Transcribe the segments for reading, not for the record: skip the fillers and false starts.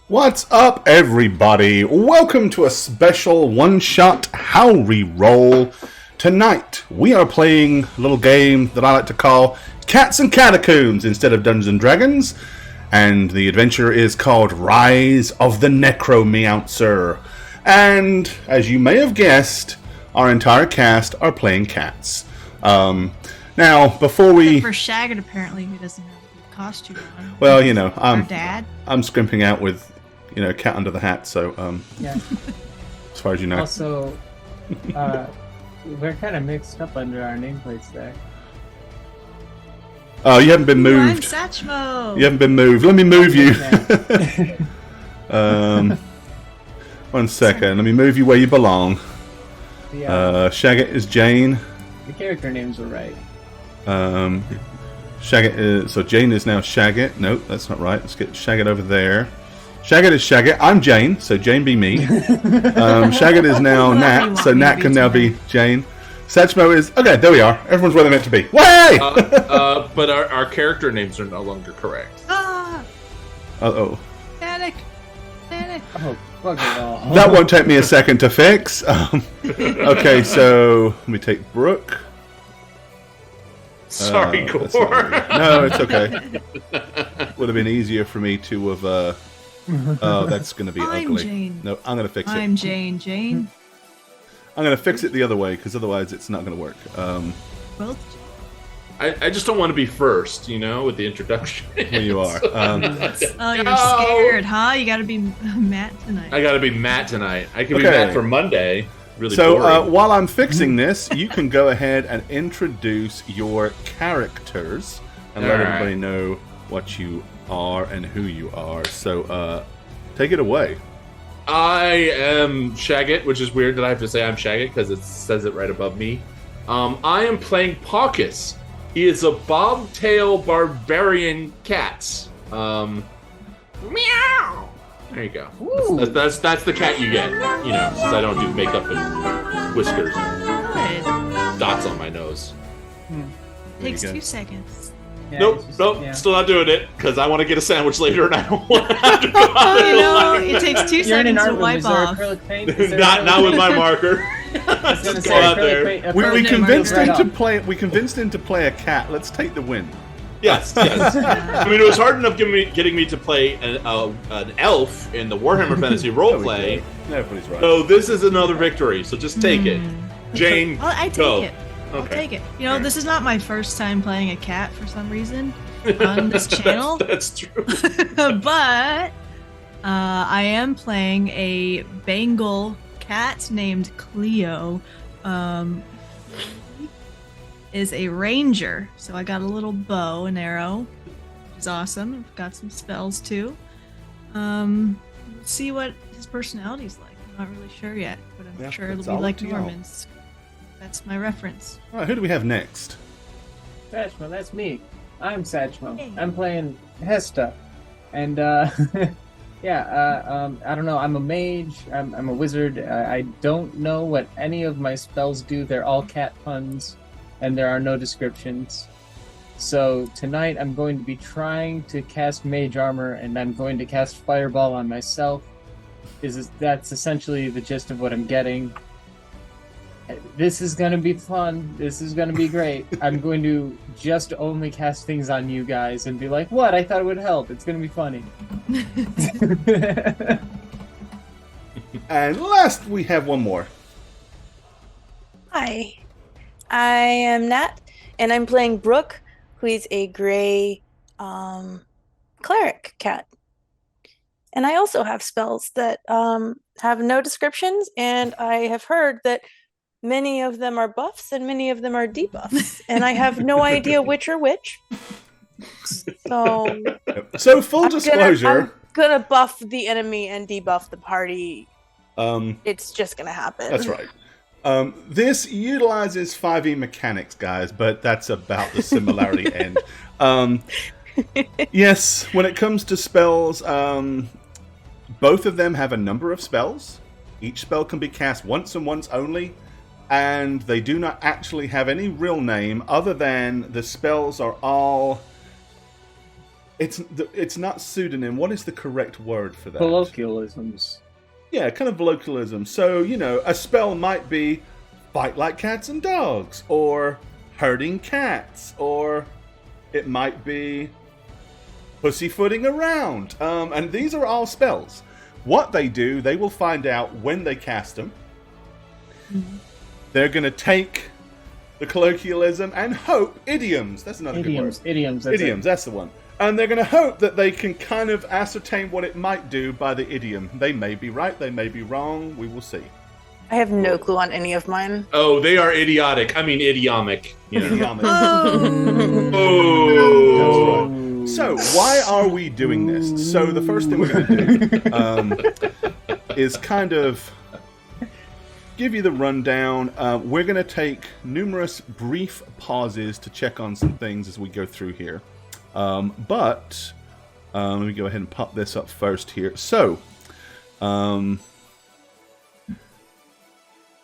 What's up, everybody? Welcome to a special one-shot How Reroll. Tonight, we are playing a little game that I like to call Cats and Catacombs instead of Dungeons and Dragons. And the adventure is called Rise of the NecroMeowncer. And, as you may have guessed, our entire cast are playing cats. Now, before we... For Shaggett, apparently, who doesn't have a good costume on. Well, you know, Our dad. I'm scrimping out with, you know, cat under the hat, so, Yeah. as far as you know. Also, we're kind of mixed up under our nameplates there. Oh, you haven't been Ooh, I'm moved. Satchmo. You haven't been moved. Let me move you. Yeah. 1 second. Let me move you where you belong. Shaggett is Jane. The character names were right. Shaggett is... So Jane is now Shaggett. Nope, that's not right. Let's get Shaggett over there. Shaggett is Shaggett. I'm Jane, so Jane be me. Shaggett is now Nat, so Nat can now be Jane. Satchmo is... Okay, there we are. Everyone's where they're meant to be. Way! But our character names are no longer correct. Ah! Uh-oh. Panic! Panic! Oh, fuck it all. That won't take me a second to fix. Okay, so... Let me take Brooke. Sorry, That's Gore. not good. No, it's okay. Would have been easier for me to have... Oh, that's going to be I'm ugly. Jane. No, I'm going to fix it. I'm Jane. Jane? I'm going to fix it the other way, because otherwise it's not going to work. Both I just don't want to be first, you know, with the introduction. Here you are. Oh, you're No. scared, huh? You gotta be Matt tonight. I gotta be Matt tonight. I could be Okay. Matt for Monday. Really So boring. while I'm fixing this, you can go ahead and introduce your characters and let Alright. everybody know what you are and who you are. So take it away. I am Shaggett, which is weird that I have to say I'm Shaggett because it says it right above me. I am playing Paucus. He is a bobtail barbarian cat. Meow. There you go. That's the cat you get. You know, since I don't do makeup and whiskers and Good. dots on my nose. Takes you go. 2 seconds. Yeah, Nope, it's just- nope, yeah. still not doing it because I want to get a sandwich later and I don't want to have to go out You know, there. it takes 2 You're in an seconds to art room. wipe Is there off. acrylic paint? Is there not acrylic with paint? my marker. I was gonna Just say go out acrylic there. paint- We Permanent convinced marker. him to play. We convinced him to play a cat. Let's take the win. Yes, yes. I mean, it was hard enough getting me to play an elf in the Warhammer Fantasy roleplay. Everybody's right. So this is another victory. So just take it, Jane. I take go. it. I'll Okay. take it. You know, this is not my first time playing a cat for some reason on this channel. That's true. But I am playing a Bengal cat named Cleo. Is a ranger, so I got a little bow and arrow, which is awesome. I've got some spells too. Let's see what his personality's like. I'm not really sure yet, but I'm Yeah, sure it'll it's be all like up to y'all. Norman's. That's my reference. All right, who do we have next? Satchmo, that's me. I'm Satchmo. Hey. I'm playing Hesta. And, yeah, I don't know. I'm a mage. I'm a wizard. I don't know what any of my spells do. They're all cat puns, and there are no descriptions. So tonight I'm going to be trying to cast mage armor, and I'm going to cast fireball on myself. That's essentially the gist of what I'm getting. This is going to be fun. This is going to be great. I'm going to just only cast things on you guys and be like, what? I thought it would help. It's going to be funny. And last, we have one more. Hi, I am Nat, and I'm playing Brooke, who is a gray cleric cat. And I also have spells that have no descriptions, and I have heard that many of them are buffs and many of them are debuffs, and I have no idea which are which. So So full disclosure, I'm gonna buff the enemy and debuff the party. It's just gonna happen. that's right. This utilizes 5e mechanics, guys, but that's about the similarity end. Yes, when it comes to spells, both of them have a number of spells. Each spell can be cast once and once only, and they do not actually have any real name other than the spells are all It's not pseudonym. What is the correct word for that? Colloquialisms. Yeah, kind of colloquialism. So, a spell might be fight like cats and dogs, or herding cats, or it might be pussyfooting around. And these are all spells. What they do, they will find out when they cast them. Mm-hmm. They're going to take the colloquialism and hope, idioms, that's another good word. Idioms, that's the one. And they're going to hope that they can kind of ascertain what it might do by the idiom. They may be right, they may be wrong, we will see. I have no clue on any of mine. Oh, they are idiotic. I mean, idiomic. Idiomic. Oh. That's right. So, why are we doing this? So, the first thing we're going to do is kind of give you the rundown. We're going to take numerous brief pauses to check on some things as we go through here. But let me go ahead and pop this up first here. So,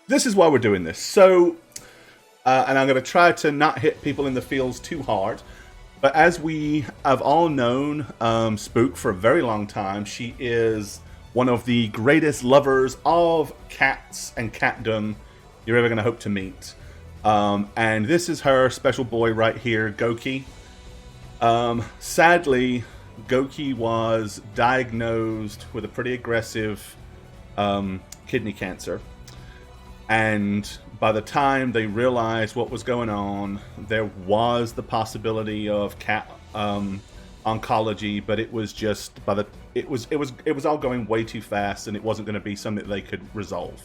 this is why we're doing this. So, and I'm going to try to not hit people in the feels too hard. But as we have all known Spook for a very long time, she is one of the greatest lovers of cats and catdom you're ever going to hope to meet. And this is her special boy right here, Goki. Sadly, Goki was diagnosed with a pretty aggressive kidney cancer. And by the time they realized what was going on, there was the possibility of cat oncology, but it was just it was all going way too fast, and it wasn't going to be something that they could resolve.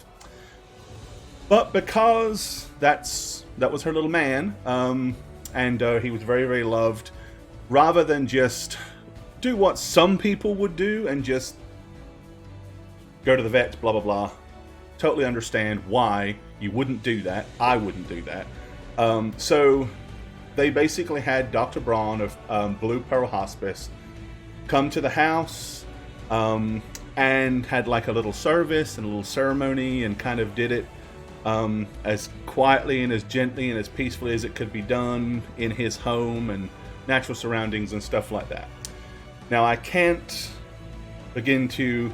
But because that was her little man, and he was very, very loved, rather than just do what some people would do and just go to the vet, blah blah blah. Totally understand why you wouldn't do that. I wouldn't do that. So they basically had Dr. Braun of Blue Pearl Hospice come to the house and had like a little service and a little ceremony, and kind of did it as quietly and as gently and as peacefully as it could be done in his home and natural surroundings and stuff like that. Now, I can't begin to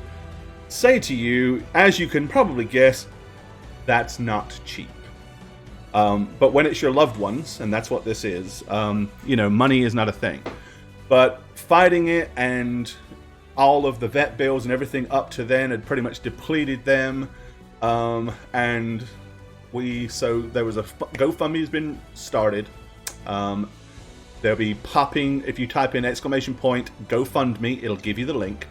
say to you, as you can probably guess, that's not cheap. But when it's your loved ones, and that's what this is, money is not a thing. But fighting it, and all of the vet bills and everything up to then had pretty much depleted them. So there was a GoFundMe has been started. They'll be popping, if you type in ! GoFundMe, it'll give you the link.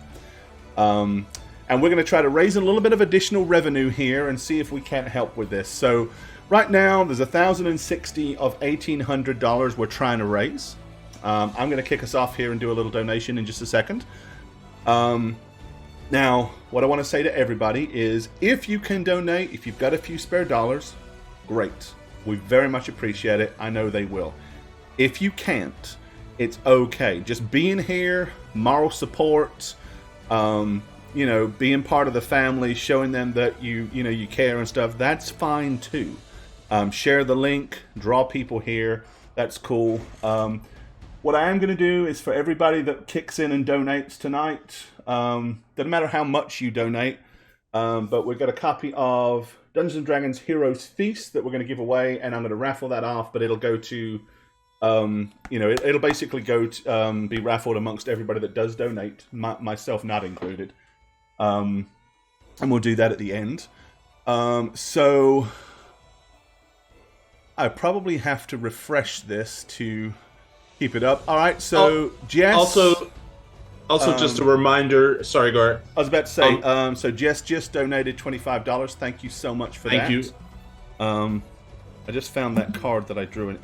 And we're going to try to raise a little bit of additional revenue here and see if we can't help with this. So right now, there's $1,060 of $1,800 we're trying to raise. I'm going to kick us off here and do a little donation in just a second. Now, what I want to say to everybody is, if you can donate, if you've got a few spare dollars, great. We very much appreciate it. I know they will. If you can't, it's okay. Just being here, moral support, being part of the family, showing them that you care and stuff, that's fine too. Share the link, draw people here, that's cool. What I am going to do is, for everybody that kicks in and donates tonight, doesn't matter how much you donate, but we've got a copy of Dungeons & Dragons Heroes Feast that we're going to give away, and I'm going to raffle that off, but it'll go to, it'll basically go to, be raffled amongst everybody that does donate, myself not included. And we'll do that at the end. So I probably have to refresh this to keep it up. All right, so Jess. Also, just a reminder. Sorry, Gar. I was about to say. So Jess just donated $25. Thank you so much for that. Thank you. I just found that card that I drew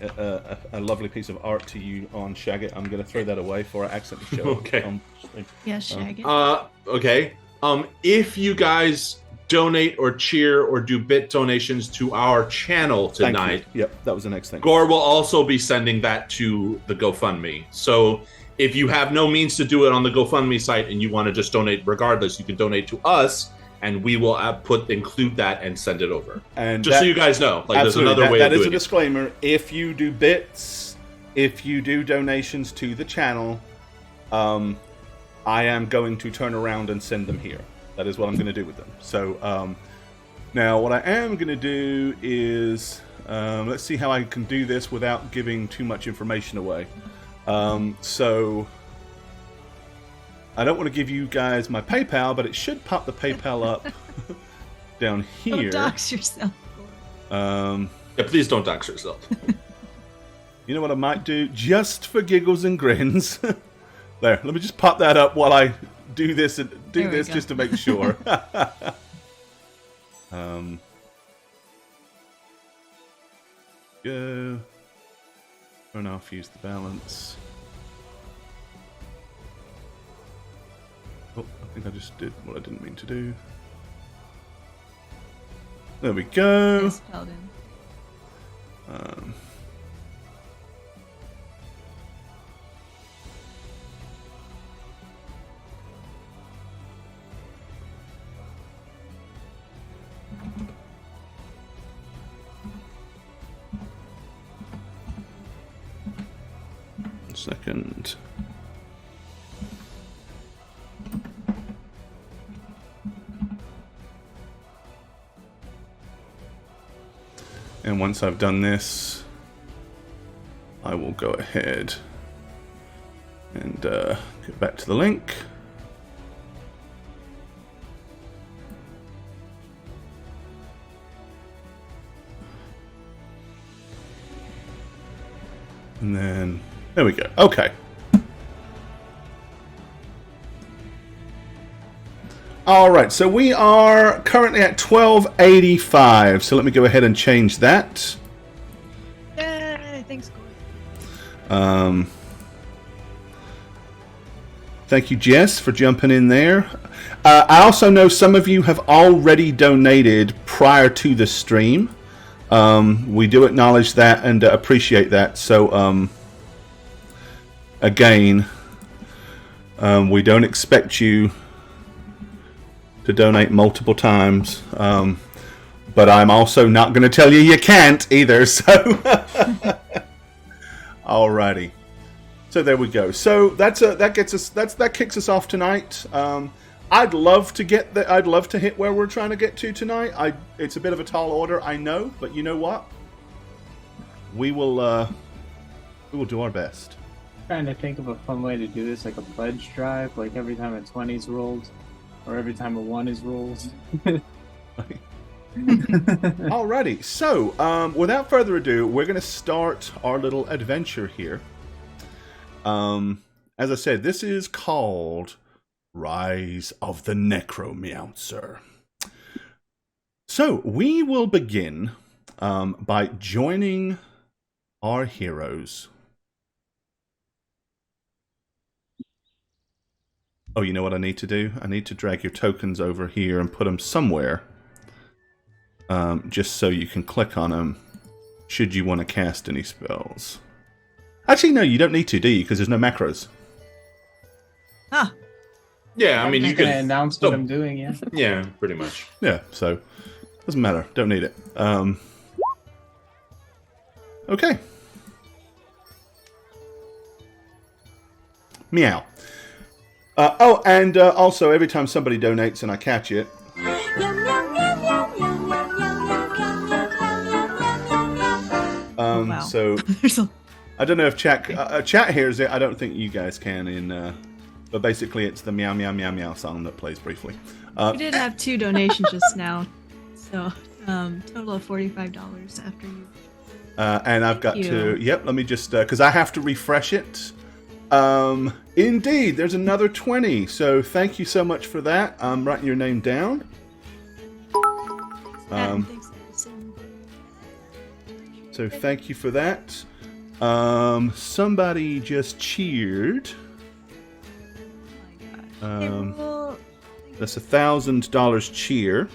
a lovely piece of art to you on Shagget. I'm going to throw that away before I accidentally show it. Okay. Yes, Shagget. Okay. If you guys donate or cheer or do bit donations to our channel tonight, yep, that was the next thing. Gore will also be sending that to the GoFundMe. So if you have no means to do it on the GoFundMe site and you want to just donate regardless, you can donate to us, and we will include that and send it over. And just so you guys know, there's another way of doing it. That is a disclaimer. If you do bits, if you do donations to the channel, I am going to turn around and send them here. That is what I'm going to do with them. So now what I am going to do is let's see how I can do this without giving too much information away. So I don't want to give you guys my PayPal, but it should pop the PayPal up down here. Don't dox yourself. Yeah, please don't dox yourself. You know what I might do? Just for giggles and grins. There, let me just pop that up while I do this and do this just to make sure. Go. Turn off, use the balance. Oh, I think I just did what I didn't mean to do. There we go. Yes, Paladin. Second. And once I've done this, I will go ahead and get back to the link. And then, there we go. Okay. All right, so we are currently at 1285. So let me go ahead and change that. Yay! Thanks, Corey. Thank you, Jess, for jumping in there. I also know some of you have already donated prior to the stream. We do acknowledge that and appreciate that. So, again, we don't expect you to donate multiple times, but I'm also not going to tell you can't either. So, alrighty. So there we go. So that kicks us off tonight. I'd love to hit where we're trying to get to tonight. It's a bit of a tall order, I know, but you know what? We will do our best. Trying to think of a fun way to do this, like a pledge drive, like every time a 20's rolled, or every time a 1 is rolled. Alrighty, so without further ado, we're going to start our little adventure here. As I said, this is called Rise of the NecroMeowncer. So we will begin by joining our heroes. Oh, you know what I need to do? I need to drag your tokens over here and put them somewhere. Just so you can click on them should you want to cast any spells. Actually, no, you don't need to, do you? Because there's no macros. Ah. Yeah, I mean, you can announce what I'm doing, yeah. Yeah, pretty much. Yeah, so doesn't matter. Don't need it. Okay. Meow. And also, every time somebody donates and I catch it, Wow. so I don't know if chat hears it. I don't think you guys can. But basically, it's the meow meow meow meow song that plays briefly. We did have 2 donations just now, so total of $45 after you. And I've got to. Yep. Let me just because I have to refresh it. Indeed, there's another 20. So thank you so much for that. I'm writing your name down. So thank you for that. Somebody just cheered. That's $1,000 cheer.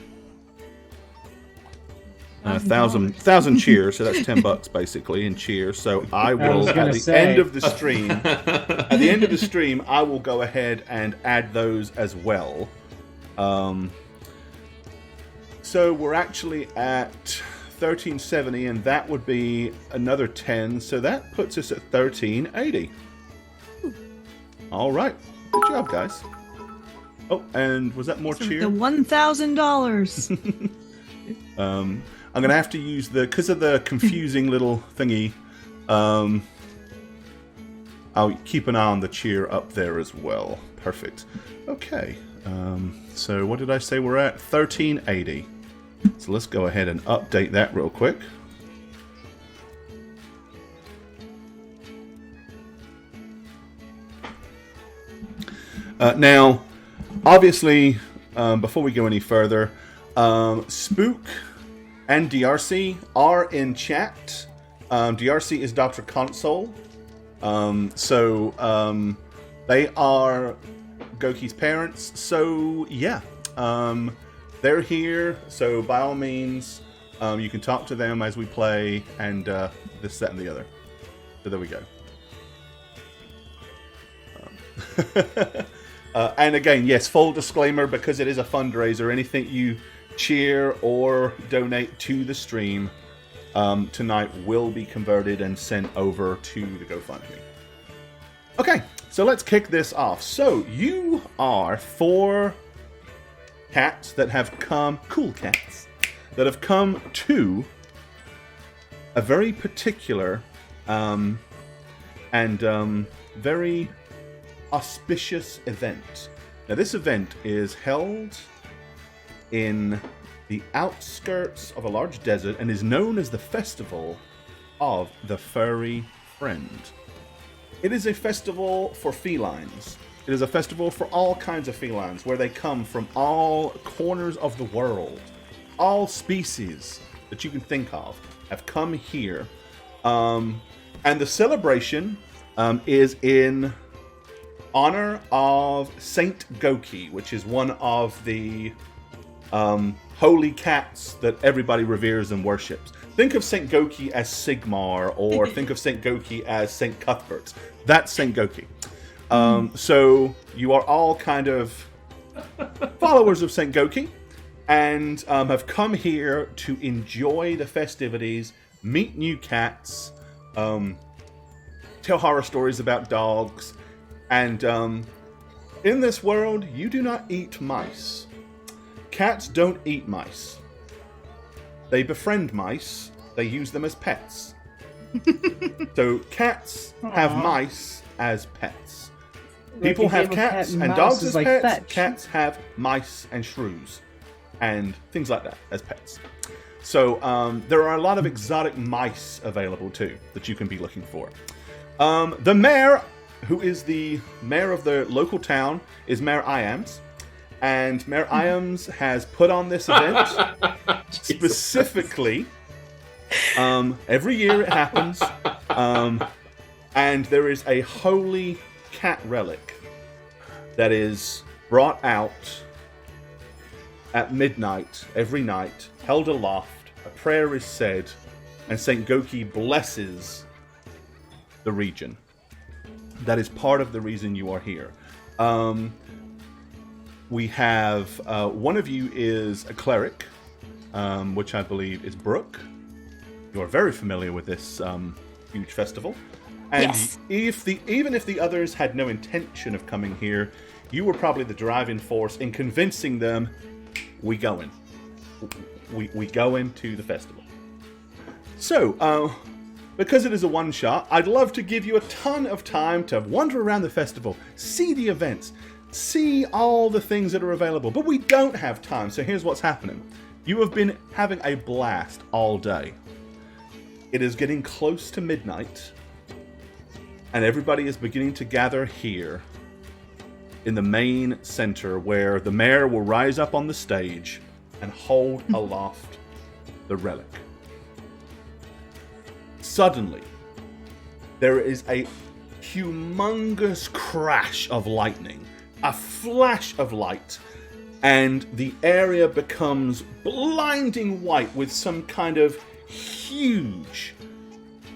1,000 cheers, so that's $10 basically in cheers. So I will at the end of the stream. I will go ahead and add those as well. So we're actually at 1370, and that would be another 10. So that puts us at 1380. All right. Good job, guys. Oh, and was that more So cheer? the $1,000. I'm going to have to use because of the confusing little thingy, I'll keep an eye on the cheer up there as well. Perfect. Okay. So what did I say we're at? 1380. So let's go ahead and update that real quick. Now, obviously, before we go any further, Spook and DRC are in chat. DRC is Dr. Console. So they are Goki's parents. So, yeah. They're here. So, by all means, you can talk to them as we play and this, that, and the other. So, there we go. And again, yes, full disclaimer, because it is a fundraiser, anything you cheer or donate to the stream tonight will be converted and sent over to the GoFundMe. Okay, so let's kick this off. So you are 4 cats that have come, cool cats, that have come to a very particular and very auspicious event. Now, this event is held in the outskirts of a large desert and is known as the Festival of the Furry Friend. It is a festival for felines. It is a festival for all kinds of felines, where they come from all corners of the world. All species that you can think of have come here. And the celebration is in honor of Saint Goki, which is one of the holy cats that everybody reveres and worships. Think of Saint Goki as Sigmar, or think of Saint Goki as Saint Cuthbert. That's Saint Goki. So you are all kind of followers of Saint Goki, and have come here to enjoy the festivities, meet new cats, tell horror stories about dogs. And in this world, you do not eat mice. Cats don't eat mice. They befriend mice. They use them as pets. So cats have mice as pets. People have cats and dogs as pets. Fetch. Cats have mice and shrews and things like that as pets. So there are a lot of exotic mice available too that you can be looking for. The mayor, who is the mayor of the local town, is Mayor Iams. And Mayor Iams has put on this event specifically. Every year it happens. And there is a holy cat relic that is brought out at midnight every night, held aloft, a prayer is said, and St. Goki blesses the region. That is part of the reason you are here. We have one of you is a cleric, which I believe is Brooke. You are very familiar with this huge festival. And yes. Even if the others had no intention of coming here, you were probably the driving force in convincing them, we going. We go into the festival. So, because it is a one-shot, I'd love to give you a ton of time to wander around the festival, see the events, see all the things that are available. But we don't have time, so here's what's happening. You have been having a blast all day. It is getting close to midnight, and everybody is beginning to gather here in the main center, where the mayor will rise up on the stage and hold aloft the relic. Suddenly, there is a humongous crash of lightning, a flash of light, and the area becomes blinding white with some kind of huge,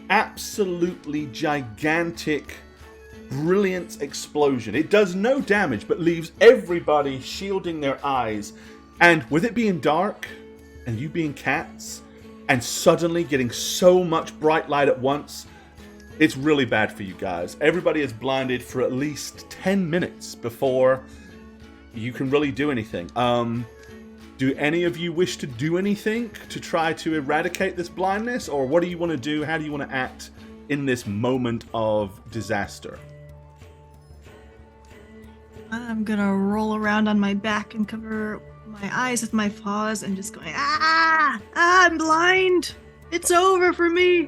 absolutely gigantic, brilliant explosion. It does no damage, but leaves everybody shielding their eyes. And with it being dark, and you being cats, and suddenly getting so much bright light at once, It's really bad for you guys. Everybody is blinded for at least 10 minutes before you can really do anything. Do any of you wish to do anything to try to eradicate this blindness? Or what do you want to do? How do you want to act in this moment of disaster? I'm gonna roll around on my back and cover my eyes with my paws and just going, I'm blind. It's over for me.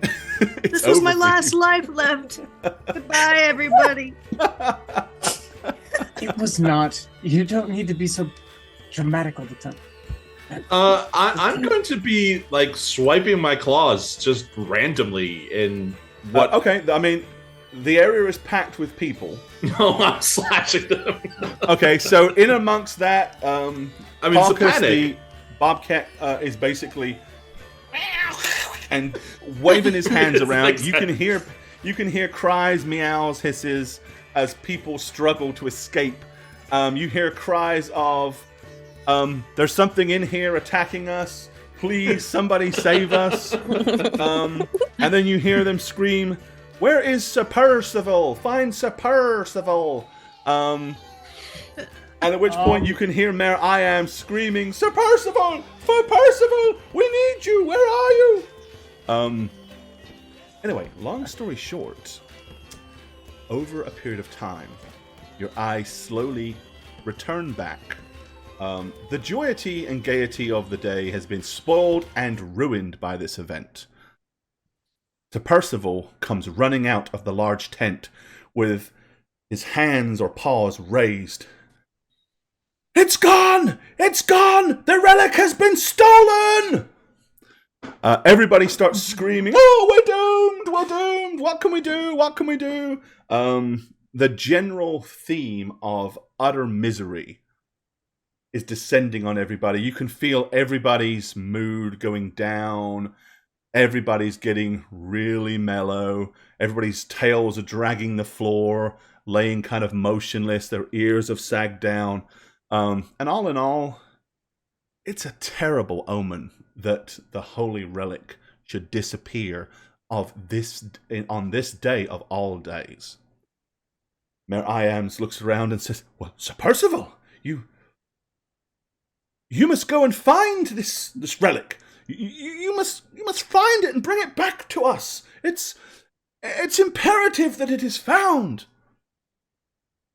This was my last life left. Goodbye, everybody. It was not. You don't need to be so dramatic all the time. I'm going to be like swiping my claws just randomly in what? Okay, I mean, the area is packed with people. No, I'm slashing them. Okay, so in amongst that, I mean, it's a panic. the bobcat is basically and waving his hands around. You can hear cries, meows, hisses as people struggle to escape. You hear cries of, "There's something in here attacking us! Please, somebody save us!" And then you hear them scream, "Where is Sir Percival? Find Sir Percival!" And at which point you can hear Mayor I Am screaming, "Sir Percival! Sir Percival! We need you! Where are you?" Anyway, long story short, over a period of time, your eyes slowly return back. The joyity and gaiety of the day has been spoiled and ruined by this event. Sir Percival comes running out of the large tent with his hands or paws raised. "It's gone! It's gone! The relic has been stolen!" Everybody starts screaming, "Oh, we're doomed! We're doomed! What can we do? What can we do?" The general theme of utter misery is descending on everybody. You can feel everybody's mood going down. Everybody's getting really mellow. Everybody's tails are dragging the floor, laying kind of motionless. Their ears have sagged down. And all in all, it's a terrible omen that the holy relic should disappear on this day of all days. Mayor Iams looks around and says, "Well, Sir Percival, you must go and find this relic. You must find it and bring it back to us. It's imperative that it is found."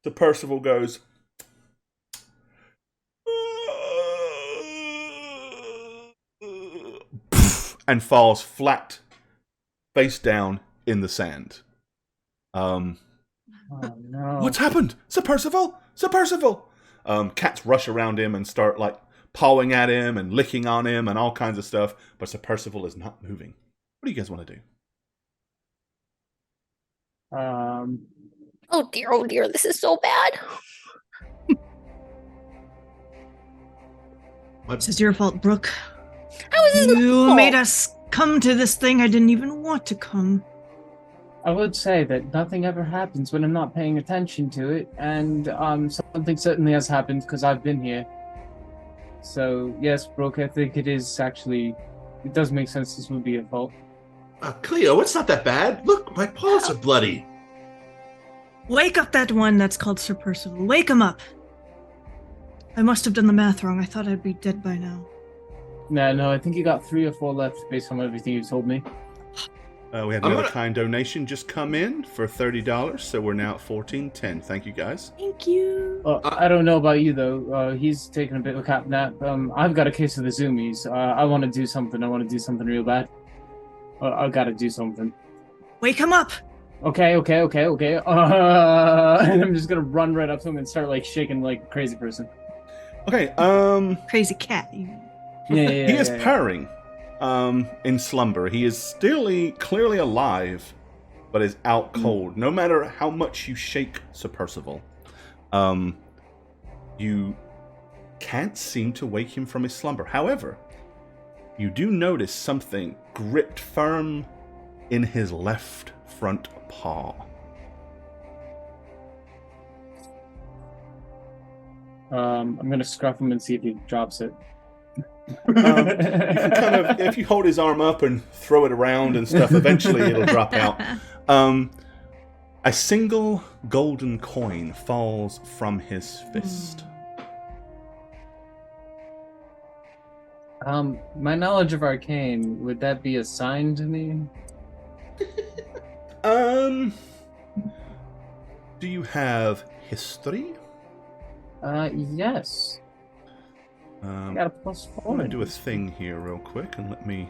Sir Percival goes, and falls flat, face down in the sand. Oh, no. What's happened? Sir Percival? Sir Percival! Cats rush around him and start like pawing at him and licking on him and all kinds of stuff, but Sir Percival is not moving. What do you guys want to do? Oh dear, this is so bad. This is your fault, Brooke. How is this my You fault? made us come to this thing I didn't even want to come. I would say that nothing ever happens when I'm not paying attention to it, and something certainly has happened because I've been here. So yes, Brooke, I think it is actually. It does make sense. This would be your fault. Cleo, it's not that bad. Look, my paws are bloody. Wake up that one that's called Sir Percival. Wake him up. I must have done the math wrong. I thought I'd be dead by now. No, I think you got 3 or 4 left based on everything you told me. We had another kind donation just come in for $30, so we're now at $14.10. Thank you, guys. Thank you. I don't know about you though. He's taking a bit of a cat nap. I've got a case of the zoomies. I want to do something. I want to do something real bad. I gotta do something. Wake him up. Okay. And I'm just gonna run right up to him and start like shaking like a crazy person. Okay, Crazy cat. You mean. Yeah. he is purring in slumber. He is still clearly alive, but is out cold. No matter how much you shake Sir Percival, you can't seem to wake him from his slumber. However, you do notice something gripped firm in his left front paw. I'm gonna scruff him and see if he drops it. You can kind of, if you hold his arm up and throw it around and stuff, eventually it'll drop out. A single golden coin falls from his fist. My knowledge of arcane, would that be a sign to me? Do you have history? Yes. I got a +4. I'm gonna do a thing here real quick and let me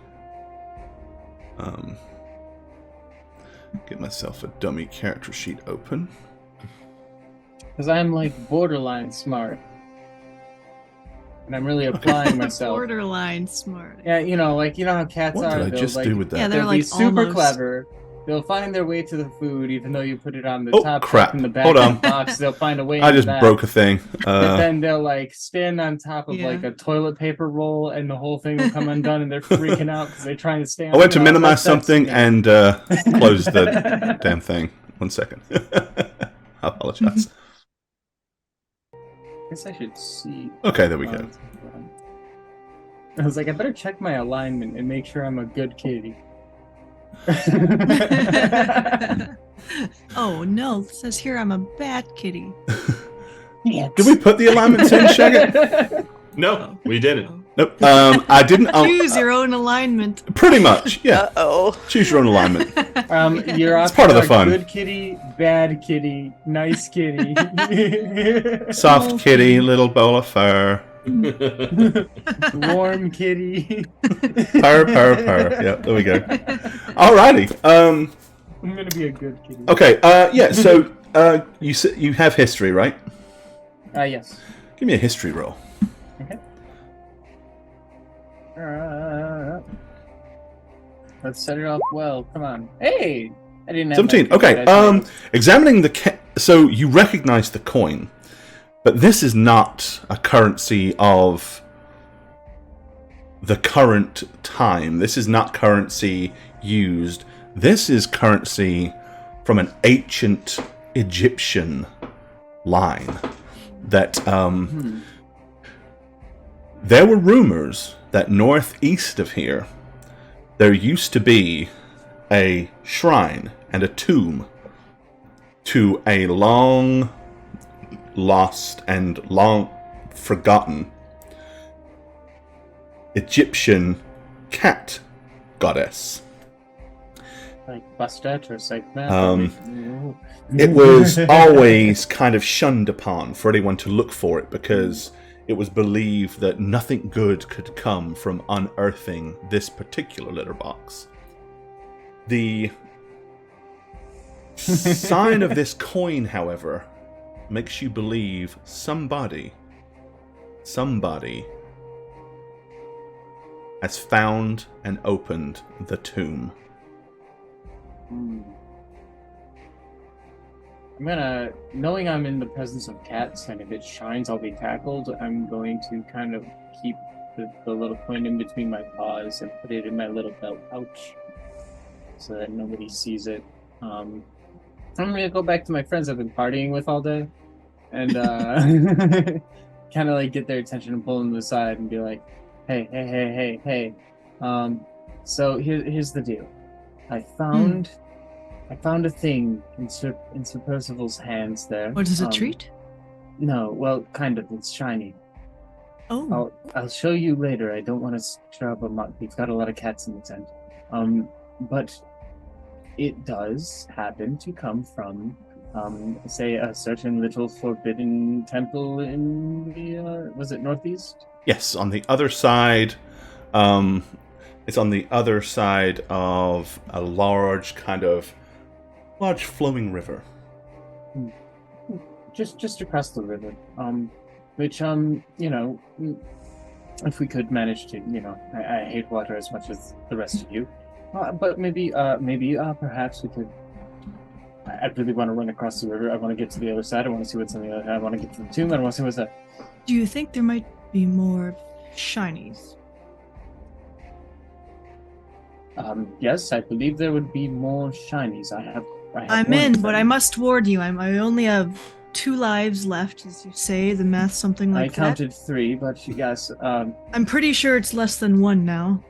get myself a dummy character sheet open. Because I'm like borderline smart. And I'm really applying myself. Borderline smart. Yeah, you know how cats What are. did I They'll, just like, do with that? Yeah, they're they'll like be super almost... clever. They'll find their way to the food, even though you put it on the Oh, top crap. shelf in the back Hold of on. the box. They'll find a way. I into just that. broke a thing. But then they'll like stand on top of Yeah. like a toilet paper roll, and the whole thing will come undone, and they're freaking out because they're trying to stand. I went to on it. minimize That's something me. and closed the damn thing. 1 second. I apologize. I guess I should see. Okay, there we go. I was like, I better check my alignment and make sure I'm a good kitty. Oh no, it says here I'm a bad kitty. Did we put the alignments in, Shaggy? No, we didn't. Nope. I didn't. Choose your own alignment. Pretty much, yeah. Uh-oh. Choose your own alignment. You're It's part of the fun. Good kitty, bad kitty, nice kitty, Soft Oh, kitty, little bowl of fur. warm kitty. Purr, purr, purr. Yeah, there we go. Alrighty. I'm gonna be a good kitty. Okay. Yeah. So, you have history, right? Yes. Give me a history roll. Okay. Let's set it off well. Come on. Hey, I didn't have 17. my Okay. good Examining the so you recognize the coin, but this is not a currency of the current time. This is not currency used. This is currency from an ancient Egyptian line. That there were rumors that northeast of here there used to be a shrine and a tomb to a long lost and long forgotten Egyptian cat goddess. Like Bastet or Sekhmet. It was always kind of shunned upon for anyone to look for it because it was believed that nothing good could come from unearthing this particular litter box. The sign of this coin, however, makes you believe somebody has found and opened the tomb. I'm gonna, knowing I'm in the presence of cats, and if it shines, I'll be tackled. I'm going to kind of keep the little coin in between my paws and put it in my little belt pouch, so that nobody sees it. I'm gonna go back to my friends I've been partying with all day, and kind of like get their attention and pull them to the side and be like, "Hey! So here's the deal. I found a thing in Sir Percival's hands there. What is a treat? No, well, kind of. It's shiny. Oh. I'll show you later. I don't want to stir up a muck. We've got a lot of cats in the tent. But it does happen to come from, say, a certain little forbidden temple in the, was it northeast? Yes, on the other side. It's on the other side of a large flowing river. Just across the river. Which if we could manage to, I hate water as much as the rest of you, but maybe perhaps we could. I really want to run across the river. I want to get to the other side. I want to see what's on the other side. I want to get to the tomb. I want to see what's that. Do you think there might be more shinies? Yes, I believe there would be more shinies. I'm in, but I must warn you. I only have 2 lives left, as you say. The math, something like that. I counted 3, but you guys. I'm pretty sure it's less than 1 now.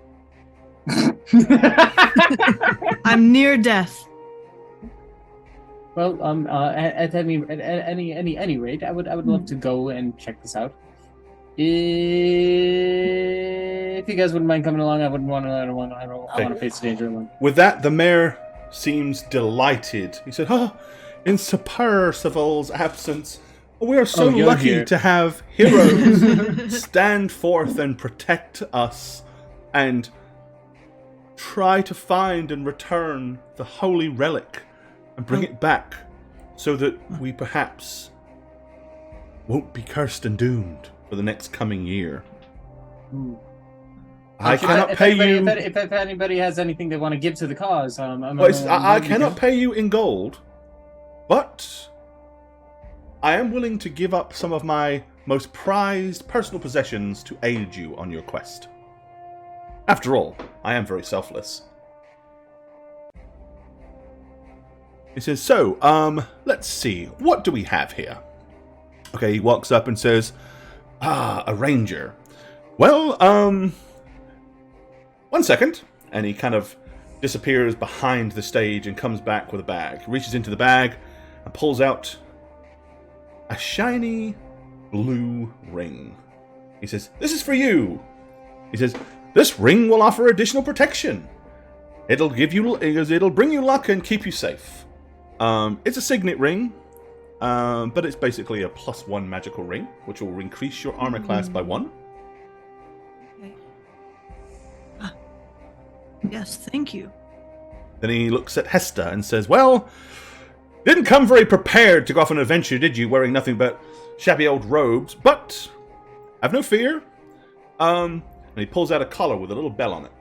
I'm near death. Well, at any rate, I would love to go and check this out. If you guys wouldn't mind coming along, I wouldn't want to. I don't want to face the danger alone. With that, the mayor seems delighted. He said, "Oh, in Sir Percival's absence, we are so you're lucky here. to have heroes stand forth and protect us and try to find and return the holy relic and bring it back so that we perhaps won't be cursed and doomed for the next coming year. I cannot pay you. If anybody has anything they want to give to the cause, I cannot pay you in gold, but I am willing to give up some of my most prized personal possessions to aid you on your quest. After all, I am very selfless. He says, so, let's see. What do we have here? Okay, he walks up and says, a ranger. Well, 1 second. And he kind of disappears behind the stage and comes back with a bag. He reaches into the bag and pulls out a shiny blue ring. He says, this is for you. He says, this ring will offer additional protection. It'll bring you luck and keep you safe. It's a signet ring, but it's basically a +1 magical ring, which will increase your armor class by 1. Okay. Yes, thank you. Then he looks at Hester and says, well, didn't come very prepared to go off on an adventure, did you, wearing nothing but shabby old robes, but have no fear. And he pulls out a collar with a little bell on it.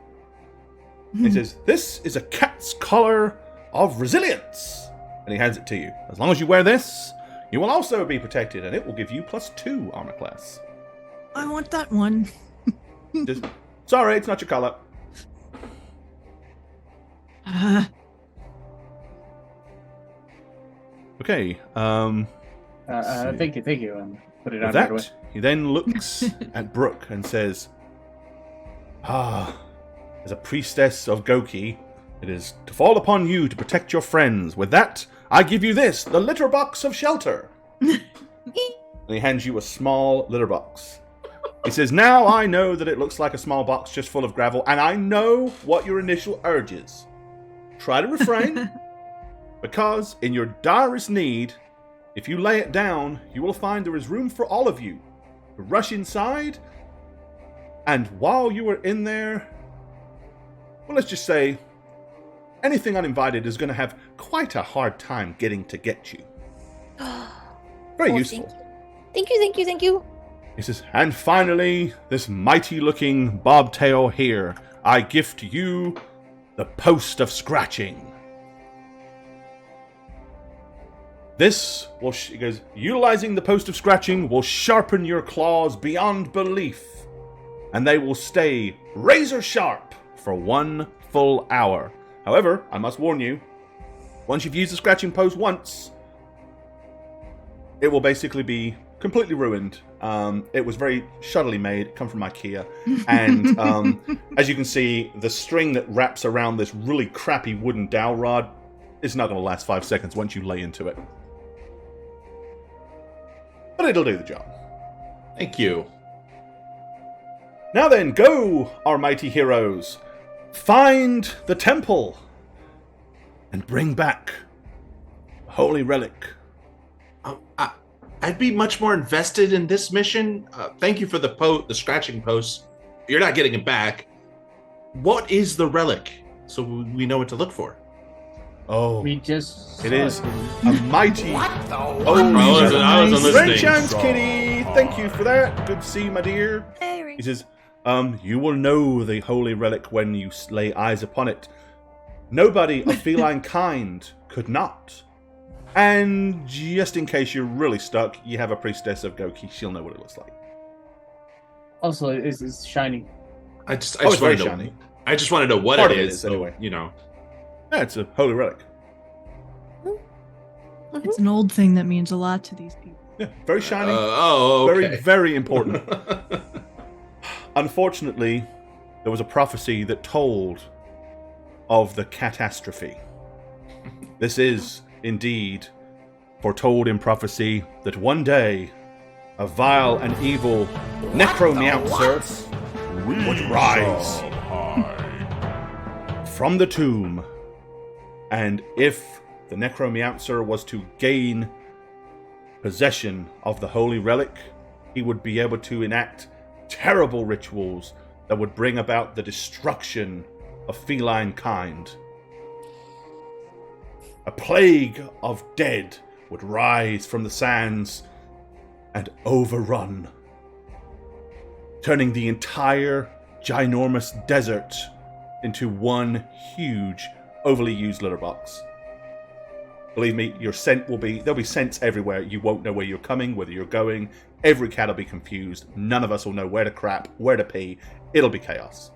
He says, this is a cat's collar of resilience. And he hands it to you. As long as you wear this, you will also be protected, and it will give you +2 armor class. I want that one. Sorry, it's not your color. Okay. Thank you. Put it on With right away. that, he then looks at Brooke and says, as a priestess of Goki, it is to fall upon you to protect your friends. With that, I give you this, the litter box of shelter. And he hands you a small litter box. He says, now I know that it looks like a small box just full of gravel, and I know what your initial urge is. Try to refrain, because in your direst need, if you lay it down, you will find there is room for all of you to rush inside, and while you are in there, well, let's just say, anything uninvited is going to have quite a hard time getting to get you. Very useful. Thank you. He says, and finally, this mighty-looking bobtail here, I gift to you the Post of Scratching. This will, he goes, utilizing the Post of Scratching will sharpen your claws beyond belief, and they will stay razor sharp for 1 full hour. However, I must warn you, once you've used the scratching post once, it will basically be completely ruined. It was very shoddily made, it come from IKEA, and as you can see, the string that wraps around this really crappy wooden dowel rod is not going to last 5 seconds once you lay into it. But it'll do the job. Thank you. Now then, go, our mighty heroes. Find the temple and bring back the holy relic. I'd be much more invested in this mission. Thank you for the scratching post. You're not getting it back. What is the relic? So we know what to look for. Oh, We just it is a mighty. What the? I wasn't listening. Great chance, Kitty. Thank you for that. Good to see you, my dear. Hey, He says, you will know the holy relic when you lay eyes upon it. Nobody of feline kind could not. And just in case you're really stuck, you have a priestess of Goki. She'll know what it looks like. also it's shiny. I just it's very want to know. shiny. I just want to know what Part it of it is. is, anyway. You know. Yeah, it's a holy relic. It's an old thing that means a lot to these people. Yeah, very shiny. Okay. Very, very important. Unfortunately, there was a prophecy that told of the catastrophe. This is indeed foretold in prophecy that one day a vile and evil NecroMeowncer would rise from the tomb. And if the NecroMeowncer was to gain possession of the holy relic, he would be able to enact terrible rituals that would bring about the destruction of feline kind. A plague of dead would rise from the sands and overrun, turning the entire ginormous desert into one huge, overly used litter box. Believe me, your scent there'll be scents everywhere. You won't know where you're coming, whether you're going. Every cat will be confused. None of us will know where to crap, where to pee. It'll be chaos.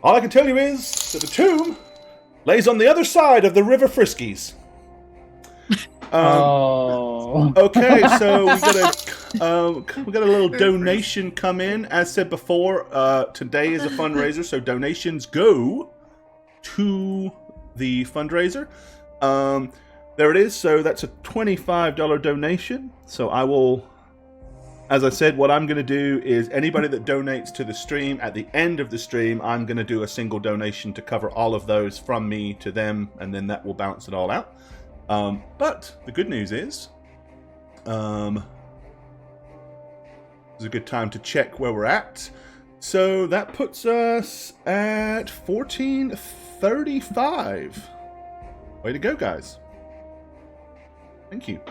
All I can tell you is that the tomb lays on the other side of the River Friskies. Okay, so we got a little donation come in. As said before, today is a fundraiser, so donations go to the fundraiser. There it is. So that's a $25 donation. So I will, as I said, what I'm going to do is anybody that donates to the stream, at the end of the stream, I'm going to do a single donation to cover all of those from me to them, and then that will balance it all out. But the good news is, it's a good time to check where we're at. So that puts us at 1435. Way to go, guys. Thank you.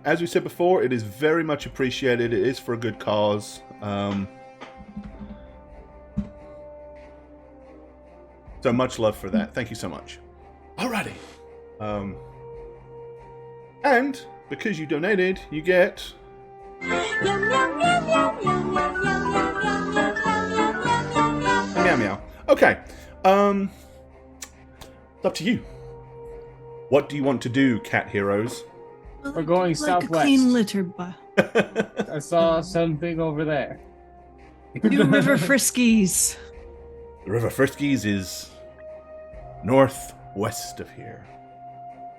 As we said before, it is very much appreciated. It is for a good cause. So much love for that. Thank you so much. Alrighty. And because you donated, you get... Meow meow. Okay. It's up to you. What do you want to do, cat heroes? We're going like southwest. A clean litter box. I saw something over there. Two River Friskies. The River Friskies is northwest of here.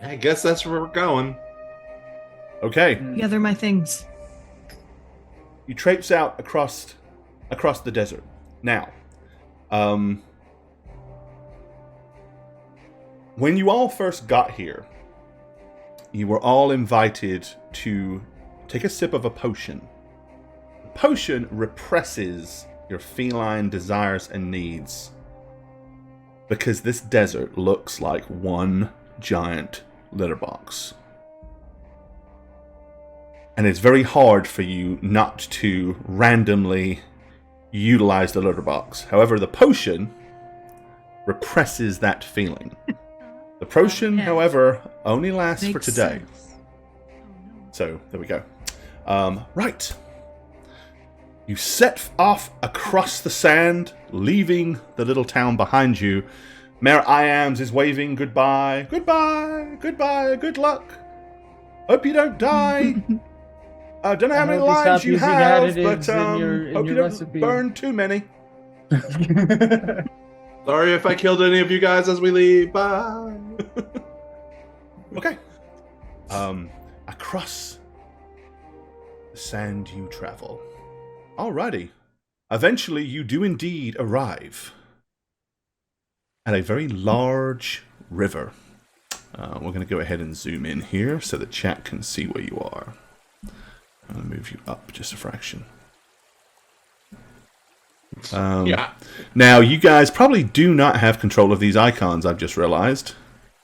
I guess that's where we're going. Okay. Gather my things. You traipse out across the desert. Now, when you all first got here, you were all invited to take a sip of a potion. The potion represses your feline desires and needs, because this desert looks like one giant litter box. And it's very hard for you not to randomly utilize the litter box. However, the potion represses that feeling. The potion, however, only lasts for today. So, there we go. Right. You set off across the sand, leaving the little town behind you. Mayor Iams is waving goodbye. Goodbye, goodbye, good luck. Hope you don't die. I don't know how many lives you have, but hope you don't burn too many. Sorry if I killed any of you guys as we leave. Bye. Okay. Across the sand you travel. Alrighty. Eventually, you do indeed arrive at a very large river. We're going to go ahead and zoom in here so the chat can see where you are. I'm going to move you up just a fraction. Yeah. Now, you guys probably do not have control of these icons, I've just realized.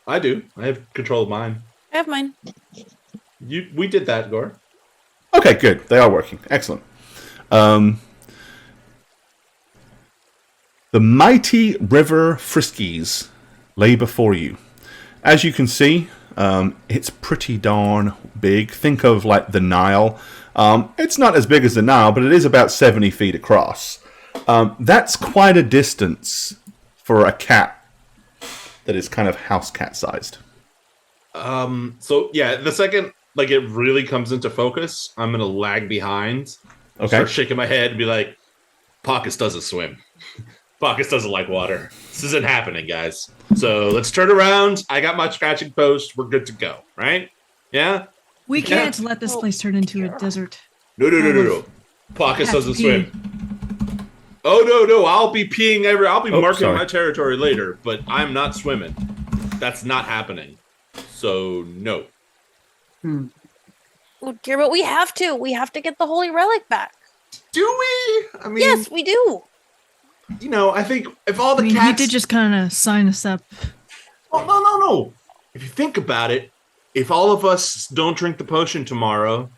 I do. I have control of mine. I have mine. We did that, Gore. Okay, good. They are working. Excellent. The mighty River Friskies lay before you. As you can see, it's pretty darn big. Think of like the Nile. It's not as big as the Nile, but it is about 70 feet across. That's quite a distance for a cat that is kind of house cat sized. So yeah, the second like it really comes into focus, I'm gonna lag behind. Okay. Start shaking my head and be like, "Pockets doesn't swim." Bacchus doesn't like water. This isn't happening, guys. So let's turn around. I got my scratching post. We're good to go, right? Yeah? We can't let this place turn into a desert. No. Bacchus Have to doesn't pee. swim. Oh, no. I'll be peeing I'll be marking sorry. my territory later, but I'm not swimming. That's not happening. So, no. Oh dear, but we have to. We have to get the holy relic back. Do we? I mean, Yes, we do. I think if all the I mean, cats... he did just kind of sign us up. Oh, no. If you think about it, if all of us don't drink the potion tomorrow,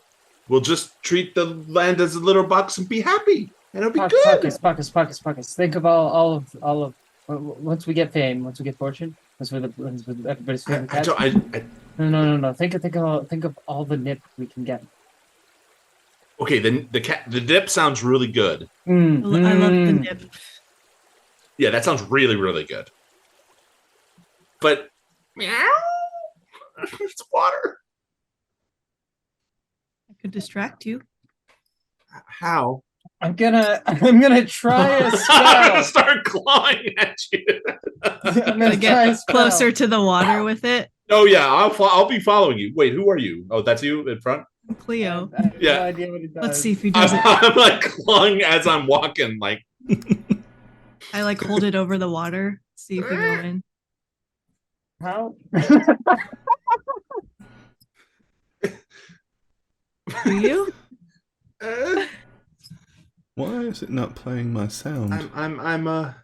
we'll just treat the land as a litter box and be happy. And it'll be good. Pockets. Think of all of once we get fame, once we get fortune, once everybody's favorite cat. No. Think of all the nip we can get. Okay, then the dip sounds really good. I love the nip. Yeah, that sounds really, really good. But meow, it's water. I could distract you. How? I'm gonna try a I'm spell. gonna start clawing at you. I'm To gonna try a get spell. closer to the water with it. Oh yeah, I'll be following you. Wait, who are you? Oh, that's you in front. Cleo. I have Yeah. no idea what it does. Let's see if he does it. I'm like clawing as I'm walking. Like, I like hold it over the water. See if we go in. How? Do you? Why is it not playing my sound? I'm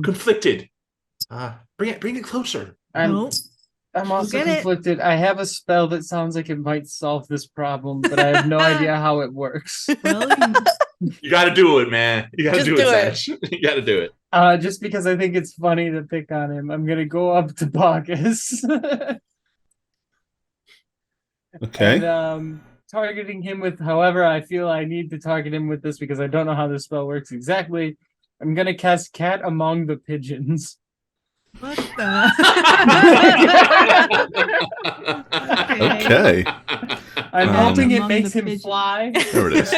conflicted. Bring it closer. No. I'm also get it. conflicted. I have a spell that sounds like it might solve this problem, but I have no idea how it works. Well, You got to do it, man. You got to Just do it, do it. Sash. You got to do it. Just because I think it's funny to pick on him, I'm gonna go up to Bacchus. Okay. And targeting him with however I feel I need to target him with this because I don't know how this spell works exactly. I'm gonna cast Cat Among the Pigeons. what the? Okay. I'm hoping it Among makes the him pigeons. fly. There it is.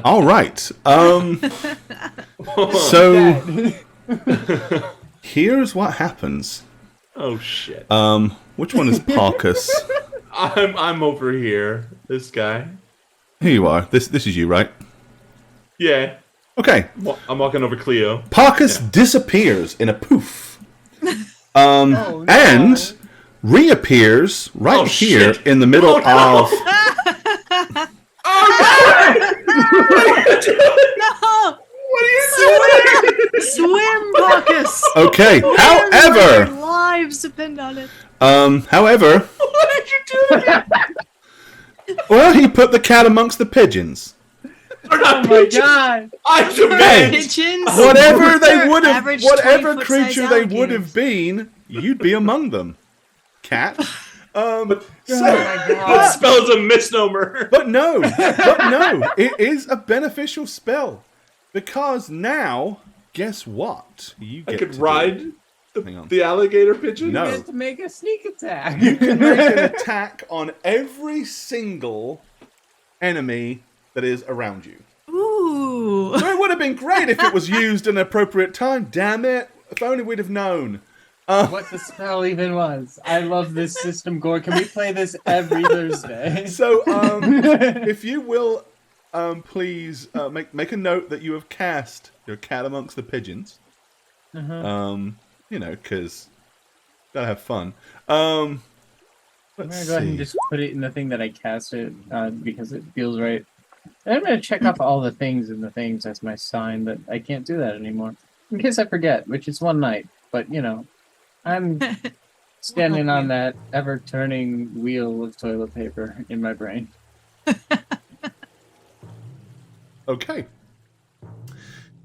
All right. So here's what happens. Oh shit. Which one is Parkus? I'm over here. This guy. Here you are. This is you, right? Yeah. Okay. I'm walking over Cleo. Parkus disappears in a poof. no. And reappears right Oh, here shit. in the middle Oh, no. of No! What are you doing? Swim, Bacchus! Okay. Our However, lives depend on it. What however, did you do? well, he put the cat amongst the pigeons. They're not Oh my pigeons. god! I demand. Pigeons. Whatever they They're would have, average whatever 20-foot creature size they would alligators. have been, you'd be among them. Cat. Oh my That god! spell's a misnomer. But no, it is a beneficial spell because now, guess what? You I get could to ride Hang on. the alligator pigeon. No. You get to make a sneak attack. You can make an attack on every single enemy that is around you. Ooh. So it would have been great if it was used at an appropriate time. Damn it! If only we'd have known. What the spell even was. I love this system, Gore. Can we play this every Thursday? So, if you will, please make a note that you have cast your cat amongst the pigeons. Because gotta have fun. I'm Let's gonna go ahead and see. just put it in the thing that I casted because it feels right. And I'm gonna check off all the things in the things as my sign, but I can't do that anymore in case I forget, which is one night. But I'm standing on that ever-turning wheel of toilet paper in my brain. Okay.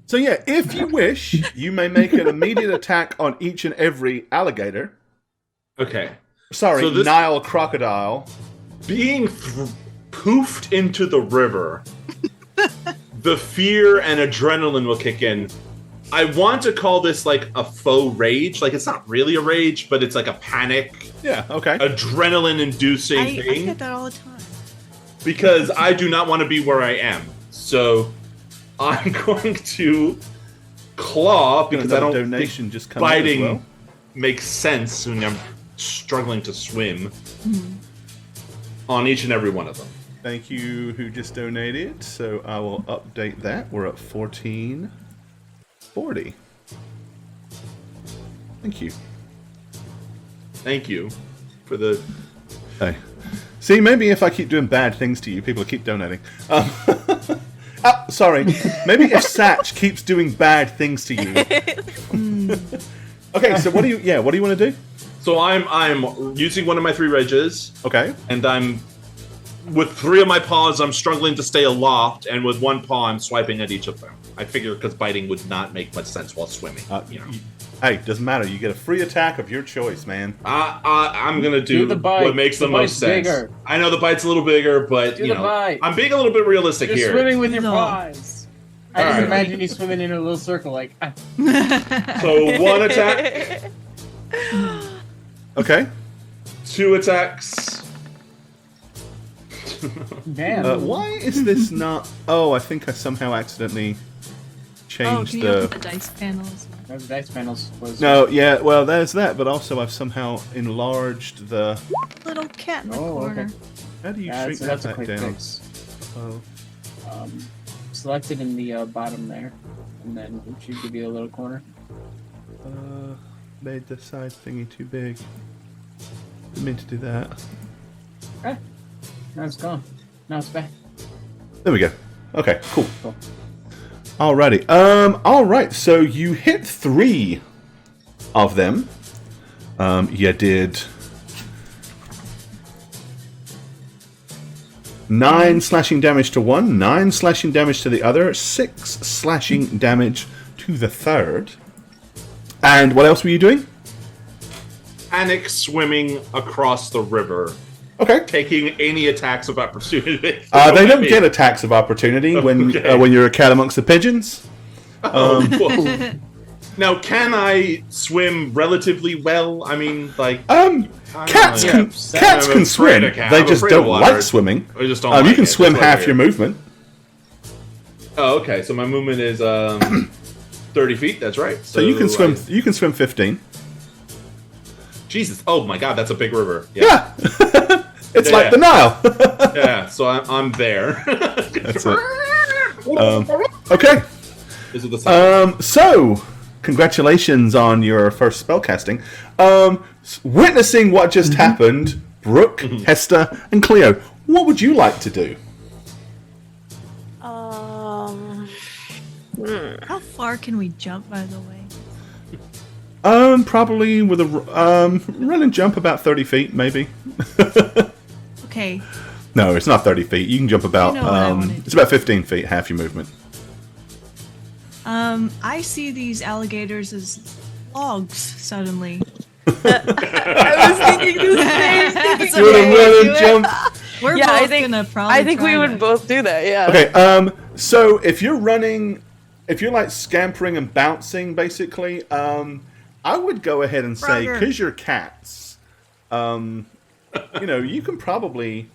So yeah, if you wish, you may make an immediate attack on each and every alligator. Okay. Sorry, So this- Nile crocodile. Being poofed into the river, the fear and adrenaline will kick in. I want to call this like a faux rage. Like it's not really a rage, but it's like a panic, Yeah. Okay. adrenaline-inducing I thing. get that all the time. because I do not want to be where I am. So I'm going to claw because I don't donation think just come in as biting well. makes sense when I'm struggling to swim on each and every one of them. Thank you who just donated. So I will update that. We're at 1440. Thank you. Thank you for the. Hey. See, maybe if I keep doing bad things to you, people will keep donating. Sorry. Maybe if Satch keeps doing bad things to you. Okay, so what do you want to do? So I'm using one of my 3 rages. Okay. And I'm with 3 of my paws. I'm struggling to stay aloft, and with 1 paw, I'm swiping at each of them. I figure because biting would not make much sense while swimming. Hey, doesn't matter. You get a free attack of your choice, man. I'm gonna do the bite. what makes the most sense. Bigger. I know the bite's a little bigger, but Do the bite. I'm being a little bit realistic You're here. swimming with your No. paws. I just Alright. imagine you swimming in a little circle, like. So 1 attack, Okay. 2 attacks. Man. Why is this not... Oh, I think I somehow accidentally Oh, changed can you the... open the dice panel as well? Those dice panels was. No, yeah, well, there's that, but also I've somehow enlarged the... Little cat in the Oh, corner. okay. How do you Yeah, shrink that's a that quick down? fix. Oh. Selected in the bottom there, and then it should give you a little corner. Made the side thingy too big. Didn't mean to do that. Okay. Now it's gone. Now it's back. There we go. Okay, cool. Cool. Alrighty. Alright, so you hit 3 of them. You did 9 slashing damage to one, 9 slashing damage to the other, 6 slashing damage to the third. And what else were you doing? Panic swimming across the river, Okay. taking any attacks of opportunity. They don't get attacks of opportunity when Okay. when you're a cat amongst the pigeons. Well, now, can I swim relatively well? I mean, like Cats yeah, can I'm cats afraid can swim. of cats. They I'm just afraid of don't water. like swimming. I just don't. You like can it. swim That's what I half your hear. movement. Oh, okay. So my movement is 30 feet. That's right. So you can swim. You can swim 15. Jesus. Oh my God, that's a big river. Yeah. Yeah, it's Yeah. like the Nile. Yeah. So I'm there. That's it. Okay. This is the second. So, congratulations on your first spellcasting. Witnessing what just happened, Brooke, Hester, and Cleo, what would you like to do? How far can we jump, by the way? Probably with a run and jump about 30 feet, maybe. Okay. No, it's not 30 feet. You can jump about. You know what I wanna It's about 15 feet, half your movement. I see these alligators as logs suddenly. I was thinking the same thing. You want to run and jump? We're Yeah, both gonna probably. I think we try would that. both do that. Yeah. Okay, so if you're running, if you're like scampering and bouncing, basically, I would go ahead and say, Brother. because you're cats, you can probably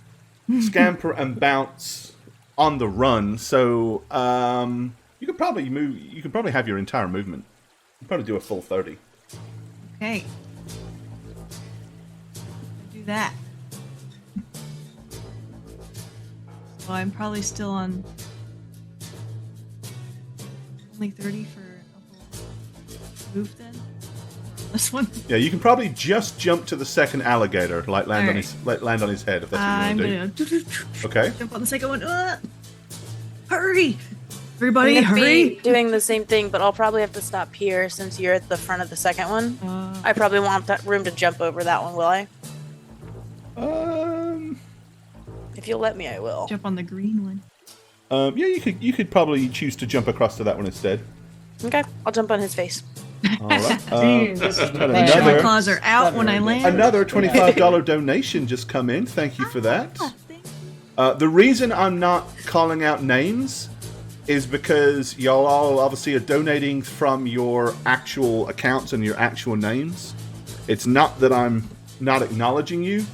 scamper and bounce on the run. So you could probably move. You could probably have your entire movement. You could probably do a full 30. Okay. Do that. So I'm probably still on only 30 for a whole move then. This one. Yeah, you can probably just jump to the second alligator, like land on Alright. land on his head, if that's what I'm you want to do. gonna Okay. jump on the second one. Hurry! Everybody, I'm gonna hurry! be doing the same thing, but I'll probably have to stop here since you're at the front of the second one. I probably won't have room to jump over that one, will I? If you'll let me, I will. Jump on the green one. Yeah, you could probably choose to jump across to that one instead. Okay, I'll jump on his face. All right. This is got Make sure my another- claws are out when I land. Another $25 donation just come in. Thank you for that. Thank you. The reason I'm not calling out names is because y'all all obviously are donating from your actual accounts and your actual names. It's not that I'm not acknowledging you.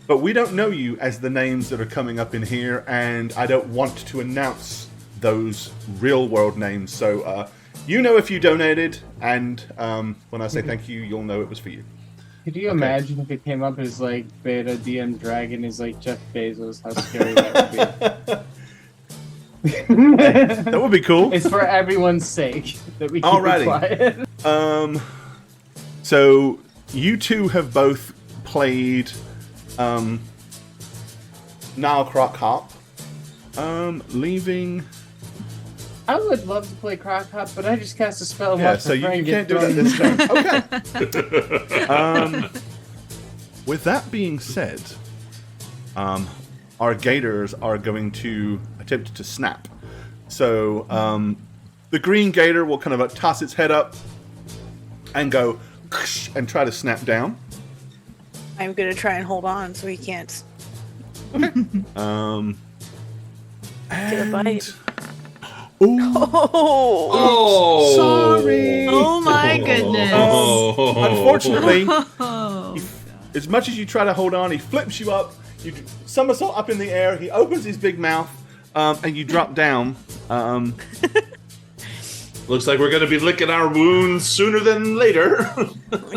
But we don't know you as the names that are coming up in here, and I don't want to announce those real-world names. So you know if you donated, and when I say thank you, you'll know it was for you. Could you imagine if it came up as like Beta DM Dragon is like Jeff Bezos? How scary that would be. That would be cool. It's for everyone's sake that we keep it quiet. So you two have both played Nile Croc Hop, leaving. I would love to play Croc Hop, but I just cast a spell and Yeah, watch so my you friend can't get do it thrown. this turn. Okay. With that being said, our gators are going to attempt to snap. So the green gator will kind of toss its head up and go and try to snap down. I'm gonna try and hold on so he can't Okay. get a bite. Ooh. Oh, Sorry. Oh my goodness. Unfortunately, Oh. as much as you try to hold on, he flips you up. You somersault up in the air. He opens his big mouth, and you drop down. Looks like we're going to be licking our wounds sooner than later.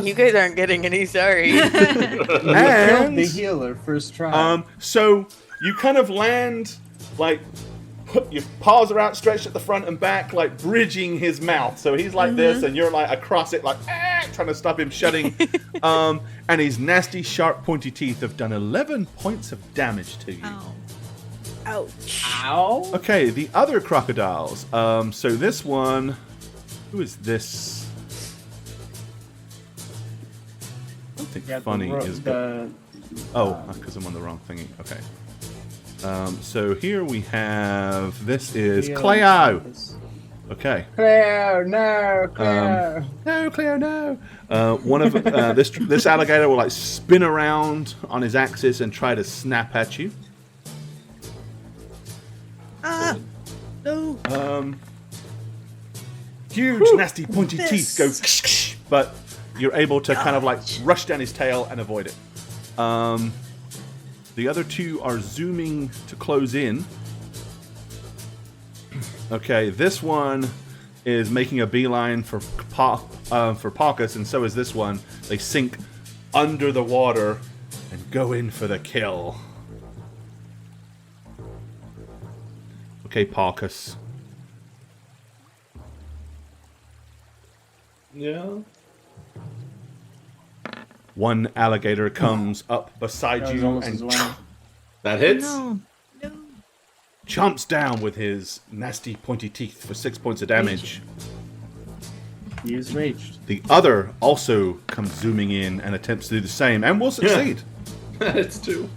you guys aren't getting any sorry. You killed the healer first try. So you kind of land, like, your paws are outstretched at the front and back, like bridging his mouth. So he's like this, and you're like across it, like trying to stop him shutting. And his nasty, sharp, pointy teeth have done 11 points of damage to you. Ow. Ouch. Ow. Okay, the other crocodiles. So this one, who is this? I don't think Yeah, funny is good. Because I'm on the wrong thingy. Okay. So here we have, this is Cleo. Okay. Cleo, no, Cleo. No, Cleo, no. One of this alligator will like spin around on his axis and try to snap at you. No. Huge, nasty, pointy teeth go, but you're able to kind of like rush down his tail and avoid it. The other two are zooming to close in. Okay, this one is making a beeline for Paucus, and so is this one. They sink under the water and go in for the kill. Okay, Paucus. Yeah. One alligator comes up beside That was you almost and as well. That hits? No. No. chomps down with his nasty pointy teeth for 6 points of damage. He is raged. The other also comes zooming in and attempts to do the same, and will succeed. It's 2.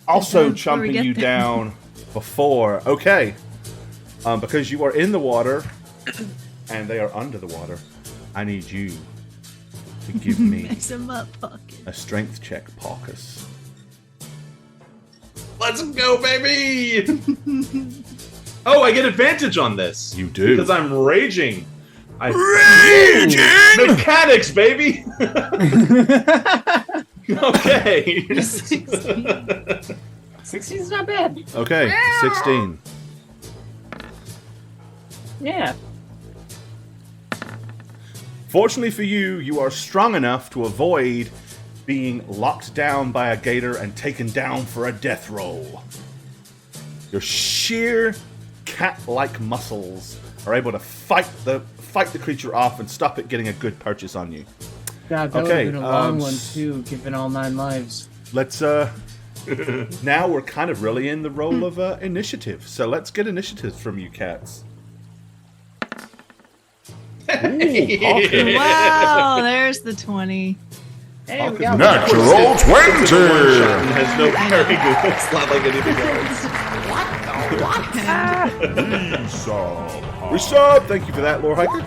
Also Before we chomping get you there. down before. Okay. Because you are in the water, and they are under the water, I need you to give me Mix them up, Pocket. a strength check, Paucus. Let's go, baby! Oh, I get advantage on this. You do. Because I'm raging. Raging! Mechanics, baby! Okay. 16's not bad. Okay, 16. Yeah. Fortunately for you, you are strong enough to avoid being locked down by a gator and taken down for a death roll. Your sheer cat-like muscles are able to fight the creature off and stop it getting a good purchase on you. God, that Okay, would have been a long one too, given all 9 lives. Let's now we're kind of really in the role of initiative. So let's get initiatives from you cats. Ooh, Hawkins. Wow, there's the 20. Hey, we Hawkins. got Natural 20! One-shot and has no parry. It's not like anything else. Resub! Thank you for that, Lore Hiker.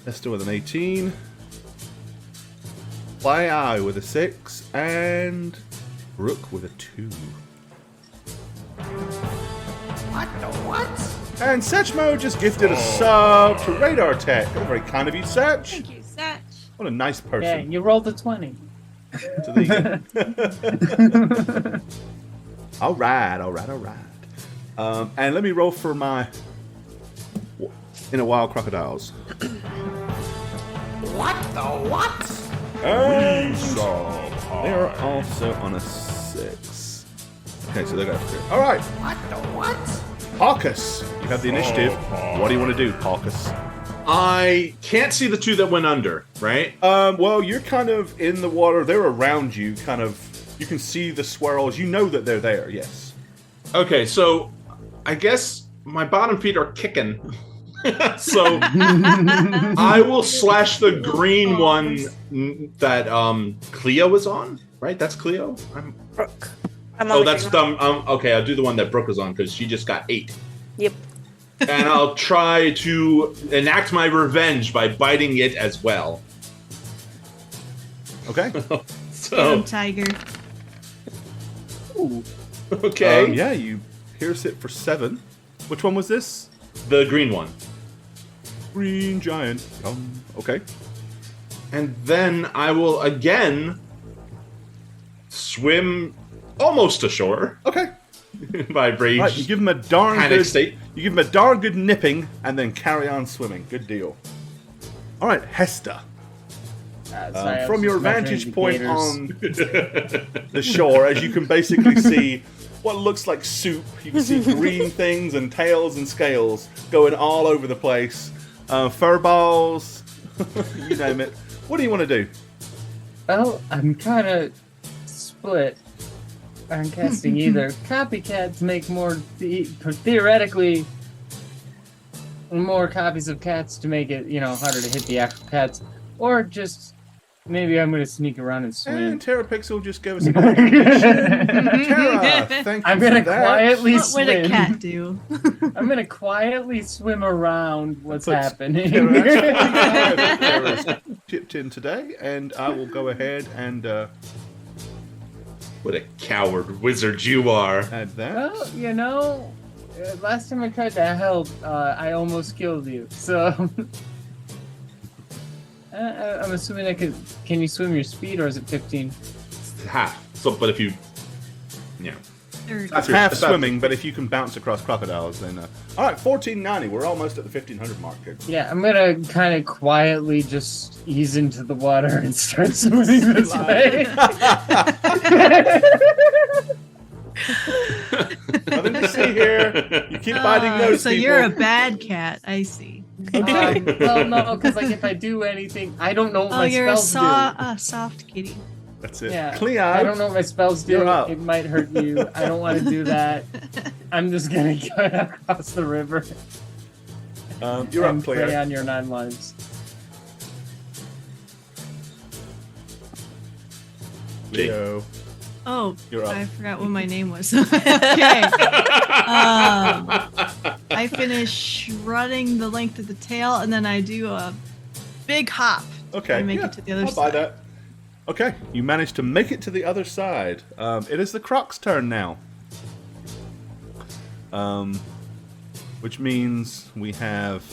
Esther with an 18. Fly with a 6. And Rook with a 2. And Satchmo just gifted a sub to Radar Tech. Oh, very kind of you, Satch. Thank you, Satch. What a nice Yeah, person. you rolled a 20. So there you go. All right. And let me roll for my inner wild crocodiles. What the what? And they are also on a 6. Okay, so they're going to. All right, What the what? Parkus, you have the initiative. What do you want to do, Parkus? I can't see the 2 that went under, right? Well, you're kind of in the water. They're around you, kind of. You can see the swirls. You know that they're there. Yes. Okay, so I guess my bottom feet are kicking. So I will slash the green one that Cleo was on, right? That's Cleo? Brooke. I'm on the That's green dumb. Okay, I'll do the one that Brooke was on because she just got 8. one. Yep. And I'll try to enact my revenge by biting it as well. Okay. So, Tiger. Ooh. okay. Yeah, you pierce it for 7. Which one was this? The green one. Green giant. Okay. And then I will again swim almost ashore Okay. by rage. Right, you give him a darn Panic good. state. You give him a darn good nipping, and then carry on swimming. Good deal. All right, Hester. Sorry, I was From your just measuring vantage the point gators. on the shore, as you can basically see what looks like soup. You can see green things and tails and scales going all over the place. Fur balls, you name it. What do you want to do? Well, I'm kind of split on casting either. Copycats make more, theoretically, more copies of cats to make it, harder to hit the actual cats. Or just, maybe I'm going to sneak around and swim. And Terrapixel just gave us a Terra, thank you I'm going to for that. quietly What would a swim. cat do? I'm going to quietly swim around what's That's- happening. Terra's chipped in today, and I will go ahead and What a coward wizard you are. add that. Well, last time I tried to help, I almost killed you. So, I'm assuming I could. Can you swim your speed, or is it 15? Half. So, but if you, yeah. Or- That's half swimming, but if you can bounce across crocodiles, then... all right, 1490. We're almost at the 1500 mark here. Yeah, I'm gonna kind of quietly just ease into the water and start swimming this way. Nothing to see here. You keep biting those so people. you're a bad cat. I see. Well, no, because if I do anything, I don't know what Oh, my you're a spells soft kitty. That's it. Yeah, Cleo. I don't know what my spells do. You're up. It might hurt you. I don't want to do that. I'm just gonna go across the river. You're and up, prey Cleo. on your 9 lives. Leo. Oh, You're up. I forgot what my name was. Okay. I finish running the length of the tail, and then I do a big hop. Okay. To make yeah, it to the other I'll side. buy that. Okay, you managed to make it to the other side. It is the Croc's turn now. Which means we have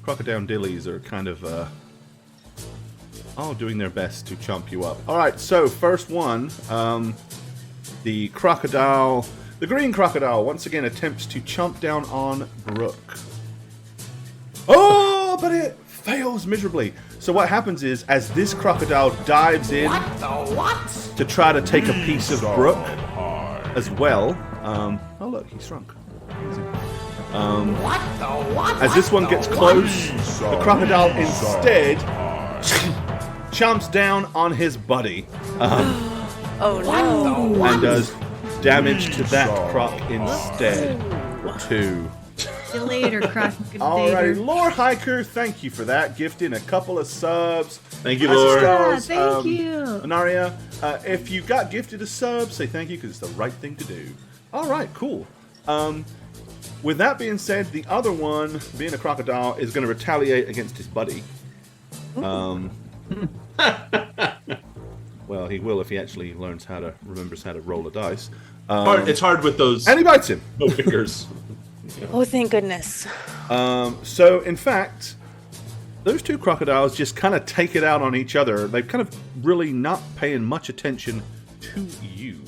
Crocodile Dillies are kind of all doing their best to chomp you up. All right, so first one, the crocodile, the green crocodile, once again attempts to chomp down on Brooke. Oh, but it fails miserably. So what happens is, as this crocodile dives in What the what? to try to take a piece of Brooke as well. Oh look, he shrunk. What the what? As this one gets close, the crocodile instead chomps down on his buddy Oh no. and does damage to that croc instead. For 2. See you later, Alrighty, Crocodile. Lore Hiker, thank you for that. Gifting a couple of subs. Thank you, Nice Lord. stars. Thank you. Anaria, if you got gifted a sub, say thank you because it's the right thing to do. Alright, cool. With that being said, the other one, being a crocodile, is going to retaliate against his buddy. Well, he will if he actually remembers how to roll a dice. It's hard with those And he bites him. no fingers. Oh, thank goodness. So, in fact, those two crocodiles just kind of take it out on each other. They're kind of really not paying much attention to you.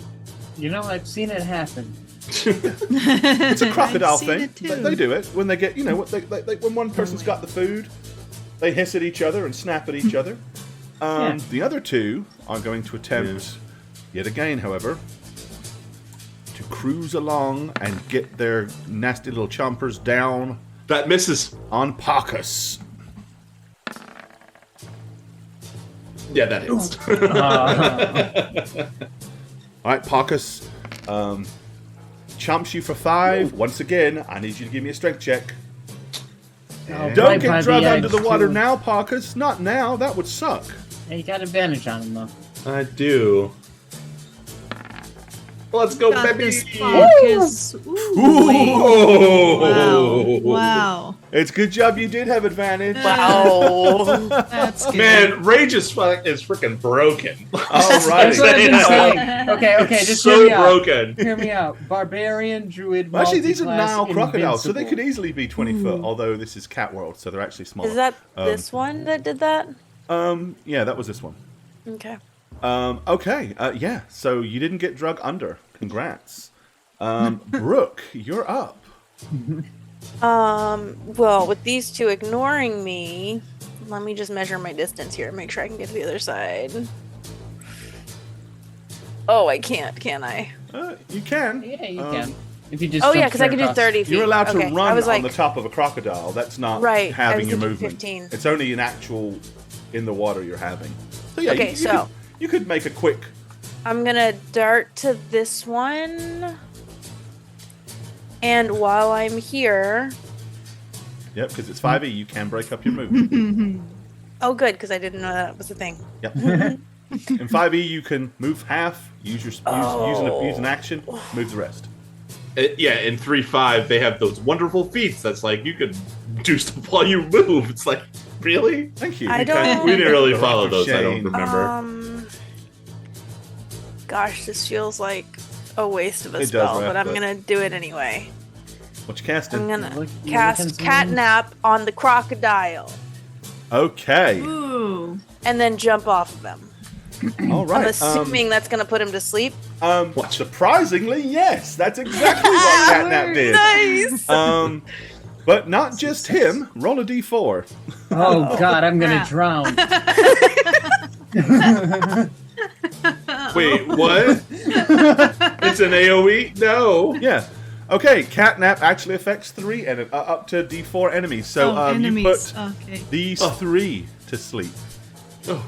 You know, I've seen it happen. It's a crocodile I've seen thing. it too. They do it when they get, when one person's got the food, they hiss at each other and snap at each other. Yeah. The other two are going to attempt, yet again, however, to cruise along and get their nasty little chompers down That misses. on Pacus. Yeah, that hits. All right, Pacus chomps you for 5. Once again, I need you to give me a strength check. Don't get drugged under the water now, Pacus. Not now. That would suck. Hey, you got advantage on him, though. I do. Let's go, Got baby. this, Pacus. Ooh. Oh. Wow. It's good job you did have advantage. Wow. That's good. Man, Rage is freaking broken. All That's what I've been right. saying. Okay, just so hear me out. broken. Hear me out. Barbarian, druid, Well, actually, these are multi-class, Nile crocodiles, so they invincible. could easily be 20 foot. Although this is Cat World, so they're actually smaller. Is that this one that did that? Yeah, that was this one. Okay. Okay. Yeah. So you didn't get drug under. Congrats. Brooke, you're up. Well, with these two ignoring me, let me just measure my distance here and make sure I can get to the other side. Oh, I can't, can I? You can. Yeah, you can. If you just Oh, yeah, jump because I can do across. 30 feet. You're allowed to Okay, run I was on like, the top of a crocodile. That's not Right, I having was your thinking movement. 15. It's only an actual in the water you're having. So yeah, Okay, so- you could make a quick. I'm gonna dart to this one. And while I'm here, Yep, because it's 5e, you can break up your movement. oh, good, because I didn't know that was a thing. Yep. In 5e, you can move half, use an action, move the rest. Yeah, in 3.5, they have those wonderful feats that's like you can do stuff while you move. It's like, really? Thank you. I don't- We didn't really follow those. I don't Shame. remember. Gosh, this feels like a waste of a It does, spell, right, but I'm but- gonna do it anyway. What you casting? I'm gonna You're cast looking Catnap on the crocodile Okay. Ooh. and then jump off of him. All I'm right. assuming that's gonna put him to sleep. Surprisingly, yes. That's exactly what Catnap did. Nice. But not just him. Roll a d4. Oh God, I'm gonna crap. drown. Wait, what? It's an AoE? No. Yeah. Okay, Catnap actually affects 3 and up to d4 enemies. So Oh, you enemies. put Okay. these 3 to sleep. Oh.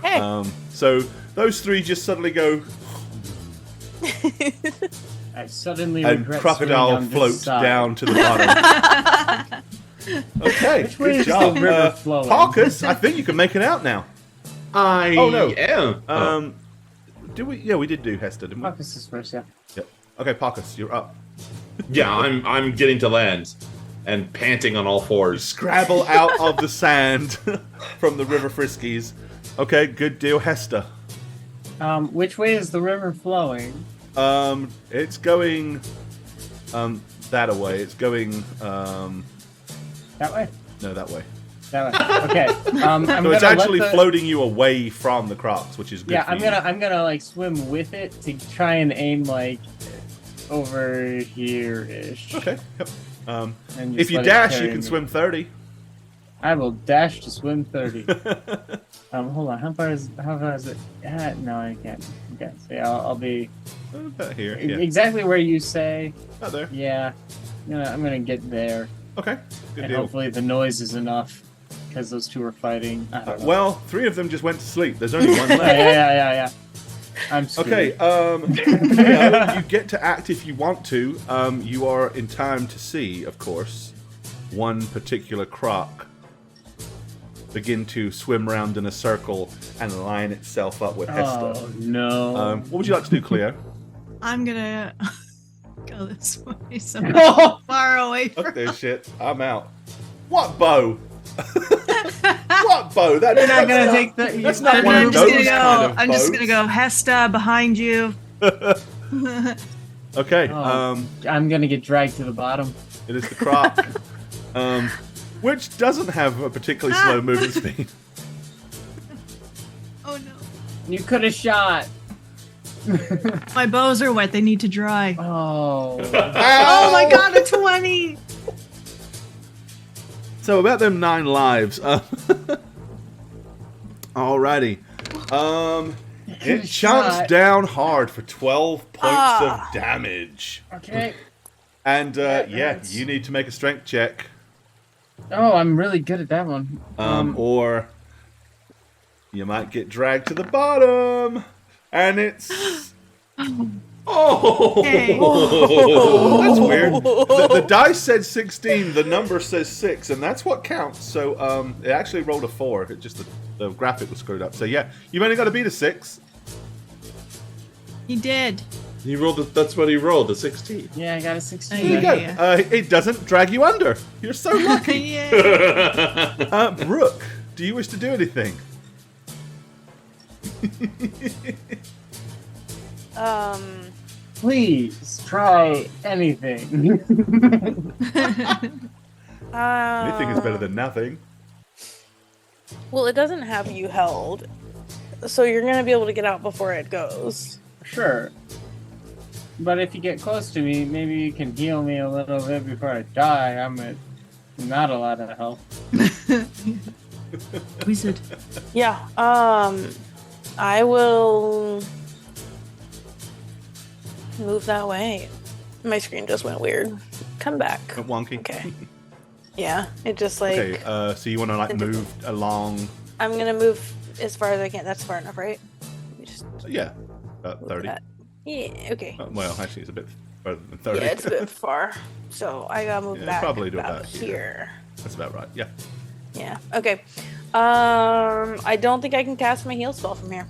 Hey. So those 3 just suddenly go, I suddenly and regret crocodile swimming on this floats side. down to the bottom. Okay, Which way good is the job. river flowing? Parkus, I think you can make it out now. I Oh, no. am. Do we? Yeah, we did do Hester, didn't we? Marcus is first, yeah. Yep. Okay, Parkus, you're up. Yeah, I'm getting to land and panting on all fours. Scrabble out of the sand from the river friskies. Okay, good deal, Hester. Which way is the river flowing? It's going that way. It's going That way. no, that way. That way. Okay. I'm So it's gonna actually let the, floating you away from the crocs, which is good. Yeah, for I'm you. gonna like swim with it to try and aim like over here ish. Okay. Yep. If If you dash, you can swim 30. I will dash to swim 30. Hold on. How far is it? No, I can't. Okay, so yeah, I'll be About here. Yeah. exactly where you say. Out there. Yeah, I'm gonna get there, Okay. Good and deal. hopefully the noise is enough because those two are fighting. I don't know. Well, 3 of them just went to sleep. There's only one yeah, left. yeah. I'm screwed. Okay, Cleo, you get to act if you want to. You are in time to see, of course, one particular croc begin to swim around in a circle and line itself up with Hester. Oh no. What would you like to do, Cleo? I'm gonna go this way so Oh! far away Fuck from this shit. I'm out. What bow? What bow? That, You're not gonna that's take the. that's not And one I'm of just those gonna go. kind of I'm just bows. gonna go. Hesta behind you. Okay. Oh. I'm gonna get dragged to the bottom. It is the croc, which doesn't have a particularly slow movement speed. Oh no. You could have shot. My bows are wet. They need to dry. Oh. Oh my god, a 20! So about them 9 lives. Alrighty. It chomps down hard for 12 points of damage. Okay. And yeah, hurts. you need to make a strength check. Oh, I'm really good at that one. Or you might get dragged to the bottom. And it's... Oh! Hey. That's weird. The dice said 16, the number says 6, and that's what counts. So it actually rolled a 4. It just the graphic was screwed up. So yeah, you've only got to beat a 6. He did. He rolled. That's what he rolled. A 16. Yeah, I got a 16. There you go. It doesn't drag you under. You're so lucky. Yeah. Brooke, do you wish to do anything? Please try anything. Anything is better than nothing. Well, it doesn't have you held, so you're gonna be able to get out before it goes. Sure. But if you get close to me, maybe you can heal me a little bit before I die. I'm at not a lot of health. Wizard. Yeah. I will move that way. My screen just went weird. Come back. Wonky. Okay. Yeah, it just like. Okay, so you want to like move along? I'm gonna move as far as I can. That's far enough, right? Let me just Yeah, about move 30. that. Yeah. Okay. Well, actually, it's a bit further than 30. Yeah, it's a bit far. So I gotta move Yeah, back. probably do about about here. That's about right. Yeah. Yeah. Okay. I don't think I can cast my heal spell from here.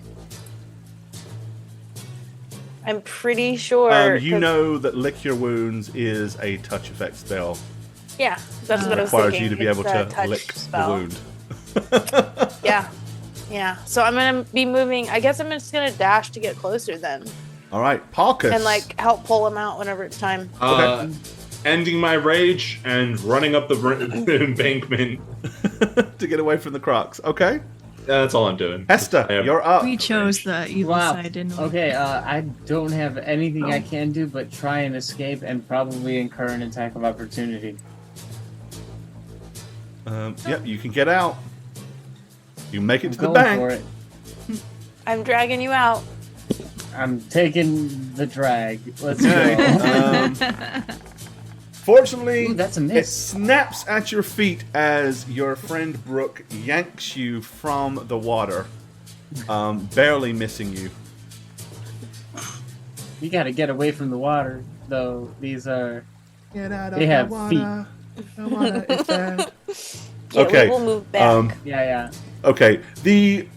I'm pretty sure. You 'cause- know that Lick Your Wounds is a touch effect spell. Yeah, that's what I was Requires thinking. you to be It's able a to touch lick spell. the wound. Yeah. Yeah. So I'm gonna be moving. I guess I'm just gonna dash to get closer then, All right, Parkus. and like help pull him out whenever it's time. Ending my rage and running up the embankment. to get away from the crocs. Okay. That's all I'm doing. Esther, I have- you're up. We chose the evil side, didn't we? Okay, I don't have anything I can do but try and escape and probably incur an attack of opportunity. Yep, you can get out. You make it to the Going bank. for it. I'm dragging you out. I'm taking the drag. Let's go. Fortunately, Ooh, that's a it miss. snaps at your feet as your friend Brooke yanks you from the water, barely missing you. You gotta get away from the water, though. These are. Get out They have feet. The water is bad. Yeah, Okay, we will move back. Yeah. Okay, the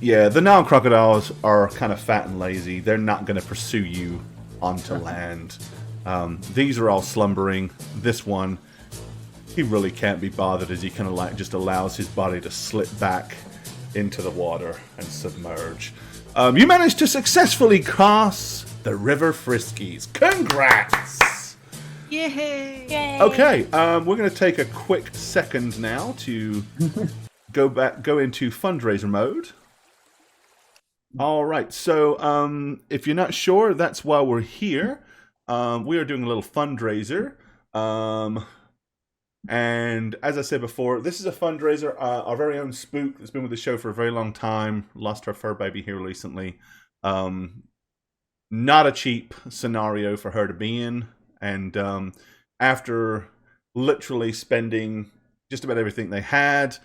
Nile crocodiles are kind of fat and lazy. They're not going to pursue you onto land. These are all slumbering. This one, he really can't be bothered as he kind of like just allows his body to slip back into the water and submerge. You managed to successfully cross the River Friskies. Congrats! Yay! Yay. Okay, we're going to take a quick second now to go into fundraiser mode. All right, so if you're not sure, that's why we're here. We are doing a little fundraiser. And as I said before, this is a fundraiser. Our very own Spook that's been with the show for a very long time. Lost her fur baby here recently. Not a cheap scenario for her to be in. And after literally spending just about everything they had,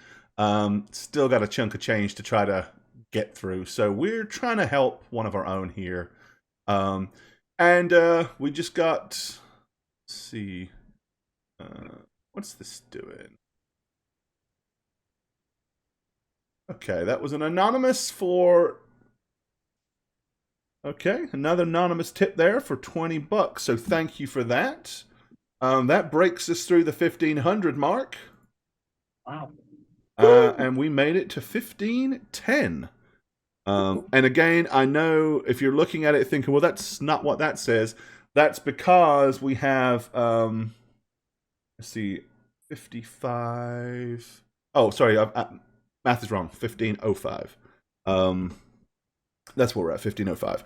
still got a chunk of change to try to get through. So we're trying to help one of our own here. And we just got, let's see, what's this doing? Okay, that was an anonymous for, okay, another anonymous tip there for $20. So thank you for that. That breaks us through the 1,500 mark. Wow. And we made it to 1510. And again, I know if you're looking at it thinking, well, that's not what that says. That's because we have, let's see, 55. Oh, sorry, math is wrong. 1505. That's what we're at, 1505.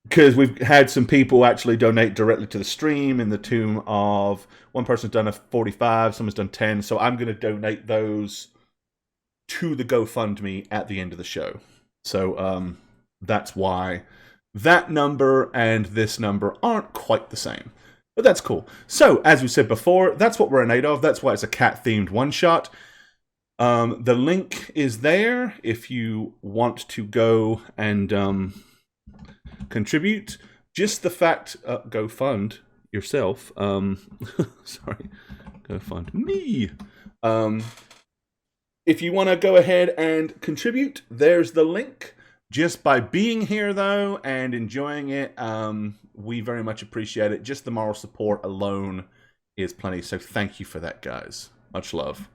Because we've had some people actually donate directly to the stream in the tune of, one person's done a 45, someone's done 10, so I'm going to donate those to the GoFundMe at the end of the show. So that's why that number and this number aren't quite the same. But that's cool. So, as we said before, that's what we're in aid of. That's why it's a cat-themed one-shot. The link is there if you want to go and contribute. Just the fact, go fund yourself. Sorry, go fund me. If you want to go ahead and contribute, there's the link. Just by being here, though, and enjoying it, we very much appreciate it. Just the moral support alone is plenty. So thank you for that, guys. Much love.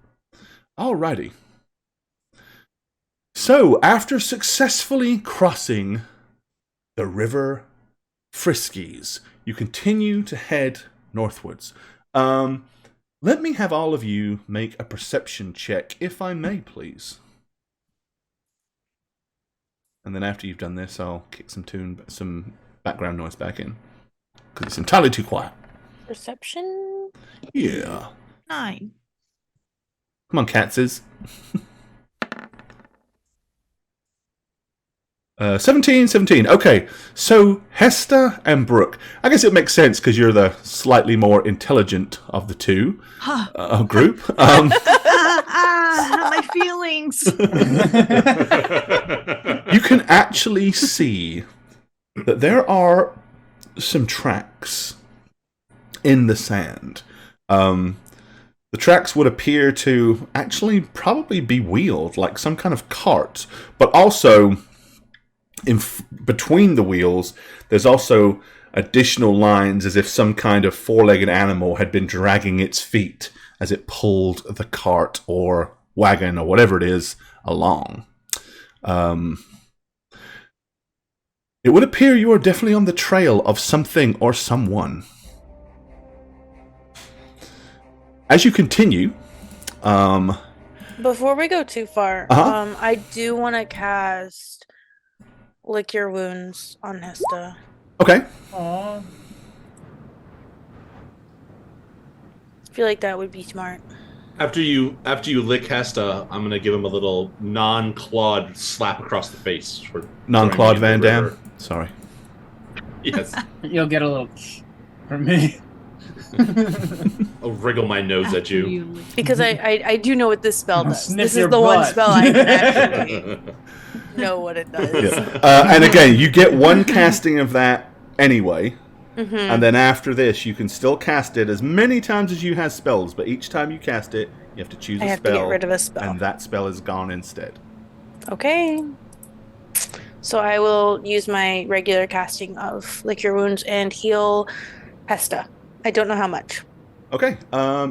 Alrighty. So, after successfully crossing the River Friskies, you continue to head northwards. Let me have all of you make a perception check, if I may, please. And then after you've done this, I'll kick some background noise back in. Because it's entirely too quiet. Perception? Yeah. 9. Come on, Katses. 17. Okay, so Hester and Brooke. I guess it makes sense because you're the slightly more intelligent of the two group. Not my feelings. You can actually see that there are some tracks in the sand. The tracks would appear to actually probably be wheeled, like some kind of cart, but also between the wheels, there's also additional lines as if some kind of four-legged animal had been dragging its feet as it pulled the cart or wagon or whatever it is along. It would appear you are definitely on the trail of something or someone. As you continue, Before we go too far, I do want to cast Lick Your Wounds on Hesta. okay. Aww. I feel like that would be smart. After you lick Hesta, I'm gonna give him a little non-clawed slap across the face for Non-Claude throwing me Van in the Damme. river. Sorry. Yes, You'll get a little from me. I'll wriggle my nose at you. Because I do know what this spell I'll does. sniff This is your the one butt. spell I can actually know what it does. Yeah. And again, you get one casting of that anyway. Mm-hmm. And then after this, you can still cast it as many times as you have spells, but each time you cast it, you have to choose I a have spell. to get rid of a spell. And that spell is gone instead. Okay. So I will use my regular casting of Lick Your Wounds and heal Hesta. I don't know how much. Okay.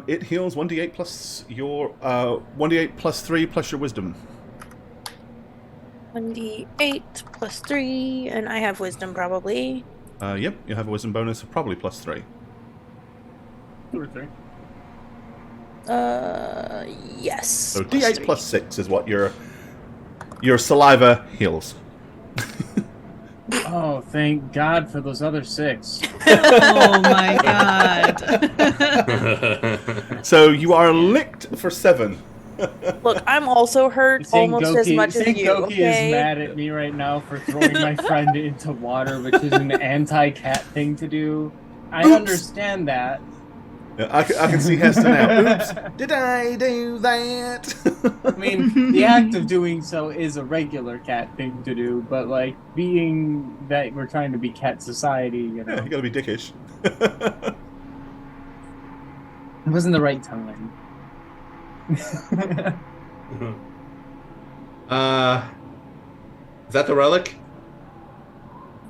It heals 1d8 plus your 1d8 plus 3 plus your wisdom. 1d8 plus 3, and I have wisdom probably. Yep, you have a wisdom bonus of probably plus 3. 2 or 3. Yes. So d8 plus 6 is what your saliva heals. Oh, thank God for those other 6. Oh my god. So you are licked for 7. Look, I'm also hurt almost as much as you. Goki Okay. is mad at me right now for throwing my friend into water, which is an anti-cat thing to do. I Oops. understand that. Yeah, I can see Hester now. Oops, did I do that? I mean, the act of doing so is a regular cat thing to do, but like being that we're trying to be cat society, you know, Yeah, you gotta be dickish. it wasn't the right time. Is that the relic?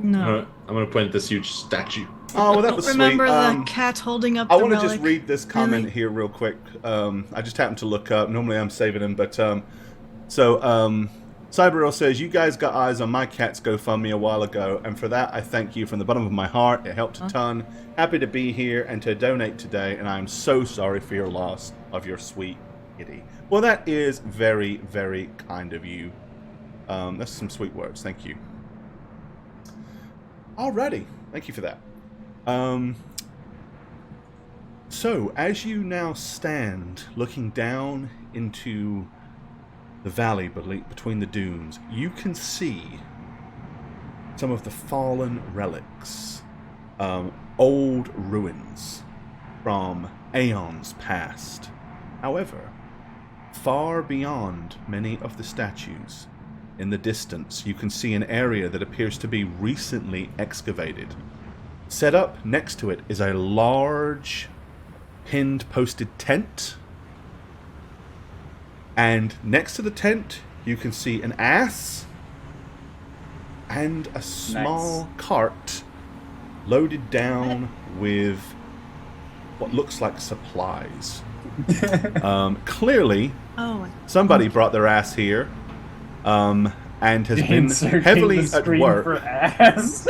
No. I'm gonna point at this huge statue. Oh, well, that was Remember sweet. the cat holding up I the want to relic? just read this comment Really? here real quick. I just happened to look up. Normally I'm saving them, but Cyberreal says, you guys got eyes on my cat's GoFundMe a while ago, and for that I thank you from the bottom of my heart. It helped a ton. Happy to be here and to donate today, and I'm so sorry for your loss of your sweet kitty. Well, that is very, very kind of you. That's some sweet words. Thank you. Alrighty. Thank you for that. So, as you now stand looking down into the valley between the dunes, you can see some of the fallen relics, old ruins from aeons past. However, far beyond many of the statues, in the distance, you can see an area that appears to be recently excavated. Set up next to it is a large pinned posted tent. And next to the tent, you can see an ass and a small cart loaded down with what looks like supplies. Clearly, somebody brought their ass here and has been heavily at work for ass.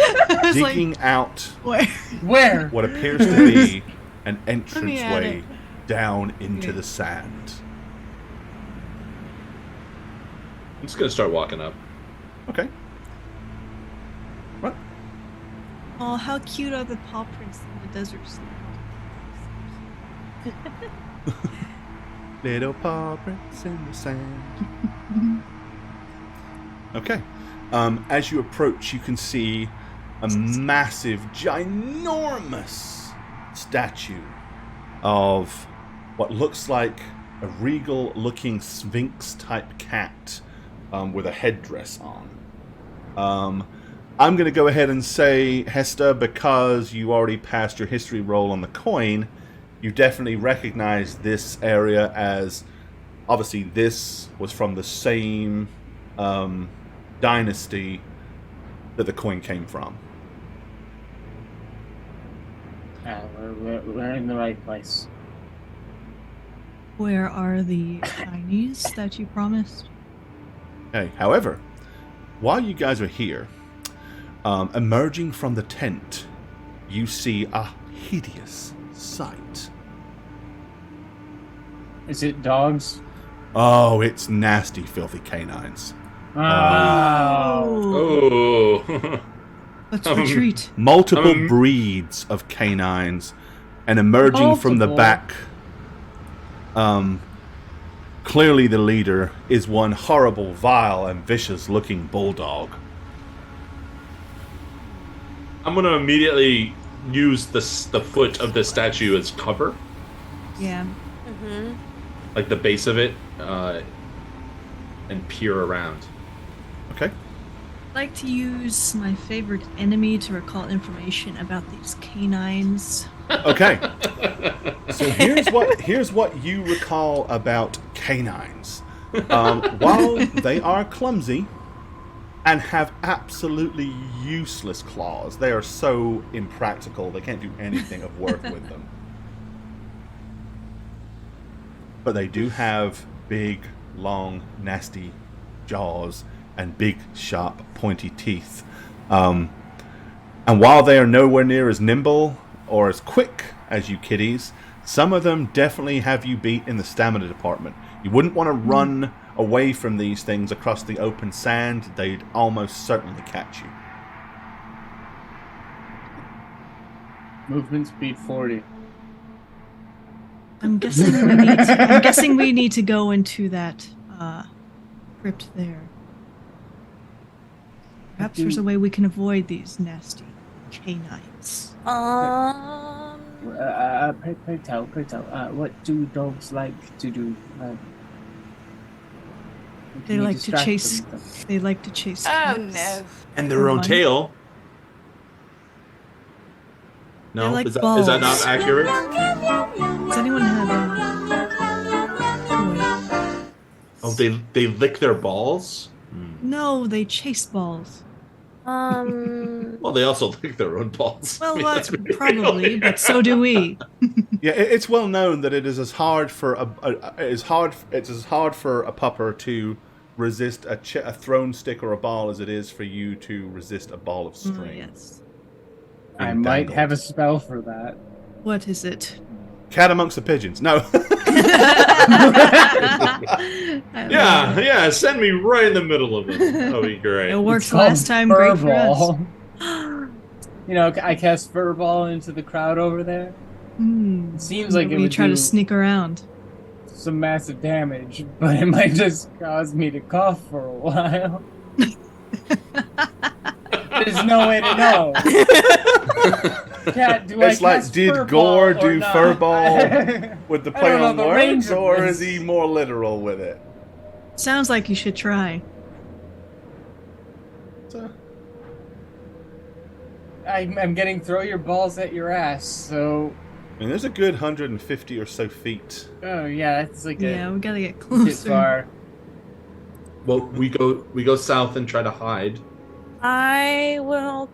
digging out Where? what appears to be an entranceway down into the sand. I'm just gonna start walking up. Okay. Right. Oh, how cute are the paw prints in the desert sand? Little paw prints in the sand. Okay. As you approach, you can see a massive, ginormous statue of what looks like a regal-looking sphinx-type cat with a headdress on. I'm going to go ahead and say, Hester, because you already passed your history roll on the coin, you definitely recognize this area as, obviously, this was from the same dynasty that the coin came from. We're in the right place. Where are the shinies that you promised? Okay. However, while you guys are here, emerging from the tent, you see a hideous sight. Is it dogs? Oh, it's nasty, filthy canines. Oh. Let's retreat. Multiple breeds of canines, and emerging from the back, clearly the leader is one horrible, vile, and vicious-looking bulldog. I'm gonna immediately use the foot of the statue as cover, Yeah. like the base of it, and peer around. Okay. I'd like to use my favorite enemy to recall information about these canines. Okay. So here's what you recall about canines. While they are clumsy and have absolutely useless claws, they are so impractical they can't do anything of worth with them. But they do have big, long, nasty jaws and big, sharp, pointy teeth. And while they are nowhere near as nimble or as quick as you kitties, some of them definitely have you beat in the stamina department. You wouldn't want to run away from these things across the open sand. They'd almost certainly catch you. Movement speed 40. I'm guessing we need to go into that crypt there. Perhaps there's a way we can avoid these nasty canines. Pray tell, what do dogs like to do? They like to chase. They like to chase. Cats. no. And their own tail. They No, like is that balls. not accurate? Does anyone have a toy? Oh, they lick their balls? No, they chase balls. Well, they also lick their own balls. Well, I mean, let's be probably, real. but so do we. Yeah, it's well known that it is as hard for a pupper to resist a thrown stick or a ball as it is for you to resist a ball of string. Yes. I being might dangled. have a spell for that. What is it? Cat amongst the pigeons. No. Yeah, send me right in the middle of them. That'll be great. It worked It's called last time. Great for us. Furball. You know, I cast Furball into the crowd over there. It seems like it Maybe would try do to sneak around. some massive damage, but it might just cause me to cough for a while. There's no way to know. Cat, do It's I like, cast did Furball Gore or do not? Furball with the I play don't know, on the words, range of or this. is he more literal with it? Sounds like you should try. So, I'm getting throw your balls at your ass, so... I mean, there's a good 150 or so feet. Oh, yeah, it's like Yeah, we gotta get a bit closer. far. Well, we go south and try to hide. I will.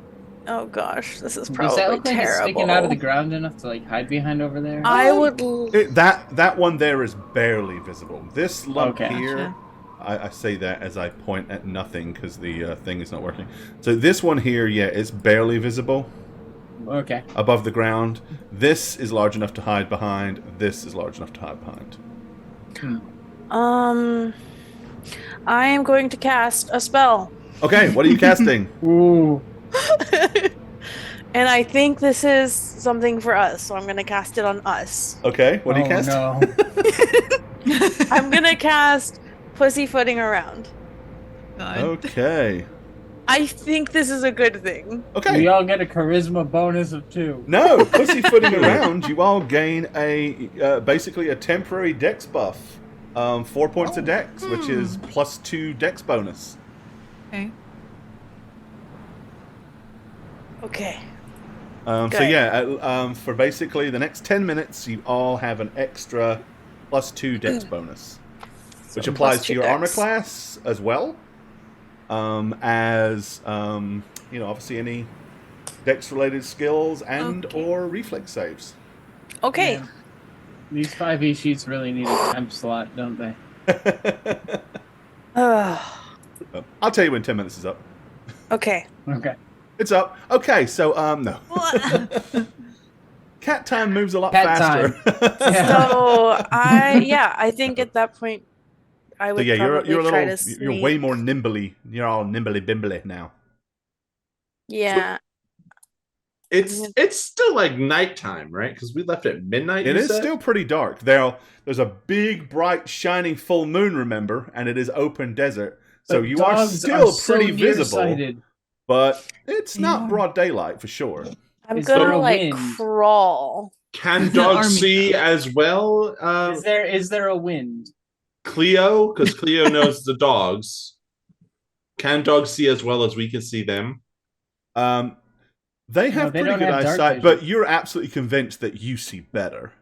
Oh gosh, this is Does probably that look like it's terrible. sticking out of the ground enough to, like, hide behind over there? I would. That one there is barely visible. This lump Okay. here, I say that as I point at nothing because the thing is not working. So this one here, yeah, is barely visible Okay. above the ground. This is large enough to hide behind. This is large enough to hide behind. I am going to cast a spell. Okay, what are you casting? Ooh. And I think this is something for us, so I'm going to cast it on us. Okay, what do you cast? No. I'm going to cast Pussyfooting Around. God. Okay. I think this is a good thing. Okay. We all get a charisma bonus of 2. No, pussyfooting around, you all gain a basically a temporary dex buff. 4 points of dex, which is +2 dex bonus. Okay. Okay. So Good. yeah, for basically the next 10 minutes, you all have an extra +2 dex bonus, which applies to +2 your armor dex. class as well, as you know, obviously any dex-related skills and Okay. or reflex saves. Okay. Yeah. These 5e sheets really need a temp slot, don't they? I'll tell you when 10 minutes is up. Okay. Okay. It's up. Okay, so no. Cat time moves a lot Cat faster. So I think at that point I So would yeah, probably you're a try little, to sneak. you're way more nimbly. You're all nimbly bimbly now. Yeah. It's still like nighttime, right? Because we left at midnight. It you is said? still pretty dark. There's a big, bright, shining full moon, remember, and it is open desert. So The you are dogs still so pretty visible, nearsighted. but it's They not are. broad daylight for sure. I'm Is there gonna a like wind? crawl. Can Army. dogs see as well? Is there a wind? Cleo, because Cleo knows the dogs. Can dogs see as well as we can see them? They have they pretty don't good have dark eyesight, vision. but you're absolutely convinced that you see better.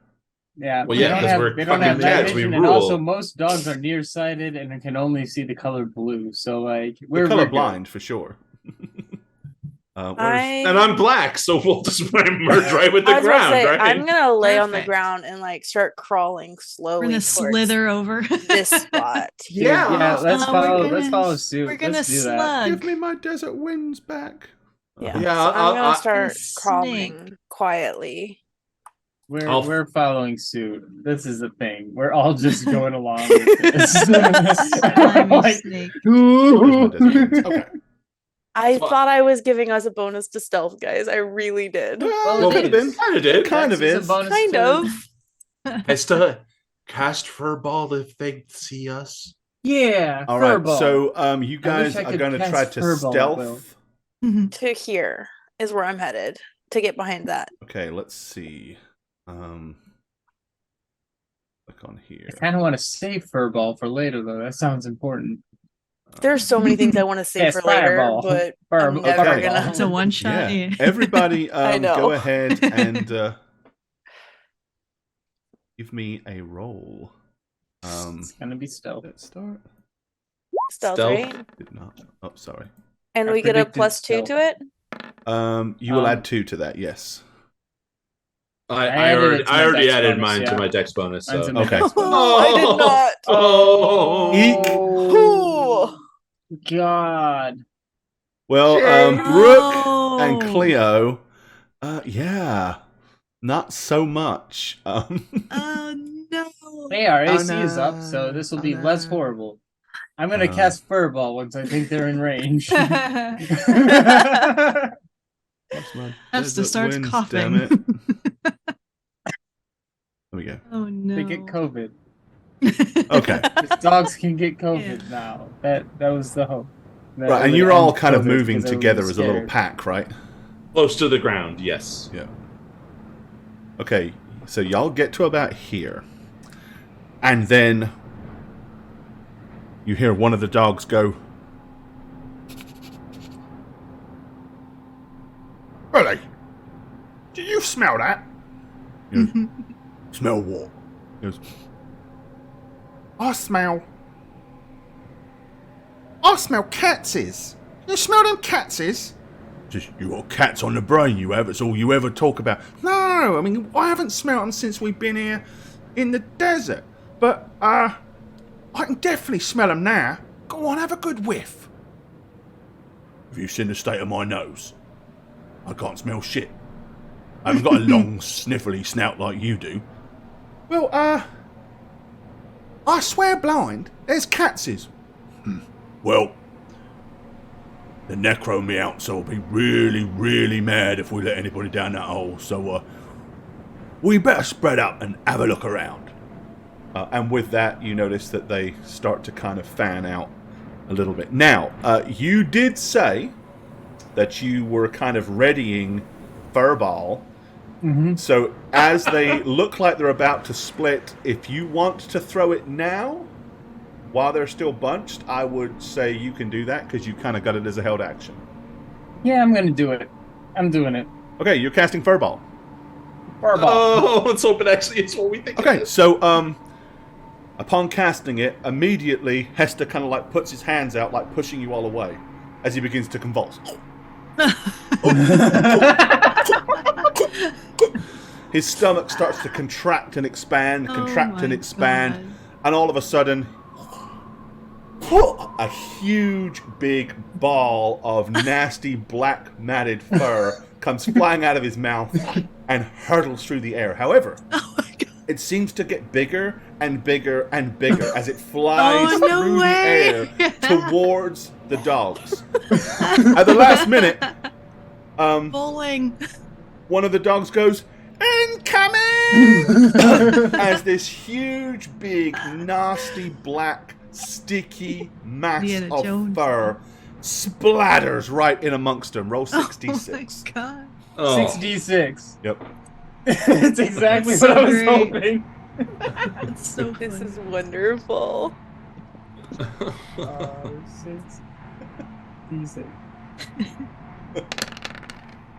Yeah. Well, they yeah, don't 'cause have- we're they don't have fucking night cats, we vision, and rule. also most dogs are nearsighted and can only see the color blue. So like We're we're colorblind for sure. Whereas- And I'm black, so we'll just merge right with the I was ground, gonna say, right? I'm gonna lay on the Perfect. ground and like start crawling We're slowly gonna towards slither over. this spot. Yeah. Yeah, let's we're follow. gonna- Let's follow suit. We're gonna Let's do that. slug. Give me my desert winds back. Yeah. Yeah, so I'm I'll- gonna start Snake. crawling quietly. We're following suit. This is the thing. We're all just going along with this. Slimy Like, snake. Where's my desert winds? Okay. I Well- thought I was giving us a bonus to stealth, guys. I really did. Well, it could have been. Kind of did. Kind of Dex is. a bonus Kind to- of. I still cast furball if they see us. Yeah. All right. furball. So you I guys wish I are could going to cast try to furball, Will. stealth. To here is where I'm headed to get behind that. Okay, let's see. Click on here. I kind of want to save furball for later, though. That sounds important. There's so many things I want to save Yes, for later, fireball. but Fire- I'm never okay. gonna. It's a one shot. Yeah. Yeah. Everybody, I know. go ahead and give me a roll. It's gonna be stealth. Let's start. Stealth, Stealth. right? Did not. Oh, sorry. And I we get a predicted +2 stealth. to it. You will add 2 to that. Yes. I added it to my already dex added bonus, mine yeah. to my dex bonus. So. Mine's in my Okay. dex bonus. I did not. Oh. Eek. Ooh. God. Well, Jay. Brooke and No. Cleo, yeah, not so much. Oh no. Hey, our Oh, AC is up, so no. this will Oh, be less no. horrible. I'm gonna Oh. cast Furball once I think they're in range. Hester starts Damn coughing. it. There we go. Oh no. They get COVID. Okay. If dogs can get COVID Yeah. now. That was the hope. That Right, it and would you're all end kind of COVID moving because together everybody's as a little scared. pack, right? Close to the ground, yes. Yeah. Okay, so y'all get to about here. And then you hear one of the dogs go, Billy, do you smell that? He goes, smell what? He goes, I smell catses. You smell them catses? Just, you got cats on the brain, you have. It's all you ever talk about. No, I mean, I haven't smelt them since we've been here in the desert. But, I can definitely smell them now. Go on, have a good whiff. Have you seen the state of my nose? I can't smell shit. I haven't got a long, sniffly snout like you do. Well, I swear blind, there's catses. Well, the NecroMeowncer will be really, really mad if we let anybody down that hole, so we better spread out and have a look around. And with that, you notice that they start to kind of fan out a little bit. Now, you did say that you were kind of readying Furball. Mm-hmm. So as they look like they're about to split, if you want to throw it now, while they're still bunched, I would say you can do that because you kind of got it as a held action. Yeah, I'm gonna do it. I'm doing it. Okay, you're casting Furball. Furball. Oh, let's hope it actually is what we think it Okay, is. so upon casting it, immediately Hester kind of like puts his hands out, like pushing you all away, as he begins to convulse. His stomach starts to contract and expand, contract and expand, and all of a sudden, a huge, big ball of nasty, black, matted fur comes flying out of his mouth and hurtles through the air. However, it seems to get bigger and bigger and bigger as it flies through the air towards the dogs. At the last minute, Bowling. one of the dogs goes, "Incoming!" as this huge, big, nasty, black, sticky mass Indiana of Jones. fur splatters right in amongst them. Roll 66. Oh my god. Oh. 6d6. Yep. It's exactly That's what so I was great. hoping. That's so This funny. is wonderful. 6d6.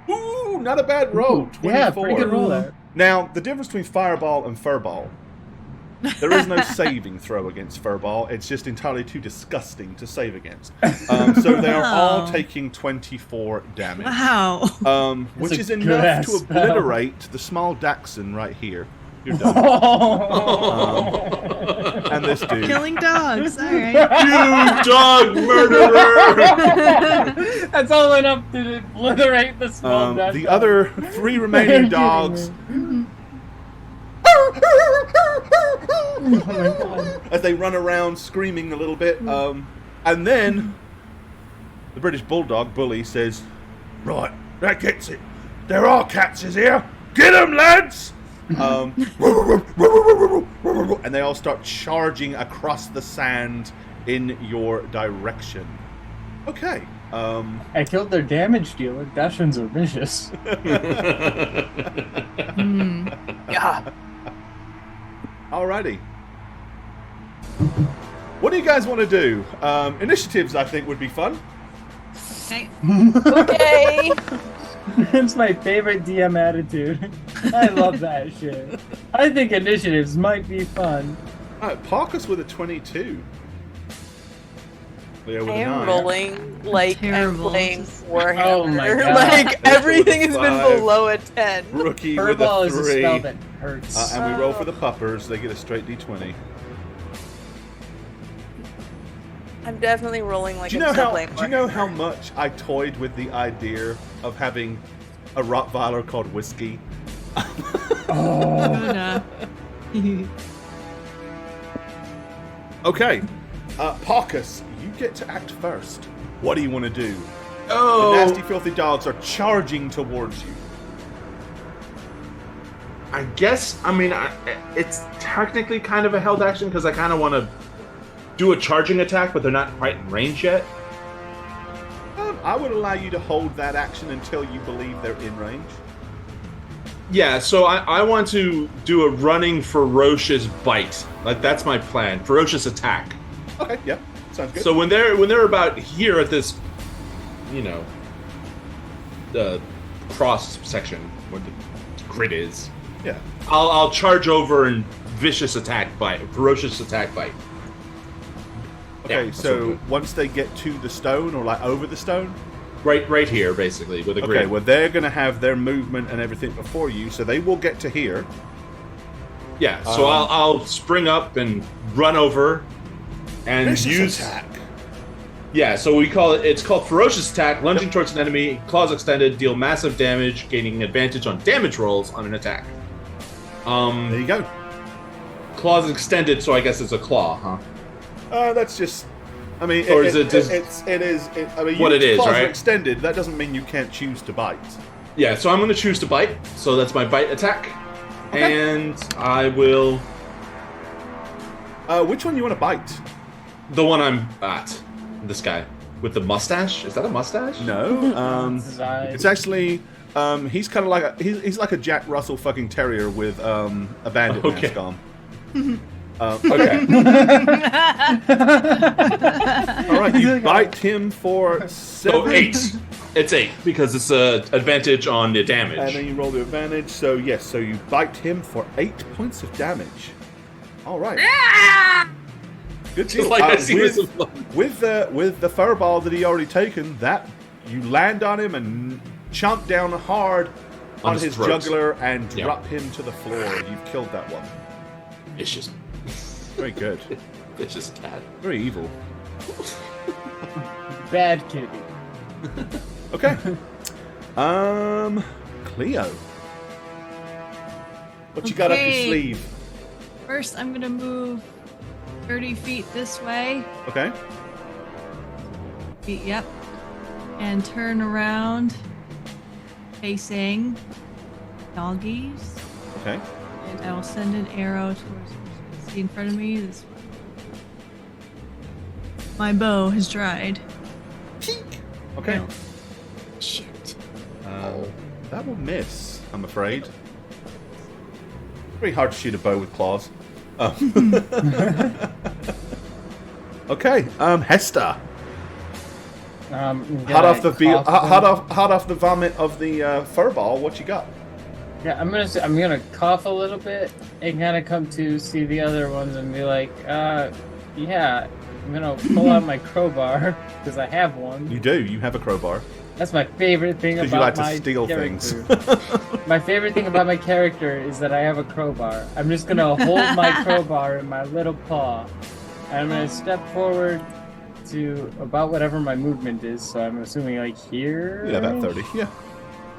Ooh, not a bad roll. 24. Yeah, pretty good roll there. Now, the difference between Fireball and Furball, there is no saving throw against Furball. It's just entirely too disgusting to save against. So they are all Wow. taking 24 damage. Wow. Which That's is a enough good-ass to spell. obliterate the small Dachshund right here. You're done. And this dude. Killing dogs. All right. You dog murderer! That's all enough to obliterate the small death. The other 3 remaining dogs, as they run around screaming a little bit, and then the British Bulldog, Bully, says, "Right, that gets it. There are cats here. Get 'em, lads!" And they all start charging across the sand in your direction. Okay. I killed their damage dealer. Dachshunds are vicious. Yeah. Alrighty. What do you guys want to do? Initiatives, I think, would be fun. Okay. Okay. It's my favorite DM attitude. I love that shit. I think initiatives might be fun. Alright, Parkus with a 22. Leo with I a 9. am rolling like Terrible. I'm playing Just- Warhammer. Oh my God. Like everything has been 5. below a 10. Rookie with Furball a is a 3. spell that hurts. And we roll for the puppers. They get a straight D20. I'm definitely rolling like Do you a know how? subway. Do you know how much I toyed with the idea of having a Rottweiler called Whiskey? Good, Okay, Parkus, you get to act first. What do you want to do? Oh, The nasty, filthy dogs are charging towards you. I guess. I mean, it's technically kind of a held action because I kind of want to do a charging attack, but they're not quite in range yet. I would allow you to hold that action until you believe they're in range. Yeah, so I want to do a running ferocious bite. Like that's my plan. Ferocious attack. Okay, yeah, sounds good. So when they're about here at this, cross section where the grid is, yeah, I'll charge over and ferocious attack bite. okay. Yeah, So once they get to the stone or like over the stone, right here, basically with a grid. okay. Well, they're gonna have their movement and everything before you, so they will get to here. Yeah, so I'll spring up and run over and Vicious use attack. Yeah, so it's called ferocious attack, lunging towards an enemy, claws extended, deal massive damage, gaining advantage on damage rolls on an attack. There you go. Claws extended, so I guess it's a claw, huh? That's just. I mean, Or is it just I mean, what it is, claws are right? extended. That doesn't mean you can't choose to bite. Yeah, so I'm going to choose to bite, so that's my bite attack. Okay. And I will... Which one you want to bite? The one I'm at. This guy. With the mustache? Is that a mustache? No. Design. It's actually. He's kind of like he's like a Jack Russell fucking terrier with a bandit Okay. mask on. Okay. All right, you bite him for 7. So 8. It's 8, because it's advantage on the damage. And then you roll the advantage. So yes, so you bite him for 8 points of damage. All right. Good deal. Like I see this with the furball that he already taken, that you land on him and chomp down hard on his throat. jugular and Yeah. drop him to the floor. You've killed that one. Vicious. Very good. Vicious cat. Very evil. Bad kitty. Okay. Cleo. What you got up your Okay. sleeve? First, I'm gonna move 30 feet this way. Okay. Yep. And turn around facing doggies. Okay. And I will send an arrow towards see in front of me. This one. My bow has dried. Okay. Oh, shit. That will miss, I'm afraid. Very hard to shoot a bow with claws. Okay, Hester. Hot off the vomit of the furball. What you got? Yeah, I'm gonna cough a little bit and kind of come to see the other ones and be like, yeah, I'm gonna pull out my crowbar because I have one. You do. You have a crowbar. That's my favorite thing about Because you like to my steal character. things. My favorite thing about my character is that I have a crowbar. I'm just gonna hold my crowbar in my little paw, and I'm gonna step forward to about whatever my movement is. So I'm assuming like here. Yeah, about 30. Yeah.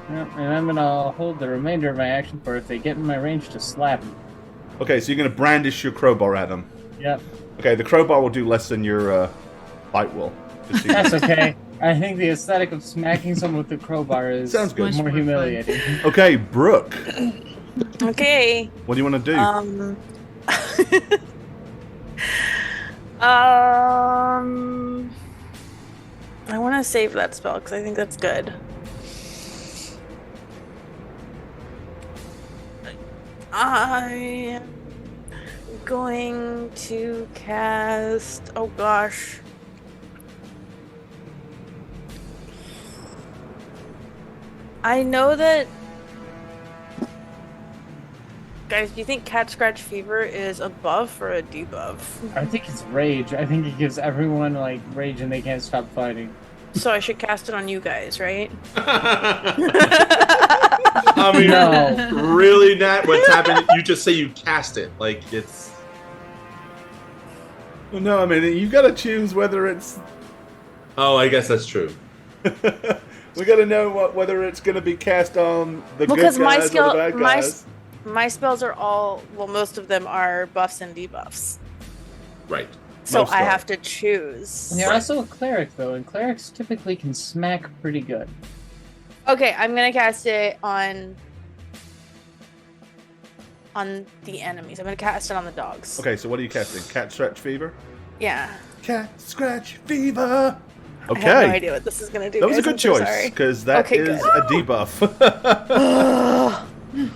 Yeah, and I'm gonna hold the remainder of my action for if they get in my range to slap me. Okay, so you're going to brandish your crowbar at them. Yep, Okay, the crowbar will do less than your bite will. Just so you know. that's okay. I think the aesthetic of smacking someone with the crowbar is Sounds good. more Much more humiliating. Okay, Brooke. Okay. What do you want to do? I want to save that spell because I think that's good. I am going to cast. Oh gosh. I know that. Guys, do you think Cat Scratch Fever is a buff or a debuff? I think it's rage. I think it gives everyone like rage and they can't stop fighting. So I should cast it on you guys, right? I mean, No. really, Nat? What's happened? You just say you cast it. Like, it's... No, I mean, you got to choose whether it's... Oh, I guess that's true. We got to know whether it's going to be cast on the Because good my guys or skill, the bad guys. my spells are all, well, most of them are buffs and debuffs. Right. So Most I are. have to choose. And you're also a cleric, though, and clerics typically can smack pretty good. Okay, I'm gonna cast it on the enemies. I'm gonna cast it on the dogs. Okay, so what are you casting? Cat Scratch Fever? Yeah. Cat Scratch Fever! I have no Okay. idea what this is gonna do. That was a guys. good I'm so choice, sorry. because that Okay, is good. a debuff.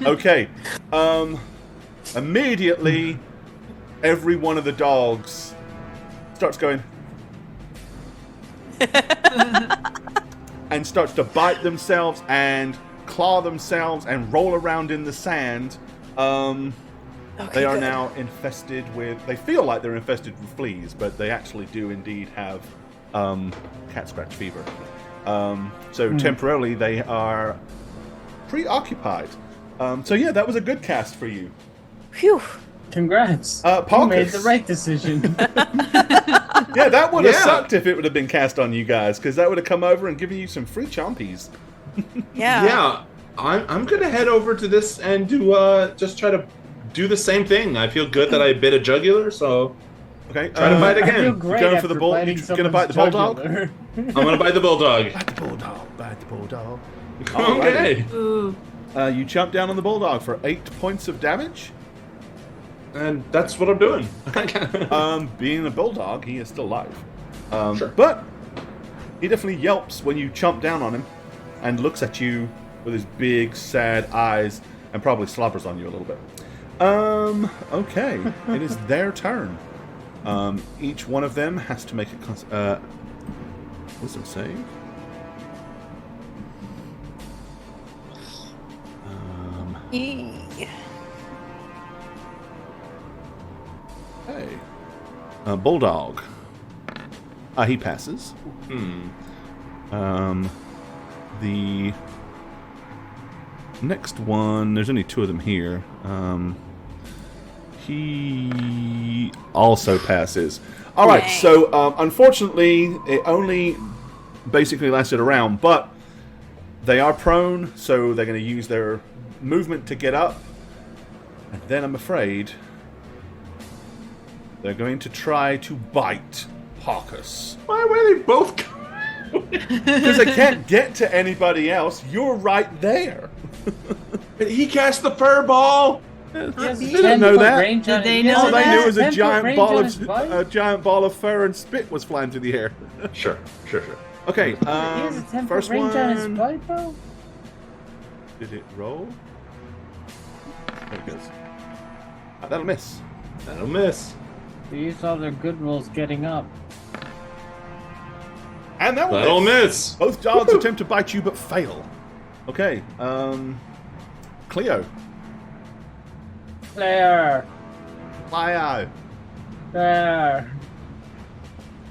Okay. Immediately, every one of the dogs starts going and starts to bite themselves and claw themselves and roll around in the sand. They are good. now infested with... They feel like they're infested with fleas, but they actually do indeed have cat scratch fever. So temporarily they are preoccupied. So yeah, that was a good cast for you. Phew. Congrats. You Parkus. made the right decision. Yeah, that would have Yeah. sucked if it would have been cast on you guys, because that would have come over and given you some free chompies. Yeah. Yeah, I'm gonna head over to this and do just try to do the same thing. I feel good that I bit a jugular, so Okay, Try to bite I again. feel You great going for after the bull- biting you gonna bite the someone's bulldog? jugular. I'm gonna bite the bulldog. bite the bulldog, bite the bulldog. Okay. Ooh. You jump down on the bulldog for 8 points of damage. And that's what I'm doing. Being a bulldog, he is still alive. Sure. But he definitely yelps when you chomp down on him and looks at you with his big, sad eyes and probably slobbers on you a little bit. Okay. It is their turn. Each one of them has to make a wisdom save. Hey. Bulldog. He passes. The next one, there's only two of them here. He also passes. All right, Dang. so unfortunately, it only basically lasted a round, but they are prone, so they're going to use their movement to get up. And then I'm afraid they're going to try to bite Parkus. Why were they both? Because they can't get to anybody else. You're right there. He cast the fur ball. They Yes, didn't know 10-foot that. range on Did they it. know Yes, All they that? knew was a 10-foot giant range ball on his bite. of fur and spit was flying through the air. Sure. Okay, He has a 10-foot first range on his one. bite, though? Did it roll? There it goes. That'll miss. That'll miss. They used all their good rolls getting up. And that will That'll miss. miss. Both dogs attempt to bite you but fail. Okay, Cleo. There! Cleo. There!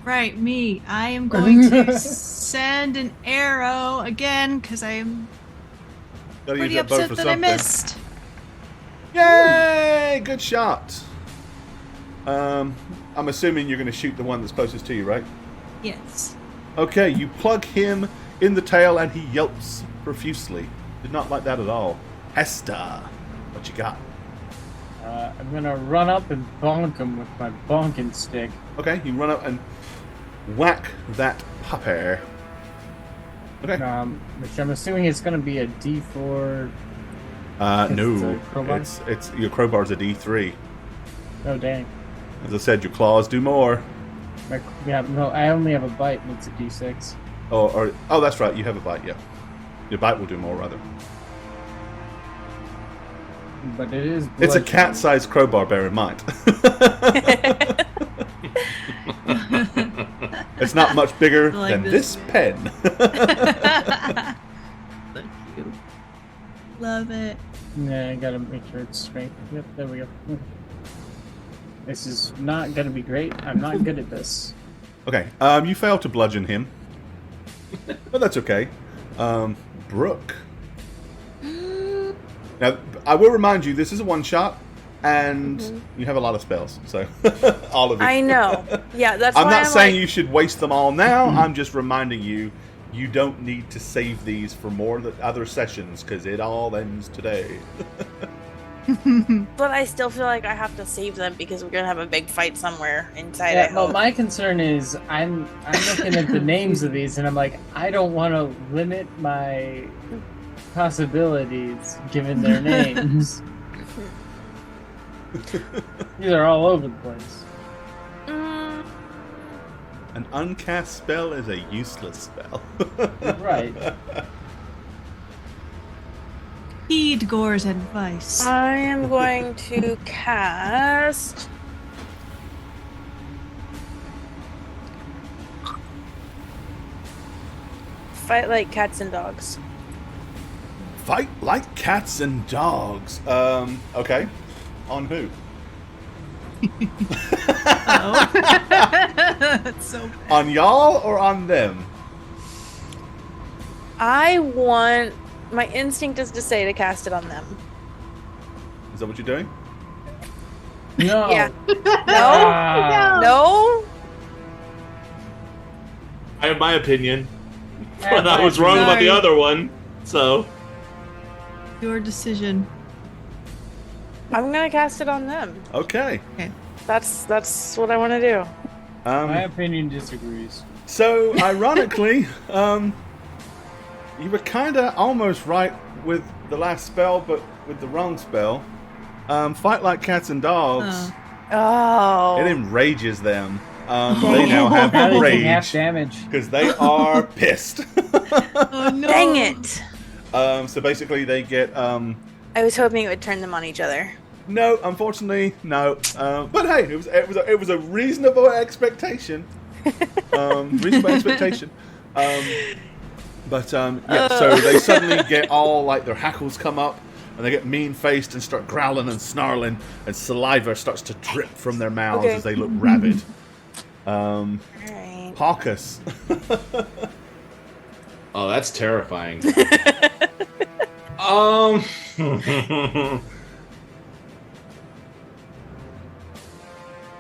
Right, me. I am going to send an arrow again because I'm Gotta pretty use that bow upset for that I something. missed. Yay! Good shot. I'm assuming you're going to shoot the one that's closest to you, right? Yes. Okay, you plug him in the tail and he yelps profusely. Did not like that at all. Hester, what you got? I'm gonna run up and bonk him with my bonking stick. Okay, you run up and whack that puppy. Okay. Which I'm assuming is gonna be a D4. No, a crowbar? it's your crowbar's a D3. Oh dang! As I said, your claws do more. No, I only have a bite, and it's a D6. Oh, that's right. You have a bite. Yeah, your bite will do more rather. But it is. It's a bludgeoning. cat-sized crowbar. Bear in mind. It's not much bigger I like than this this pen. So cute. Love it. Yeah, I gotta make sure it's straight. Yep, there we go. This is not gonna be great. I'm not good at this. Okay, you fail to bludgeon him, but that's okay. Brooke. Now, I will remind you, this is a one-shot. and you have a lot of spells, so all of it. I know. Yeah, that's I'm why not I'm saying like, you should waste them all now. I'm just reminding you, you don't need to save these for more other sessions, because it all ends today. but I still feel like I have to save them because we're gonna have a big fight somewhere inside. I Yeah, well, hope. my concern is I'm looking at the names of these, and I'm like, I don't want to limit my possibilities given their names. These are all over the place. Mm, An uncast spell is a useless spell. Right. Heed Gore's advice. I am going to cast. Fight like cats and dogs. Fight like cats and dogs. Okay. On who? Oh. That's so bad. On y'all or on them? I want. My instinct is to say to cast it on them. Is that what you're doing? No. Yeah. No? Ah. No? I have my opinion, Yeah, but I was wrong about the Sorry. other one. So Your decision. I'm gonna cast it on them. Okay. That's what I want to do. My opinion disagrees. So, ironically, you were kind of almost right with the last spell, but with the wrong spell. Fight like cats and dogs. Oh. Oh. It enrages them. They now have Now they take half rage damage. because they are pissed. Oh no. Dang it! So basically, they get I was hoping it would turn them on each other. no. Unfortunately, no. But hey, it was a reasonable expectation. Reasonable expectation. But yeah, so they suddenly get all like their hackles come up, and they get mean-faced and start growling and snarling, and saliva starts to drip from their mouths Okay. as they look rabid. Alright. Paucus. oh, that's terrifying.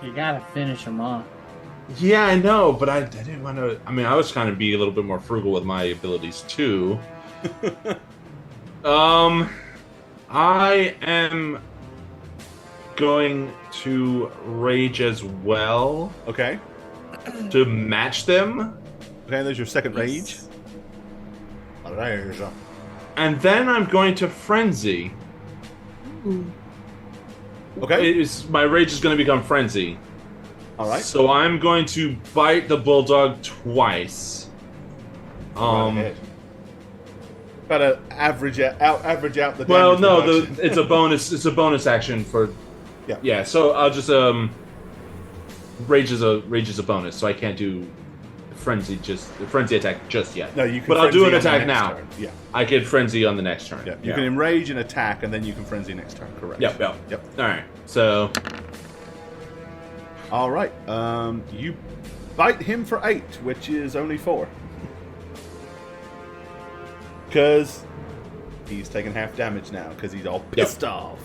You gotta finish them off. Yeah, I know, but I didn't want to. I mean, I was trying to be a little bit more frugal with my abilities too. I am going to rage as well Okay. to match them, Okay, there's your second rage. and then I'm going to frenzy. Ooh. Okay. My rage is going to become frenzy. All right. So I'm going to bite the bulldog twice. Right ahead. Gotta average out the damage. Well, no, reduction. it's a bonus. It's a bonus action for. Yeah. Yeah. So I'll just rage is a bonus, so I can't do frenzy attack just yet. No, you can. But I'll do an frenzy on the attack next now. turn. Yeah. I can frenzy on the next turn. Yeah. You can enrage and attack, and then you can frenzy next turn. Correct. Yep. Yep. Yep. All right. So All right. You bite him for 8, which is only 4. Because he's taking half damage now, because he's all pissed off.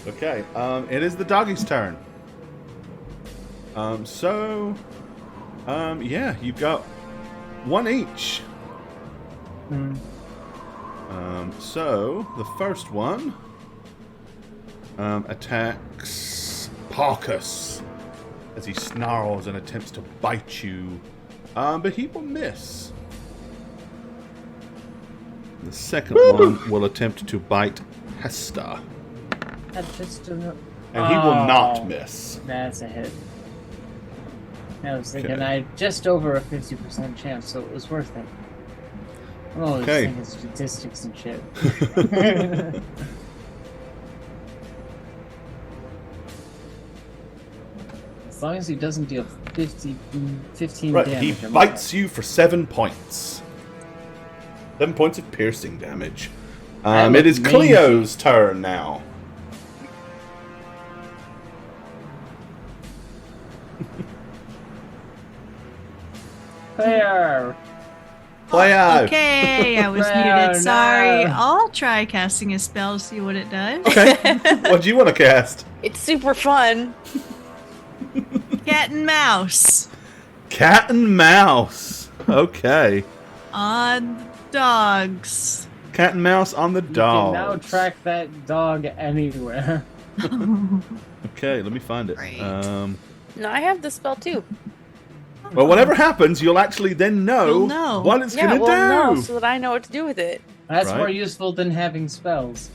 Okay. It is the doggy's turn. Yeah, you've got 1 each. So the first one attacks Paucus as he snarls and attempts to bite you, but he will miss. The second one will attempt to bite Hesta, That just doesn't. and he will not miss. That's a hit. I was thinking Okay. I had just over a 50% chance, so it was worth it. Oh, this Okay. thing is statistics and shit. As long as he doesn't deal 15 Right, damage. he I'm bites you for 7 points. 7 points of piercing damage. I It look is mangy. Cleo's turn now. There. Play out. Okay, I was No, muted. Sorry. no. I'll try casting a spell to see what it does. Okay. What do you want to cast? It's super fun. Cat and mouse Cat and mouse. Okay. on the dogs. Cat and mouse on the You dog. can now track that dog anywhere. Okay, let me find it. Great. No, I have the spell too. Well, whatever happens, you'll actually then know, You'll know. what it's Yeah, going to well, do. no, so that I know what to do with it. That's Right. more useful than having spells.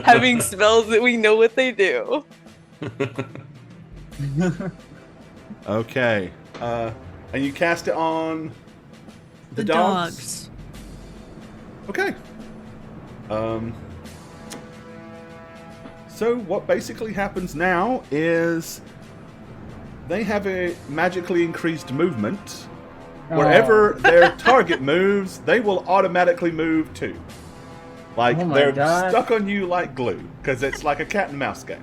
Having spells that we know what they do. Okay. And you cast it on The dogs. Okay. So what basically happens now is they have a magically increased movement. Wherever their target moves, they will automatically move too. Like Oh my they're God. stuck on you like glue because it's like a cat and mouse game.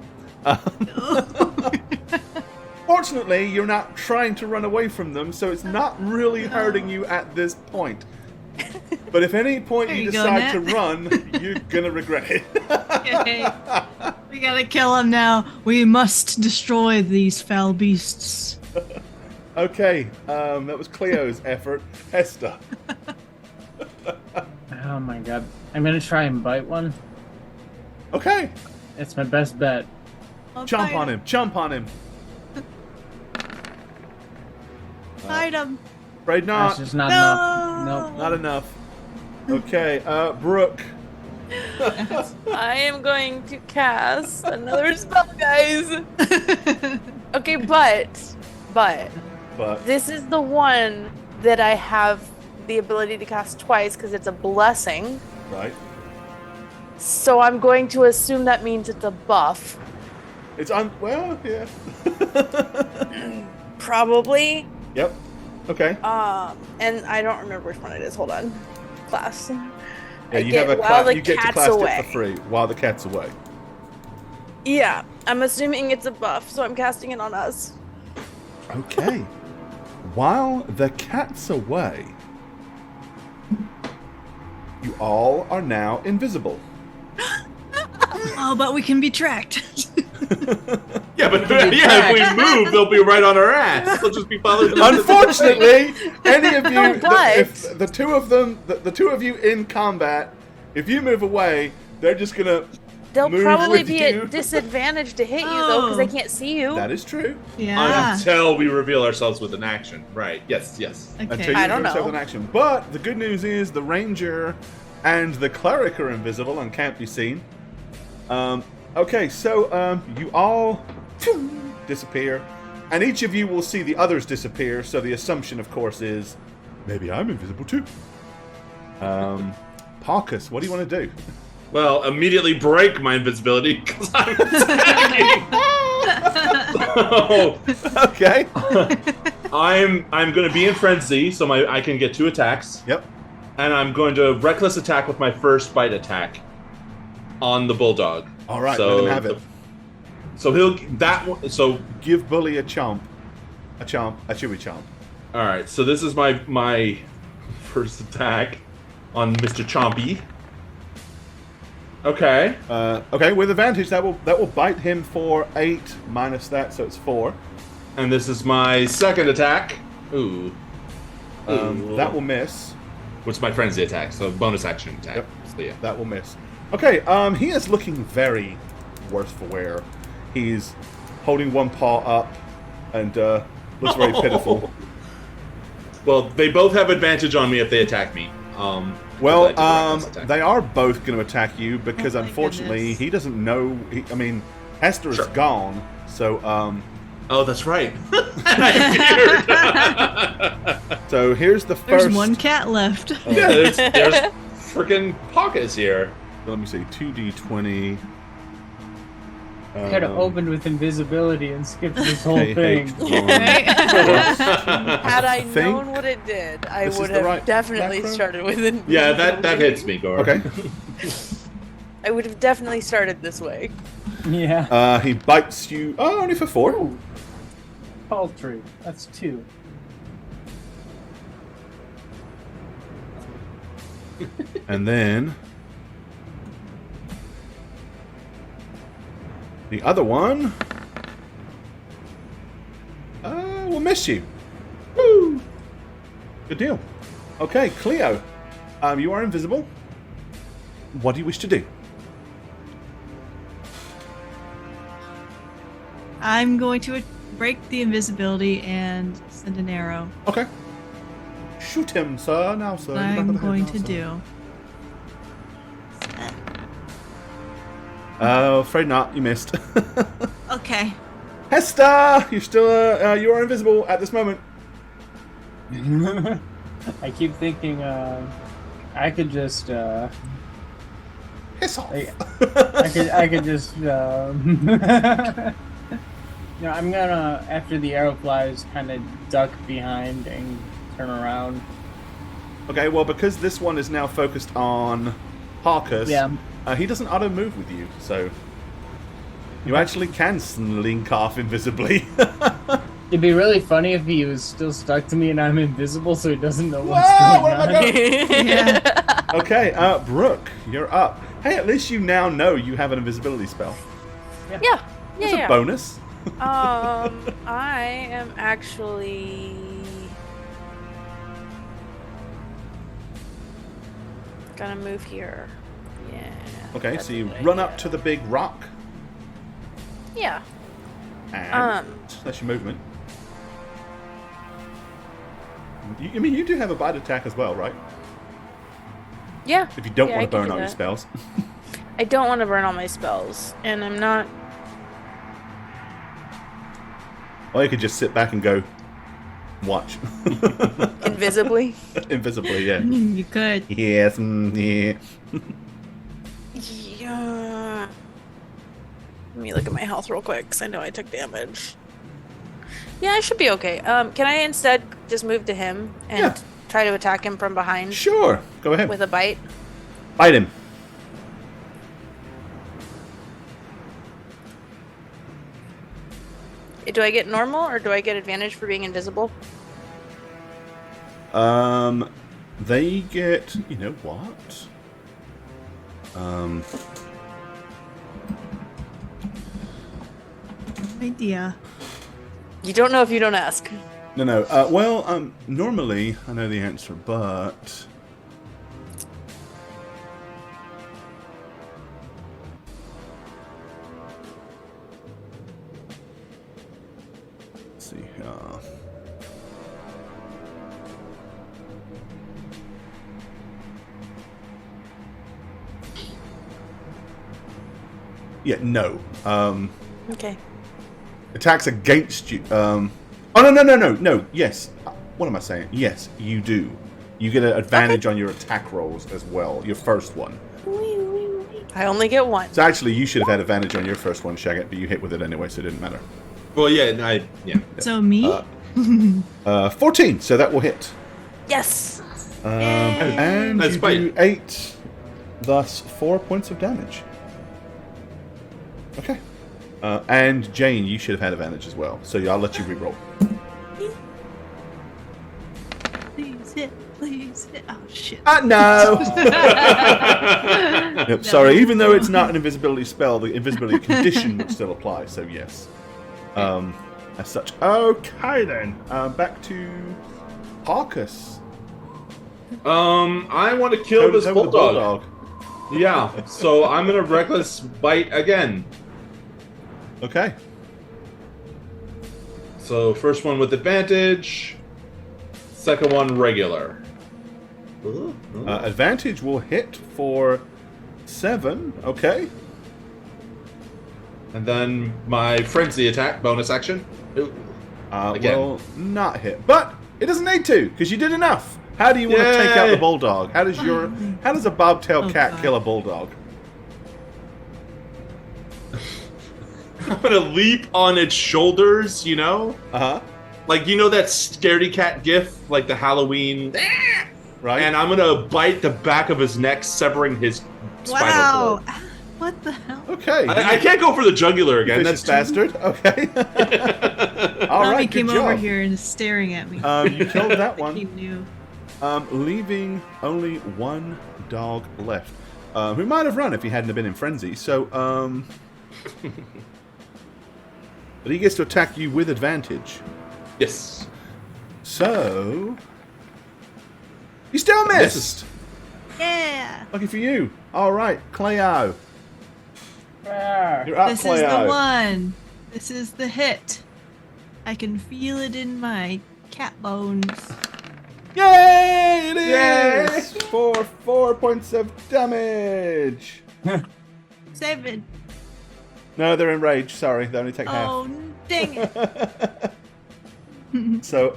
Fortunately, you're not trying to run away from them, so it's not really hurting you at this point. But if any point There you you go, decide to Nat. run, you're gonna regret it. Okay. We gotta kill him now. We must destroy these foul beasts. Okay, that was Cleo's effort. Hester. Oh my god. I'm gonna try and bite one. Okay, It's my best bet. I'll jump bite on him, jump on him. Bite him. Afraid That's not. just not No. enough. Nope. Not enough. Okay, Brooke. I am going to cast another spell, guys. Okay, but But this is the one that I have the ability to cast twice because it's a blessing. right, So I'm going to assume that means it's a buff. it's well, yeah. Probably. Yep. Okay. And I don't remember which one it is. Hold on. Class. Yeah, I you get have a while the you get to cat's class away. it for free while the cat's away. Yeah, I'm assuming it's a buff, so I'm casting it on us. Okay. While the cat's away, you all are now invisible. Oh, but we can be tracked. Yeah, but if we move, they'll be right on our ass. They'll just be following. Unfortunately, any of you, No, but- if the two of them, the two of you in combat, if you move away, they're just gonna. They'll Move probably with be you. at disadvantage to hit you, though, because they Oh. can't see you. That is true. Yeah. Until we reveal ourselves with an action. Right. Yes, yes. Until Okay. you I don't do yourself know. an action. But the good news is the ranger and the cleric are invisible and can't be seen. Okay, so you all disappear, and each of you will see the others disappear. So the assumption, of course, is maybe I'm invisible too. Parkus, what do you want to do? Well, immediately break my invisibility because I'm attacking. So, Okay. I'm going to be in frenzy, so I can get 2 attacks, Yep. and I'm going to reckless attack with my first bite attack on the bulldog. All right. So let him have it. So he'll that one. So Give Bully a chomp, a chewy chomp. all right. So this is my first attack on Mr. Chompy. Okay. Okay, with advantage, that will bite him for 8 minus that, so it's 4. And this is my second attack. Ooh. Ooh. That will miss. Which is my frenzy attack, so bonus action attack. Yep. So yeah. That will miss. Okay, he is looking very worse for wear. He's holding one paw up and looks very pitiful. Well, they both have advantage on me if they attack me. Well, because I did the reckless attack. they are both going to attack you because Oh my unfortunately goodness. he doesn't know. I mean, Hester is Sure. gone, so Oh, that's right. I feared. so here's the There's first. one cat left. Yeah, there's freaking pockets here. Let me see, 2d20. Could have opened with invisibility and skipped this whole thing. Right? Had I think known what it did, I this is would the have right definitely macro? started with it. Yeah, that hits me, Gore. Okay. I would have definitely started this way. Yeah. He bites you. Oh, only for 4. Paltry. That's 2. And then the other one will miss you. Woo! Good deal. Okay, Cleo, you are invisible. What do you wish to do? I'm going to break the invisibility and send an arrow. Okay. Shoot him, sir. Now, sir. I'm going to do. Afraid not. You missed. Okay. Hester, you're still. You are invisible at this moment. I keep thinking I could just Piss off. I could just I'm gonna, after the arrow flies, kind of duck behind and turn around. Okay, well, because this one is now focused on Harkus, Yeah. He doesn't auto move with you, so you actually can slink off invisibly. It'd be really funny if he was still stuck to me and I'm invisible, so he doesn't know what's Whoa, going where am I on. going? Yeah. Okay, Brooke, you're up. Hey, at least you now know you have an invisibility spell. Yeah. It's a bonus. I am actually gonna move here. Yeah. Okay, that's so you a good run up idea. to the big rock, Yeah. and that's your movement. I mean, you do have a bite attack as well, right? Yeah. If you don't Yeah, want I to can burn do all your that. spells. I don't want to burn all my spells, and I'm not. Or you could just sit back and go, watch. Invisibly. Invisibly, yeah. You could. Yes, yeah. Yeah. Let me look at my health real quick, because I know I took damage. Yeah, I should be okay. Can I instead just move to him and Yeah. try to attack him from behind Sure, go ahead. with a bite? Bite him. Do I get normal, or do I get advantage for being invisible? They get, you know what? Idea. You don't know if you don't ask. No. Well, normally I know the answer, but let's see. Yeah, no. Okay. Attacks against you. Oh no. Yes. What am I saying? Yes, you do. You get an advantage on your attack rolls as well. Your first one. I only get one. So actually, you should have had advantage on your first one, Shagget, but you hit with it anyway, so it didn't matter. Well, yeah. So me? 14, so that will hit. Yes. And That's you fine. do 8, thus 4 points of damage. Okay. And Jane, you should have had advantage as well, so I'll let you reroll. Please hit. Oh shit. No! Yep, sorry, even though it's not an invisibility spell, the invisibility condition would still apply, so yes. As such. Okay then, back to Harkus. I want to kill this Over the bulldog. Yeah, so I'm gonna reckless bite again. Okay. So first one with advantage, second one regular. Advantage will hit for 7, okay. And then my frenzy attack bonus action. Ooh. Again. Will not hit. But it doesn't need to, because you did enough. How do you want to take out Yay! the bulldog? How does a bobtail cat God. kill a bulldog? I'm gonna leap on its shoulders, you know? Uh-huh. Like, you know that scaredy cat gif? Like the Halloween... Right? And I'm gonna bite the back of his neck, severing his spinal Wow. cord. What the hell? Okay. I can't go for the jugular again. Vicious That's bastard. Okay. All Tommy right, came good over job. here and is staring at me. You killed that He one. knew. leaving only one dog left, who might have run if he hadn't have been in frenzy. So, but he gets to attack you with advantage. Yes. So, you still missed. Yeah. Lucky for you. All right, Cleo. Ah. You're up, This Cleo. is the one. This is the hit. I can feel it in my cat bones. Yay! It Yay! is for 4 points of damage. 7. No, they're enraged. Sorry, they only take half. Oh, dang it. So,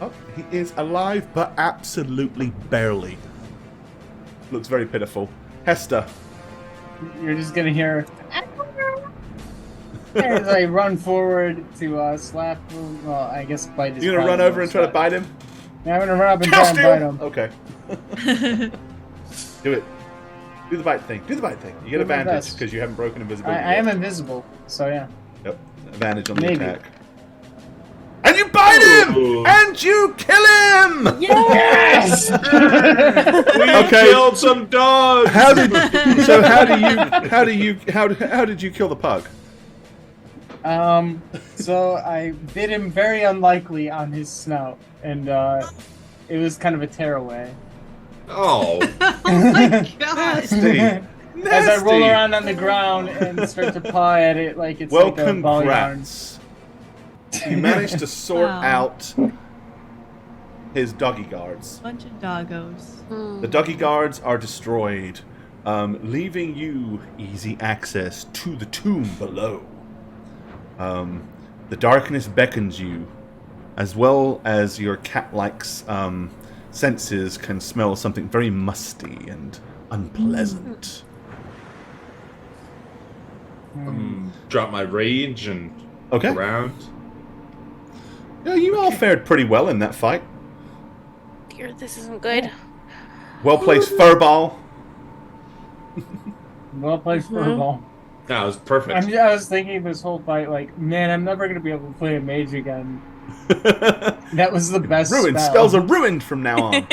oh, he is alive, but absolutely barely. Looks very pitiful. Hester. You're just gonna hear as I run forward to slap him. Well, I guess bite his. You gonna run over and try to bite him? Yeah, I'm gonna run up and try and bite him. Okay. Do it. Do the bite thing. Do the bite thing. You get Do my advantage best. because you haven't broken invisibility. I am yet. invisible, so yeah. Yep. Advantage on the Maybe. attack. And you bite him! Ooh. And you kill him! Yes. We Okay. killed some dogs. How did you kill the pug? So I bit him very unlikely on his snout, and it was kind of a tearaway. Oh. Oh my god. Nasty. As I roll Nasty. around on the ground and start to paw at it like it's Well, like a ball yarn. congrats. You managed to sort Wow. out his doggy guards. Bunch of doggos. The doggy guards are destroyed, leaving you easy access to the tomb below. The darkness beckons you, as well as your cat-like senses can smell something very musty and unpleasant. Drop my rage and Okay. look around. Yeah, you all fared pretty well in that fight. Dear, this isn't good. Well-placed furball. Well played furball. That was perfect. I was thinking this whole fight, like, man, I'm never gonna be able to play a mage again. That was the best Ruined. spell. Spells are ruined from now on.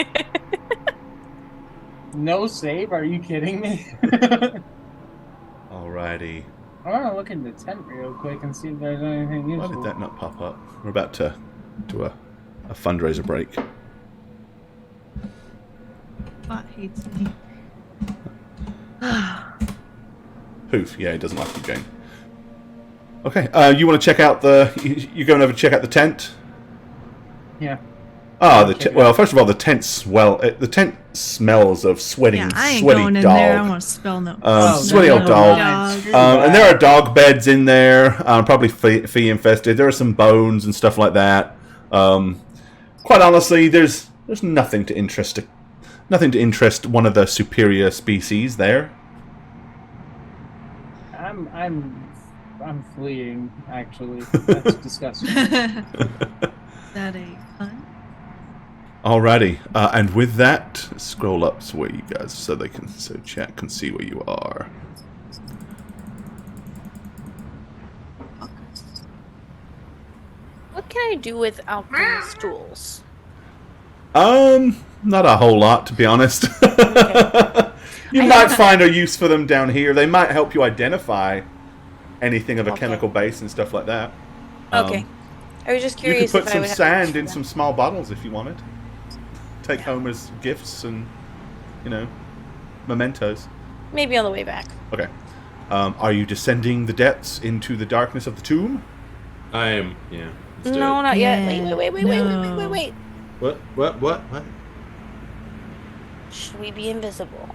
No save? Are you kidding me? Alrighty. I want to look in the tent real quick and see if there's anything Why useful. did that not pop up? We're about to do a fundraiser break. Bot hates me. Poof. Yeah, he doesn't like you, Jane. Okay. You want to check out the... You're going over to check out the tent? Yeah. Ah, well, first of all, the tent smells of sweating, Yeah, I ain't sweaty going in dog. there. I want to spell no. Sweaty old no, dog. no. And there are dog beds in there, probably fee infested. There are some bones and stuff like that. Quite honestly, there's nothing to interest one of the superior species there. I'm fleeing. Actually, that's disgusting. Is that a pun? Alrighty, and with that, scroll up so where you guys so chat can see where you are. What can I do with alchemy stools? Not a whole lot, to be honest. You might find a use for them down here. They might help you identify anything of a chemical base and stuff like that. Okay. I was just You could curious put if I some would have sand to in some small bottles if you wanted. Take home as gifts and, mementos. Maybe on the way back. Okay. Are you descending the depths into the darkness of the tomb? I am. Yeah. Let's do No, it. not yet. Yeah, Wait. What? Should we be invisible?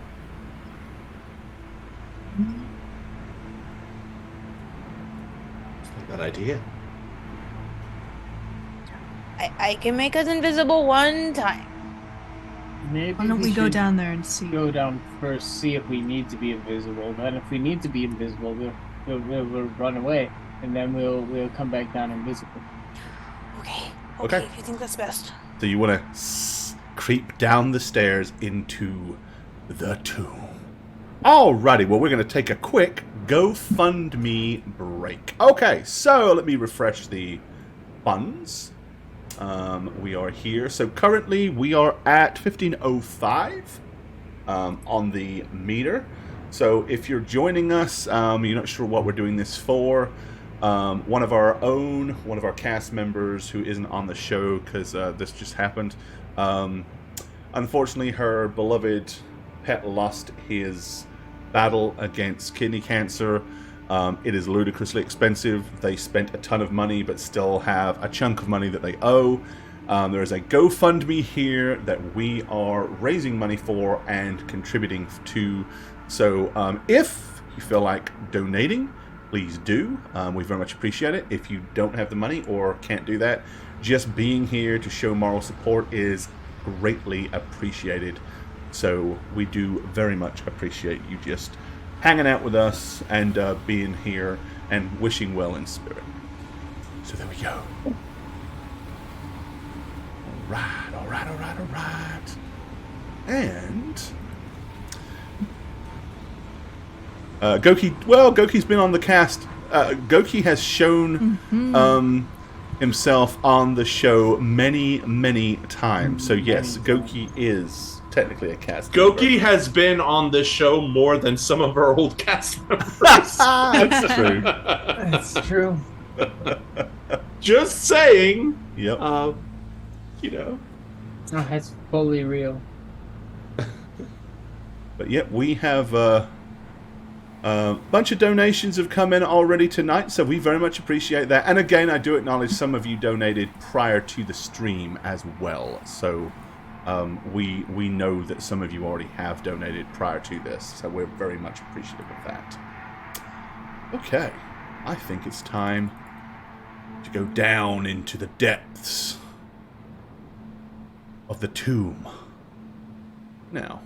Good idea. I can make us invisible one time. Maybe Why don't we go should down there and see? Go down first, see if we need to be invisible. Then, if we need to be invisible, we'll run away, and then we'll come back down invisible. Okay. Okay. I think that's best. So you want to creep down the stairs into the tomb. Alrighty, well, we're going to take a quick GoFundMe break. Okay, so let me refresh the funds. We are here. So currently we are at 1505 on the meter. So if you're joining us, you're not sure what we're doing this for, one of our cast members who isn't on the show because this just happened, unfortunately her beloved pet lost his battle against kidney cancer. It is ludicrously expensive. They spent a ton of money but still have a chunk of money that they owe. There is a GoFundMe here that we are raising money for and contributing to. So if you feel like donating, please do. We very much appreciate it. If you don't have the money or can't do that, just being here to show moral support is greatly appreciated. So we do very much appreciate you just hanging out with us and being here and wishing well in spirit. So there we go. All right. And Goki's been on the cast. Goki has shown himself on the show many times. So yes, Goki is technically a cast member. Goki has been on this show more than some of our old cast members. That's true. That's true. Just saying. Yep. Oh, that's fully real. But yep, we have a bunch of donations have come in already tonight, so we very much appreciate that. And again, I do acknowledge some of you donated prior to the stream as well. So we know that some of you already have donated prior to this, so we're very much appreciative of that. Okay, I think it's time to go down into the depths of the tomb. Now,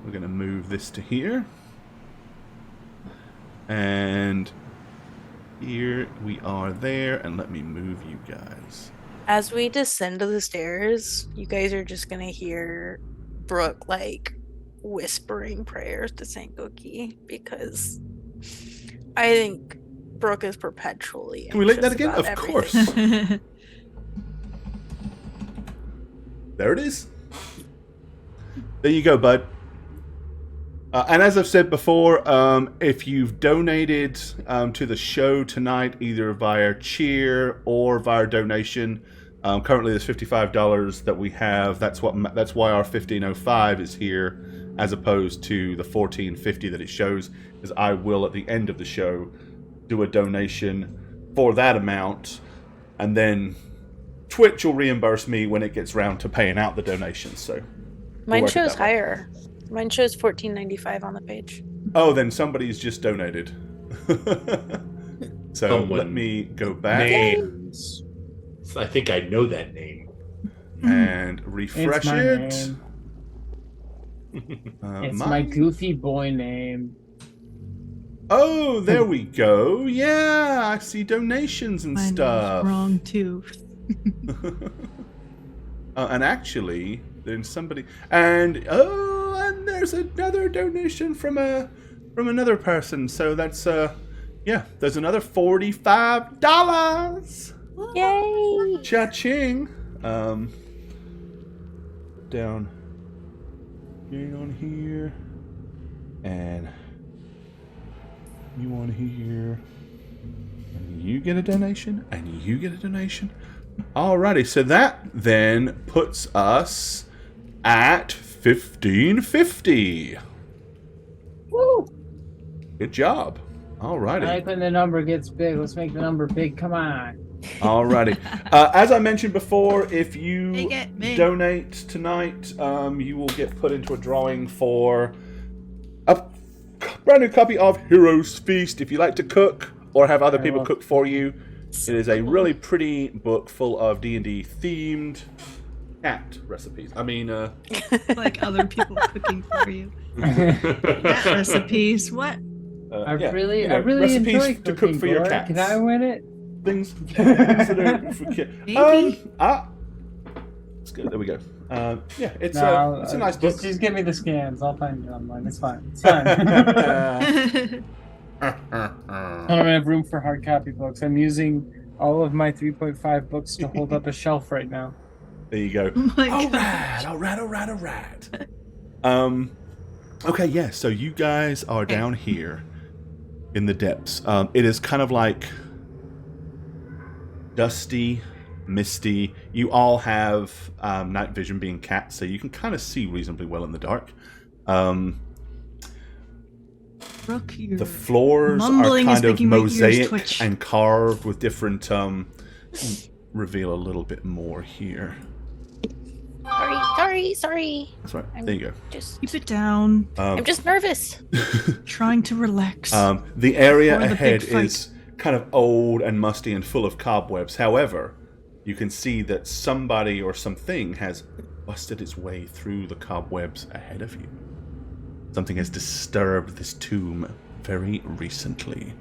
we're going to move this to here. And here we are there, and let me move you guys. As we descend to the stairs, you guys are just gonna hear Brooke like whispering prayers to Saint Goki because I think Brooke is perpetually. Can we link that anxious again? about Of everything. course. There it is. There you go, bud. And as I've said before, if you've donated to the show tonight, either via cheer or via donation, currently there's $55 that we have. That's why our 1505 is here, as opposed to the 1450 that it shows. Is I will at the end of the show do a donation for that amount, and then Twitch will reimburse me when it gets round to paying out the donations. So Mine work it shows that way. higher. Mine shows $14.95 on the page. Oh, then somebody's just donated. So Someone let me go back Names. I think I know that name. and refresh It's my it. name. It's my goofy boy name. Oh, there we go. Yeah, I see donations and Mine stuff. was wrong too. And actually, then somebody and there's another donation from another person. So that's yeah, there's another $45. Yay! Cha-ching. Down here on here, and you on here, and you get a donation, and you get a donation. Alrighty, so that then puts us at 1550. Woo! Good job. I Alrighty. like when the number gets big. Let's make the number big. Come on. Alrighty. As I mentioned before, if you Make it big. donate tonight, you will get put into a drawing for a brand new copy of Heroes Feast. If you like to cook or have other people cook for you, it is a really pretty book full of D&D themed cat recipes. I mean, Like other people cooking for you. Cat recipes. What? I yeah, really, you know, I really recipes enjoy to cook cooking for your Gord. cats. Can I win it? Things that are for kids. Maybe. It's good. There we go. Yeah, it's No, a nice book. just give me the scans. I'll find it online. It's fine. It's fine. I don't have room for hard copy books. I'm using all of my 3.5 books to hold up a shelf right now. There you go. Oh my All gosh. right. Okay, yeah, so you guys are down here in the depths. It is kind of like dusty, misty. You all have night vision being cats, so you can kind of see reasonably well in the dark. Brooke, your The floors are mumbling is kind of making my ears mosaic twitch. and carved with different... reveal a little bit more here. Sorry. That's right. There you go. Just Keep it down. I'm just nervous. Trying to relax. The area Before the ahead big fight. is kind of old and musty and full of cobwebs. However, you can see that somebody or something has busted its way through the cobwebs ahead of you. Something has disturbed this tomb very recently.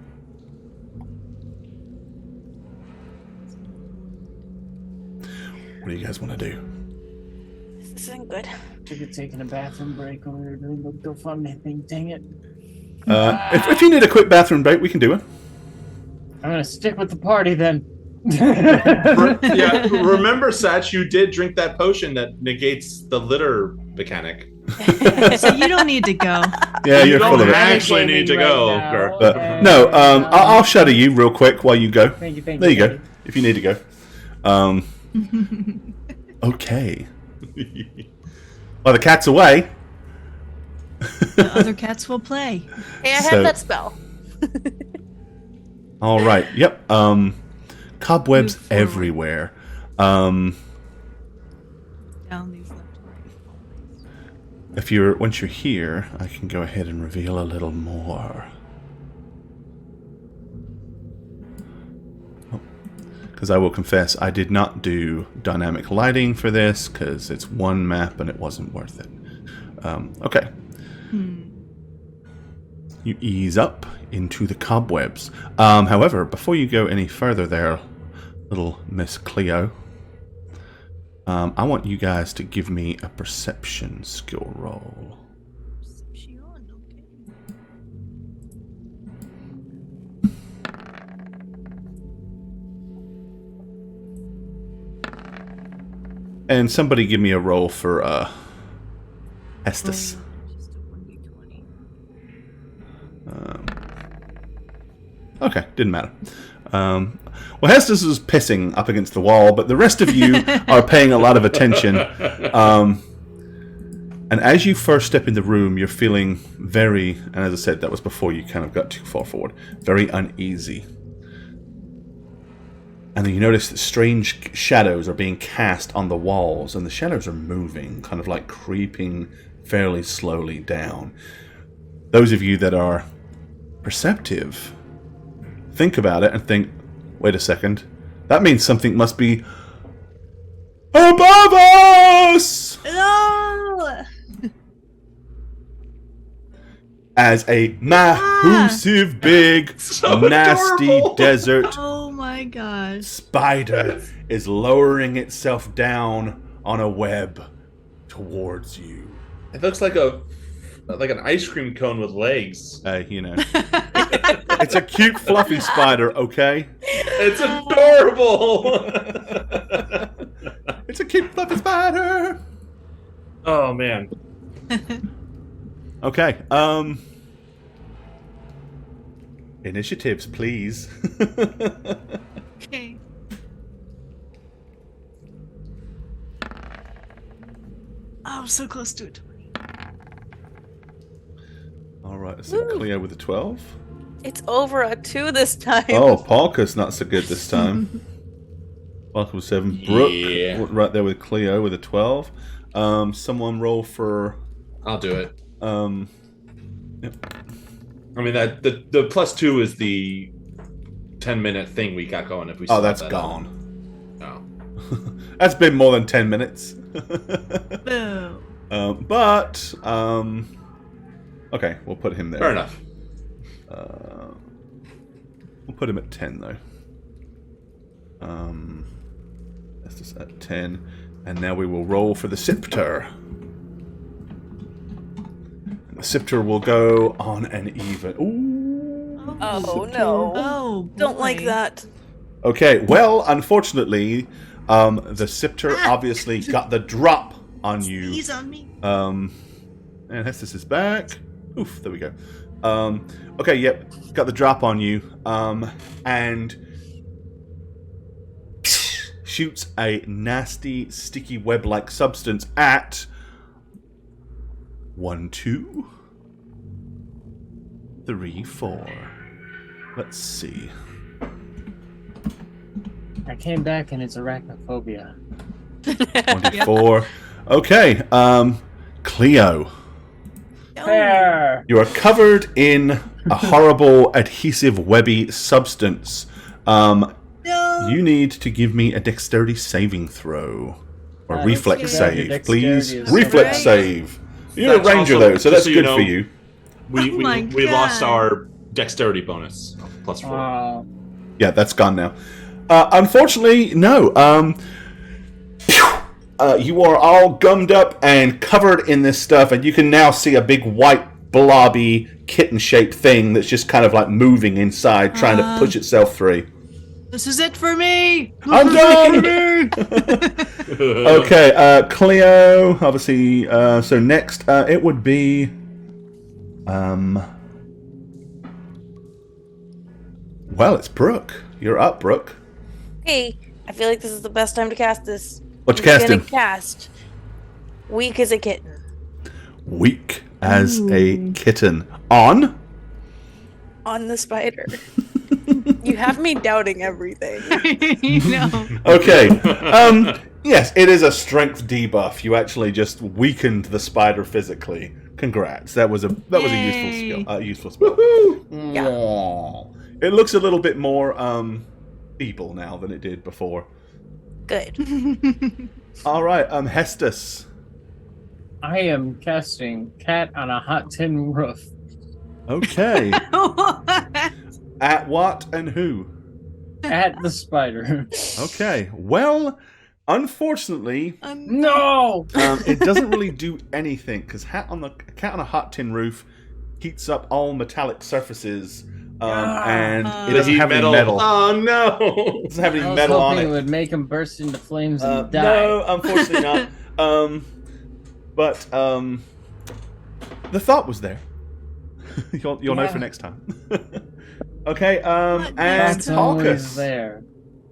What do you guys want to do? This isn't good. Should have taken a bathroom break when we were doing the GoFundMe thing. Dang it! If you need a quick bathroom break, we can do it. I'm gonna stick with the party then. Yeah, remember, Satch, you did drink that potion that negates the litter mechanic. So you don't need to go. Yeah, You you're don't full of it. actually need to go. Right now, But and, no, I'll shutter you real quick while you go. Thank you. There you go. If you need to go. Okay. Well, the cat's away. The other cats will play. Hey, I So- have that spell. All right. Yep. Cobwebs Move forward. everywhere. Down these left and right. Once you're here, I can go ahead and reveal a little more. Because I will confess, I did not do dynamic lighting for this because it's one map and it wasn't worth it. Okay. You ease up into the cobwebs. However, before you go any further there, little Miss Cleo, I want you guys to give me a perception skill roll. Perception, okay. And somebody give me a roll for Estes. Just a 1d20. Okay, didn't matter. Well, Estes is pissing up against the wall, but the rest of you are paying a lot of attention. And as you first step in the room, you're feeling very, and as I said, that was before you kind of got too far forward, very uneasy. And then you notice that strange shadows are being cast on the walls, and the shadows are moving, kind of like creeping fairly slowly down. Those of you that are perceptive, think about it and think, wait a second, that means something must be above us! No! As a massive, big, So nasty adorable. desert Oh my gosh. spider is lowering itself down on a web towards you. It looks like an ice cream cone with legs. You know. It's a cute, fluffy spider, okay? It's adorable. It's a cute, fluffy spider! Oh man. Okay, initiatives, please. Okay. Oh, so close to it. Alright, so Cleo with a 12. It's over a 2 this time. Oh, Parker's not so good this time. Parker with 7. Brooke, Yeah. right there with Cleo with a 12. Someone roll for... I'll do it. Yep. I mean that the +2 is the 10-minute thing we got going. If we Oh, swap that's that gone. out. That's been more than 10 minutes. Boo. But, okay, we'll put him there. Fair enough. We'll put him at 10, though. That's just at 10. And now we will roll for the scepter. And the scepter will go on an even... Ooh! Oh no. Oh, Don't like boy. that. Okay, well, unfortunately, the scepter obviously got the drop on you. Sneeze on me. And Hestus is back. Oof, there we go. Okay, yep, got the drop on you. And shoots a nasty, sticky web-like substance at 1, 2, 3, 4. Let's see. I came back and it's arachnophobia. 24. Okay, Cleo. Fair. You are covered in a horrible adhesive webby substance. No. You need to give me a dexterity saving throw. Or reflex okay. save, Dexterity please. is Reflex right. save. You're a That's ranger, also- though, so just that's so you good know, for you. We, Oh we, my we lost God. our dexterity bonus of +4. Oh, Yeah, that's gone now. Unfortunately, no. You are all gummed up and covered in this stuff, and you can now see a big white, blobby, kitten-shaped thing that's just kind of like moving inside, trying to push itself free. This is it for me. I'm done! Okay, Cleo, obviously, so next, it would be, well, it's Brooke. You're up, Brooke. Hey, I feel like this is the best time to cast this. What you I'm gonna casting? cast Weak as a Kitten Weak as a kitten. On? on the spider. You have me doubting everything. No. Okay. Yes, it is a strength debuff. You actually just weakened the spider physically. Congrats. That was a Yay. useful spell. Yeah. Aw. It looks a little bit more feeble now than it did before. Good. All right, Hestus. I am casting Cat on a Hot Tin Roof. Okay. What? At what and who? At the spider. Okay. Well, unfortunately, No! it doesn't really do anything because cat on a hot tin roof heats up all metallic surfaces, and it doesn't have any metal. Oh no! It doesn't have any I was metal on hoping it. it would make him burst into flames and die. No, unfortunately not. But the thought was there. You'll know for next time. Okay, and That's always Talkus. there.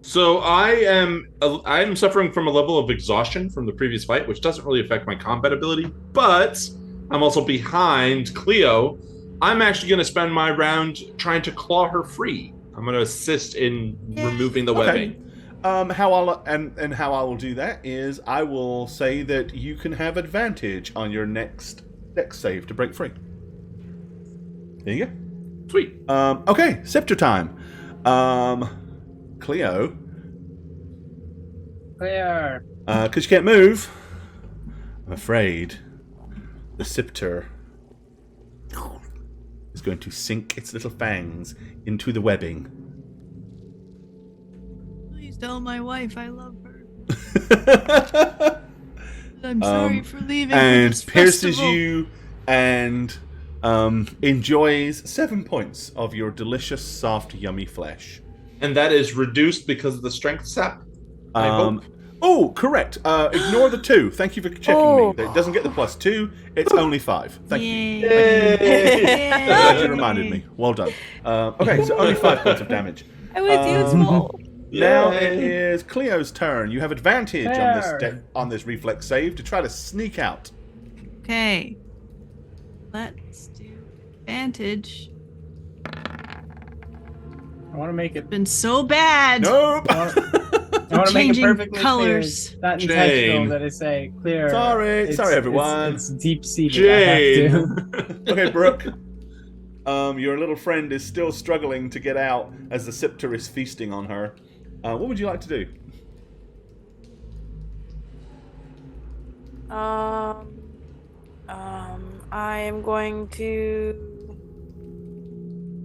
So I am suffering from a level of exhaustion from the previous fight, which doesn't really affect my combat ability, but I'm also behind Cleo. I'm actually going to spend my round trying to claw her free. I'm going to assist in removing the webbing. How I will do that is I will say that you can have advantage on your next dex save to break free. There you go. Sweet. Okay, scepter time. Cleo, Clear. because you can't move, I'm afraid the scepter is going to sink its little fangs into the webbing. Please tell my wife I love her. I'm sorry for leaving. for And this pierces festival. you and enjoys 7 points of your delicious, soft, yummy flesh. And that is reduced because of the strength sap. I hope. Oh, correct. Ignore the 2. Thank you for checking me. It doesn't get the +2. It's only 5. Thank you. Yay. Glad you reminded me. Well done. Okay, so only 5 points of damage. I'm with you, it's small. Now Yay. it is Cleo's turn. You have advantage Fair. on this reflex save to try to sneak out. Okay. Let's do advantage. I want to make it. Been so bad. Nope. I want to make it Changing perfectly colors. clear. Not Jane. intentional that I say clear. Sorry, everyone. It's deep seated. Jane. Okay, Brooke. Your little friend is still struggling to get out as the scepter is feasting on her. What would you like to do? I am going to.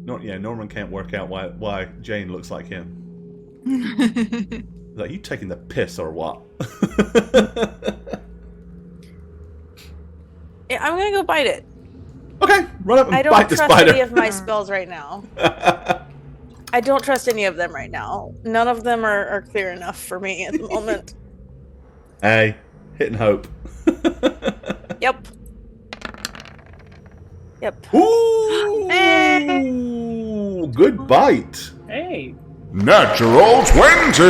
Norman can't work out why Jane looks like him. Like, you taking the piss or what? Yeah, I'm gonna go bite it. Okay, run up and I don't bite the trust spider. any of my spells right now. I don't trust any of them right now. None of them are clear enough for me at the moment. Hey, hit and hope. Yep. Yep. Ooh, good bite. Hey, Natural 20!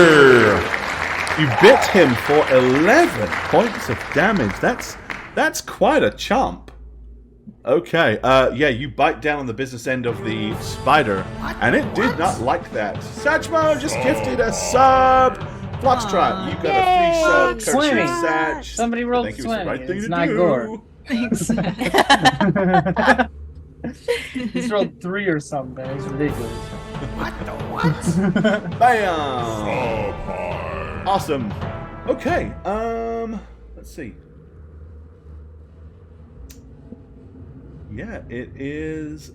You bit him for 11 points of damage. That's quite a chomp. Okay, yeah, you bite down on the business end of the spider, and it did not like that. Satchmo just gifted a sub. Foxtrot, you got a free sub. Yay. Courtesy of 20. Satch. somebody rolled Thank you, it's the 20. right thing It's to not do. Gore. Thanks. He's rolled 3 or something. It's ridiculous. What the what? Bam! Awesome. Okay, let's see. Yeah, it is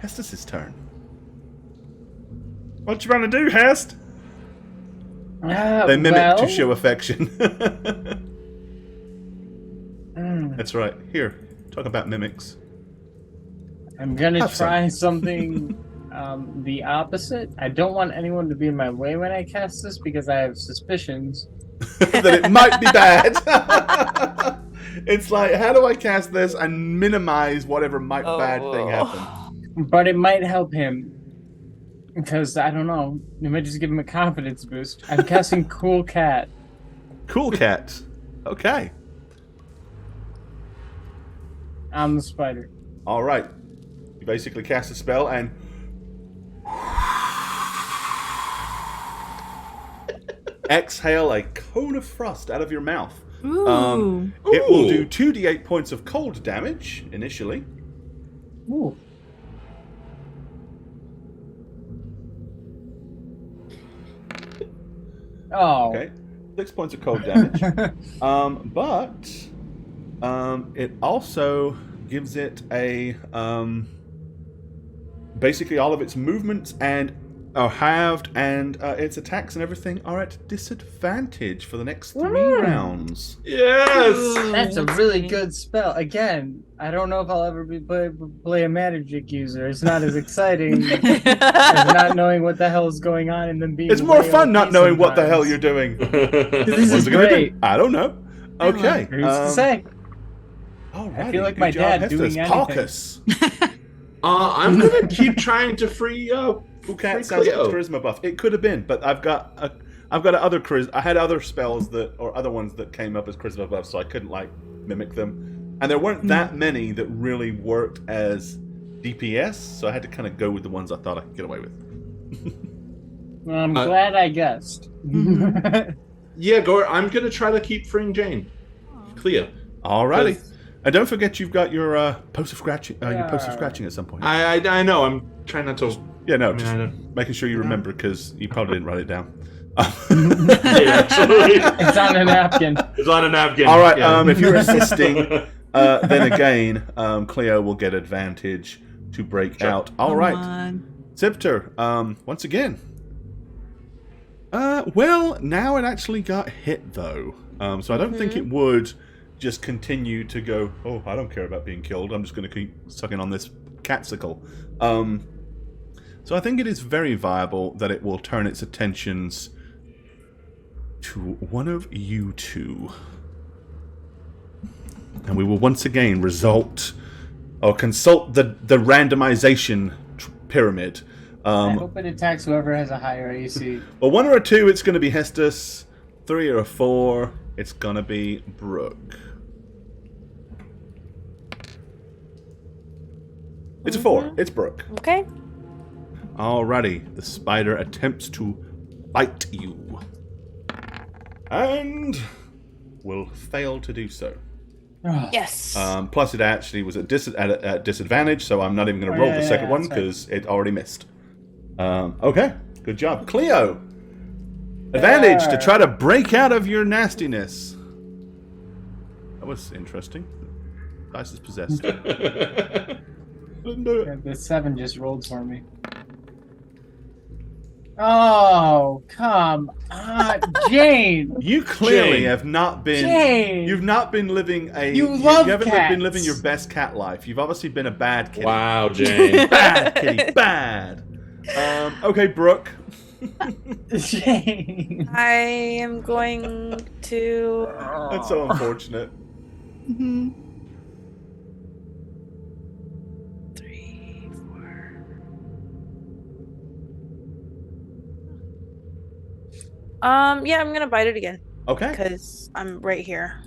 Hestus's turn. What you trying to do, Hest? They mimic to show affection. That's right. Here, talk about mimics. I'm gonna Have some. try something the opposite. I don't want anyone to be in my way when I cast this because I have suspicions. That it might be bad. It's like, how do I cast this and minimize whatever bad thing happen? But it might help him. Because, I don't know, it might just give him a confidence boost. I'm casting Cool Cat. Cool cat. Okay. On the spider. All right. You basically cast a spell and exhale a cone of frost out of your mouth. Ooh. It will do 2d8 points of cold damage initially. Ooh. Oh. Okay. 6 points of cold damage. But it also gives it a basically all of its movements and are halved, and its attacks and everything are at disadvantage for the next 3 rounds. Yes! That's a really good spell. Again, I don't know if I'll ever play a magic user. It's not as exciting as not knowing what the hell is going on and then being. It's more way fun OP not knowing what the sometimes. hell you're doing. This What's is it gonna do? great. I don't know. Okay. Who's to say? Alrighty, I feel like good my job, dad doing Hestus. anything. Paucus. I'm gonna keep trying to free Cool cat free sounds like Cleo. a charisma buff. It could have been, but I've got other charisma. I had other spells or other ones that came up as charisma buffs, so I couldn't mimic them. And there weren't that many that really worked as DPS, so I had to kind of go with the ones I thought I could get away with. Well, I'm glad I guessed. Yeah, Gore, I'm gonna try to keep freeing Jane. Cleo. Alrighty. And don't forget you've got your post of scratching. Your post of scratching at some point. I know. I'm trying not to. Yeah, no, I mean, just I don't- making sure you remember because you probably didn't write it down. Yeah, absolutely. It's on a napkin. It's on a napkin. All right. Yeah. If you're assisting, then again, Cleo will get advantage to break out. All Come right, on. Scepter. Once again. Well, now it actually got hit though. So I don't think it would just continue to go. Oh, I don't care about being killed. I'm just going to keep sucking on this catsicle. So I think it is very viable that it will turn its attentions to one of you two. And we will once again consult the randomization pyramid. I hope it attacks whoever has a higher AC. Well, 1 or a 2, it's going to be Hestus. 3 or a 4, it's going to be Brooke. It's a 4. It's Brooke. Okay. Alrighty, the spider attempts to bite you. And will fail to do so. Yes. Plus, it actually was at disadvantage, so I'm not even going to roll the second one because it already missed. Okay, good job. Cleo! Advantage to try to break out of your nastiness. That was interesting. Dice is possessed. Didn't do it. The 7 just rolled for me. Oh, come on, Jane! You clearly Jane. have not been. Jane! You've not been living a. You love You haven't cats. been living your best cat life. You've obviously been a bad kitty. Wow, Jane. Bad kitty, bad. Okay, Brooke. Shame. I am going to. That's so unfortunate. Mhm. 3, 4. Yeah, I'm gonna bite it again Okay. because I'm right here.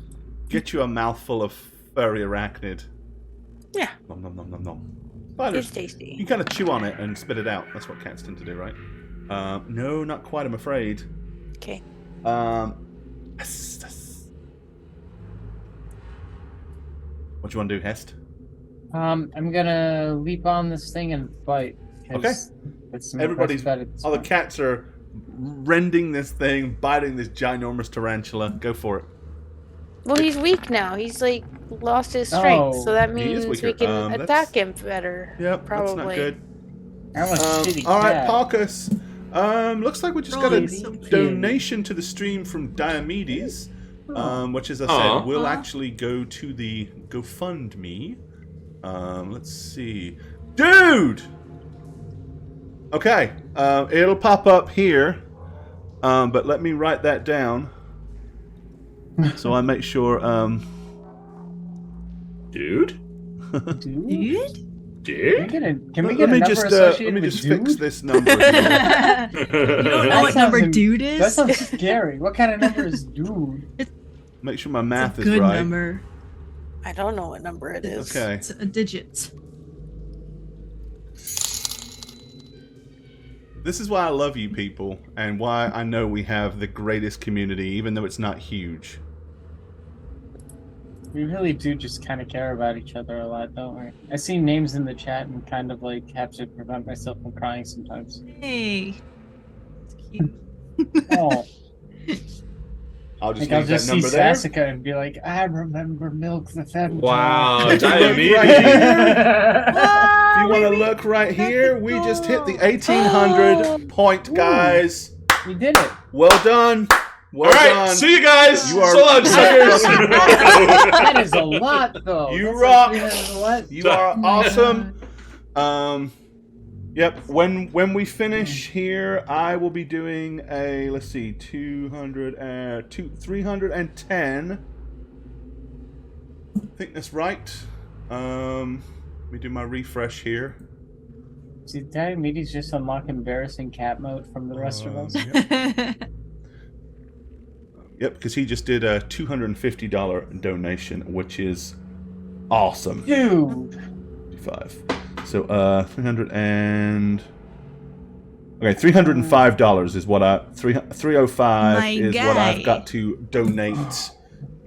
Get you a mouthful of furry arachnid. Yeah, Nom nom nom nom nom. it's Spiders. You tasty. kind of chew on it and spit it out. That's what cats tend to do, right? No, not quite, I'm afraid. Okay. Yes. What do you want to do, Hest? I'm gonna leap on this thing and bite. 'Cause Okay. It's some Everybody's. impressive at it. All the cats are rending this thing, biting this ginormous tarantula. Go for it. Well, he's weak now. He's like lost his strength, Oh, so that he is means weaker. we can That's- attack him better. Yep, probably. that's not good. I'm a shitty All right, cat. Parkus. Looks like we just got a Rolling some donation to the stream from Diomedes, which, as I said, will actually go to the GoFundMe. Let's see, dude. Okay, it'll pop up here, but let me write that down so I make sure. Dude? Dude? Dude? Dude? Can we Let get a me number just associated let me with just dude? fix this number. Here. You don't know That what number sounds dude That is? sounds scary. What kind of number is dude? Make sure my It's math a is good right. number. I don't know what number it is. Okay. It's a digit. This is why I love you people, and why I know we have the greatest community, even though it's not huge. We really do just kind of care about each other a lot, don't we? I see names in the chat and kind of like have to prevent myself from crying sometimes. Hey. It's cute. Oh, I'll just like I'll leave just that see number there. Sassika and be like, I remember Milk the Femme. Wow, If you look Diomedes. right here, Ah, if you want to we look right here, we just hit the goal. 1800 point, guys. We did it. Well done. Well All right, done. see you guys. You are- so long, suckers. That is a lot, though. You That's rock. Like 300 what? You are Oh my awesome. Yep. When we finish here, I will be doing a, let's see, 310. I think that's right. Let me do my refresh here. See, Diomedes just unlock embarrassing cat mode from the rest of us. Yep, because he just did a $250 donation, which is awesome. Dude. 55. So, 300 and... Okay, $305 is what I... 305 My is what I've guy. got to donate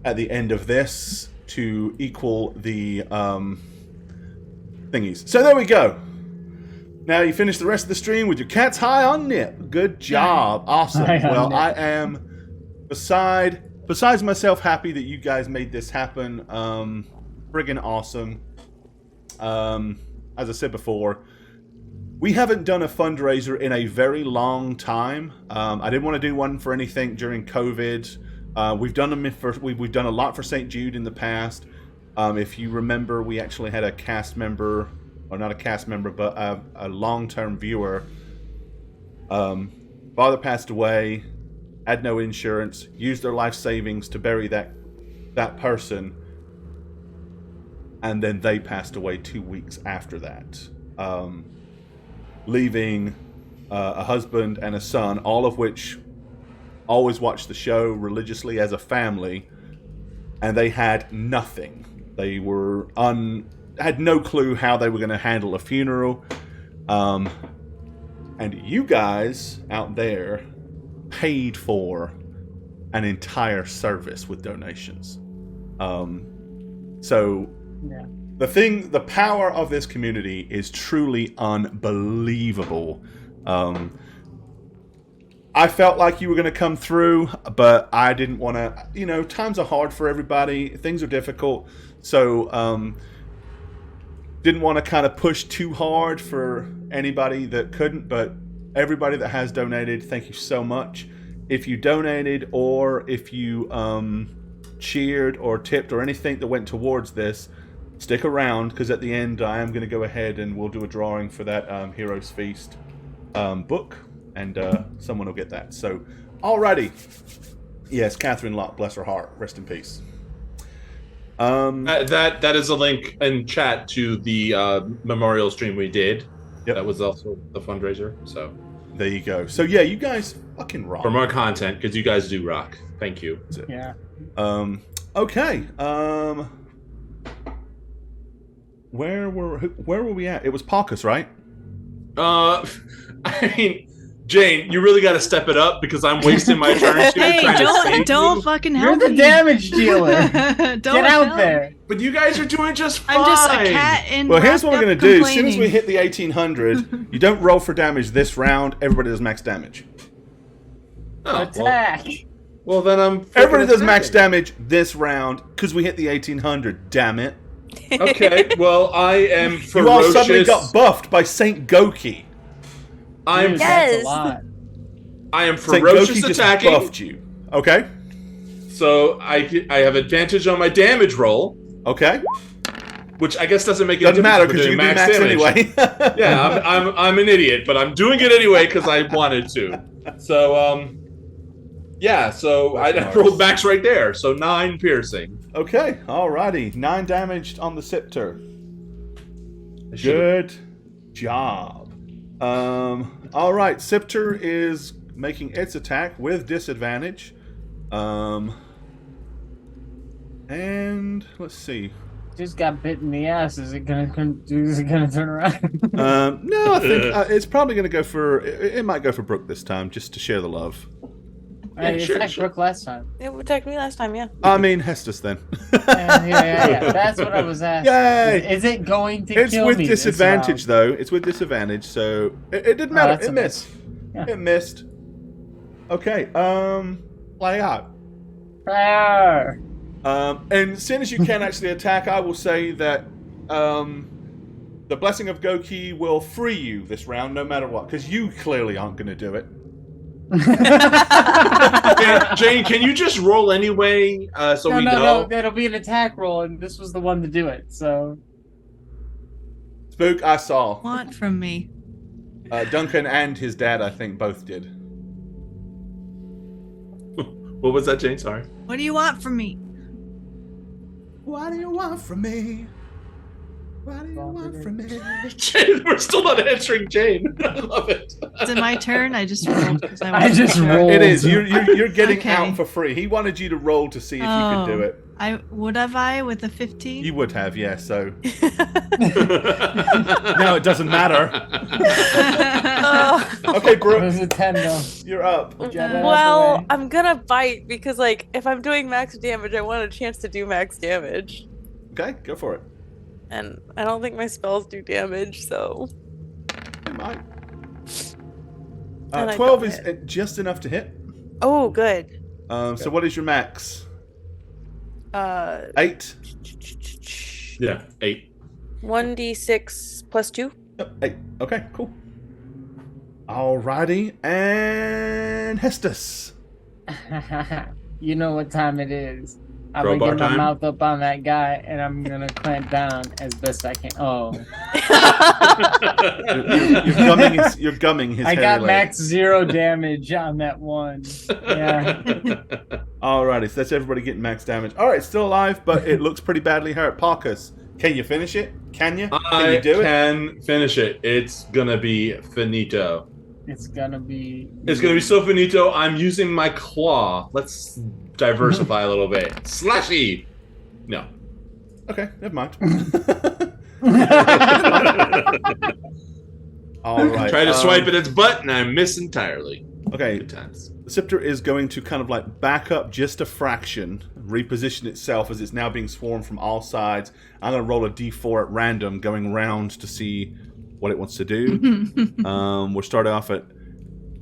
at the end of this to equal the thingies. So there we go. Now you finish the rest of the stream with your cats high on nip. Good job. Awesome. High on Well, nip. I am, besides myself, happy that you guys made this happen. Friggin' awesome. As I said before, we haven't done a fundraiser in a very long time. I didn't want to do one for anything during COVID. We've done them we've done a lot for St. Jude in the past. If you remember, we actually had a cast member, or not a cast member, but a long-term viewer. Father passed away, had no insurance, used their life savings to bury that person, and then they passed away 2 weeks after that, leaving a husband and a son, all of which always watched the show religiously as a family, and they had nothing. They were had no clue how they were going to handle a funeral. And you guys out there paid for an entire service with donations. So Yeah. the power of this community is truly unbelievable. I felt like you were going to come through, but I didn't want to, times are hard for everybody. Things are difficult. So, didn't want to kind of push too hard for anybody that couldn't, but everybody that has donated, thank you so much. If you donated, or if you cheered or tipped or anything that went towards this, stick around, because at the end I am going to go ahead and we'll do a drawing for that Heroes Feast. book, and someone will get that. So, alrighty. Yes, Catherine Locke, bless her heart. Rest in peace. That is a link in chat to the memorial stream we did. Yep. That was also the fundraiser. So there you go. So yeah, you guys fucking rock. For more content, because you guys do rock. Thank you. Yeah. Okay. Where were we at? It was Paucus, right? I mean, Jane, you really got to step it up because I'm wasting my turn here. Hey, don't fucking help You're the me. damage dealer. Don't Get out help. there. But you guys are doing just fine. I'm just a cat in. Well, here's what we're going to do. As soon as we complaining. hit the 1800, you don't roll for damage this round. Everybody does max damage. Oh, Attack. Well, then I'm. Everybody does freaking max attacking. damage this round because we hit the 1800. Damn it. Okay, well, I am ferocious. You all suddenly got buffed by Saint Goki. I'm Dude, Yes. that's a lot. I am Saint ferocious Goki just attacking. buffed you. Okay. So I have advantage on my damage roll, Okay. which I guess doesn't make a Doesn't difference matter for because you doing can do max damage. anyway. Yeah, I'm an idiot, but I'm doing it anyway because I wanted to. So yeah, so I That's rolled nice. max right there. So 9 piercing. Okay. Alrighty. 9 damage on the scepter. I should've- Good job. All right. Scepter is making its attack with disadvantage. And let's see. Just got bit in the ass. Is it gonna turn around? No, I think it's probably going to go for. It might go for Brooke this time, just to share the love. I sure, attacked sure. Brooke last time. It attacked me last time, yeah. I mean, Hestus then. Yeah. That's what I was asking. Yay! Is it going to It's kill with me this disadvantage, round? though. It's with disadvantage, so it didn't matter. that's It a missed. Yeah. It missed. Okay. Play out. Fire! And as soon as you can actually attack, I will say that the Blessing of Goki will free you this round, no matter what, because you clearly aren't going to do it. Jane, can you just roll anyway so we know? No, that'll be an attack roll, and this was the one to do it, so... Spook, I saw. Want from me? Duncan and his dad, I think, both did. What was that, Jane? Sorry. What do you want from me? What do you want from me? What do you want from me? Jane, we're still not answering Jane. I love it. Is it my turn? I just rolled because I I wasn't just sure. rolled. It is. You're getting Okay. out for free. He wanted you to roll to see if you could do it. I would have with a 15. You would have, yeah. So no, it doesn't matter. Okay, It Brooke, was a 10, though. you're up. Get it out the Well, way. I'm gonna bite because, like, if I'm doing max damage, I want a chance to do max damage. Okay, go for it. And I don't think my spells do damage, so. It might. And I 12 don't is hit. just enough to hit. Oh, good. So what is your max? 8. Yeah, 8. 1d6 plus 2. Yep, 8. Okay, cool. Alrighty, and Hestus. You know what time it is. I'm Crowbar gonna get my time? mouth up on that guy, and I'm gonna clamp down as best I can. Oh, You're gumming his I hairy got leg. max 0 damage on that one. Yeah. Alrighty, so that's everybody getting max damage. Alright, still alive, but it looks pretty badly hurt. Parkus, can you finish it? Can you? Can I you do it? can finish it. It's gonna be finito. It's gonna be. It's gonna be so finito. I'm using my claw. Let's diversify a little bit. Slashy. No. Okay, never mind. Alright. Try to swipe at its butt, and I miss entirely. Okay, Good times. the scepter is going to kind of like back up just a fraction, reposition itself as it's now being swarmed from all sides. I'm going to roll a d4 at random, going round to see what it wants to do. We'll start off at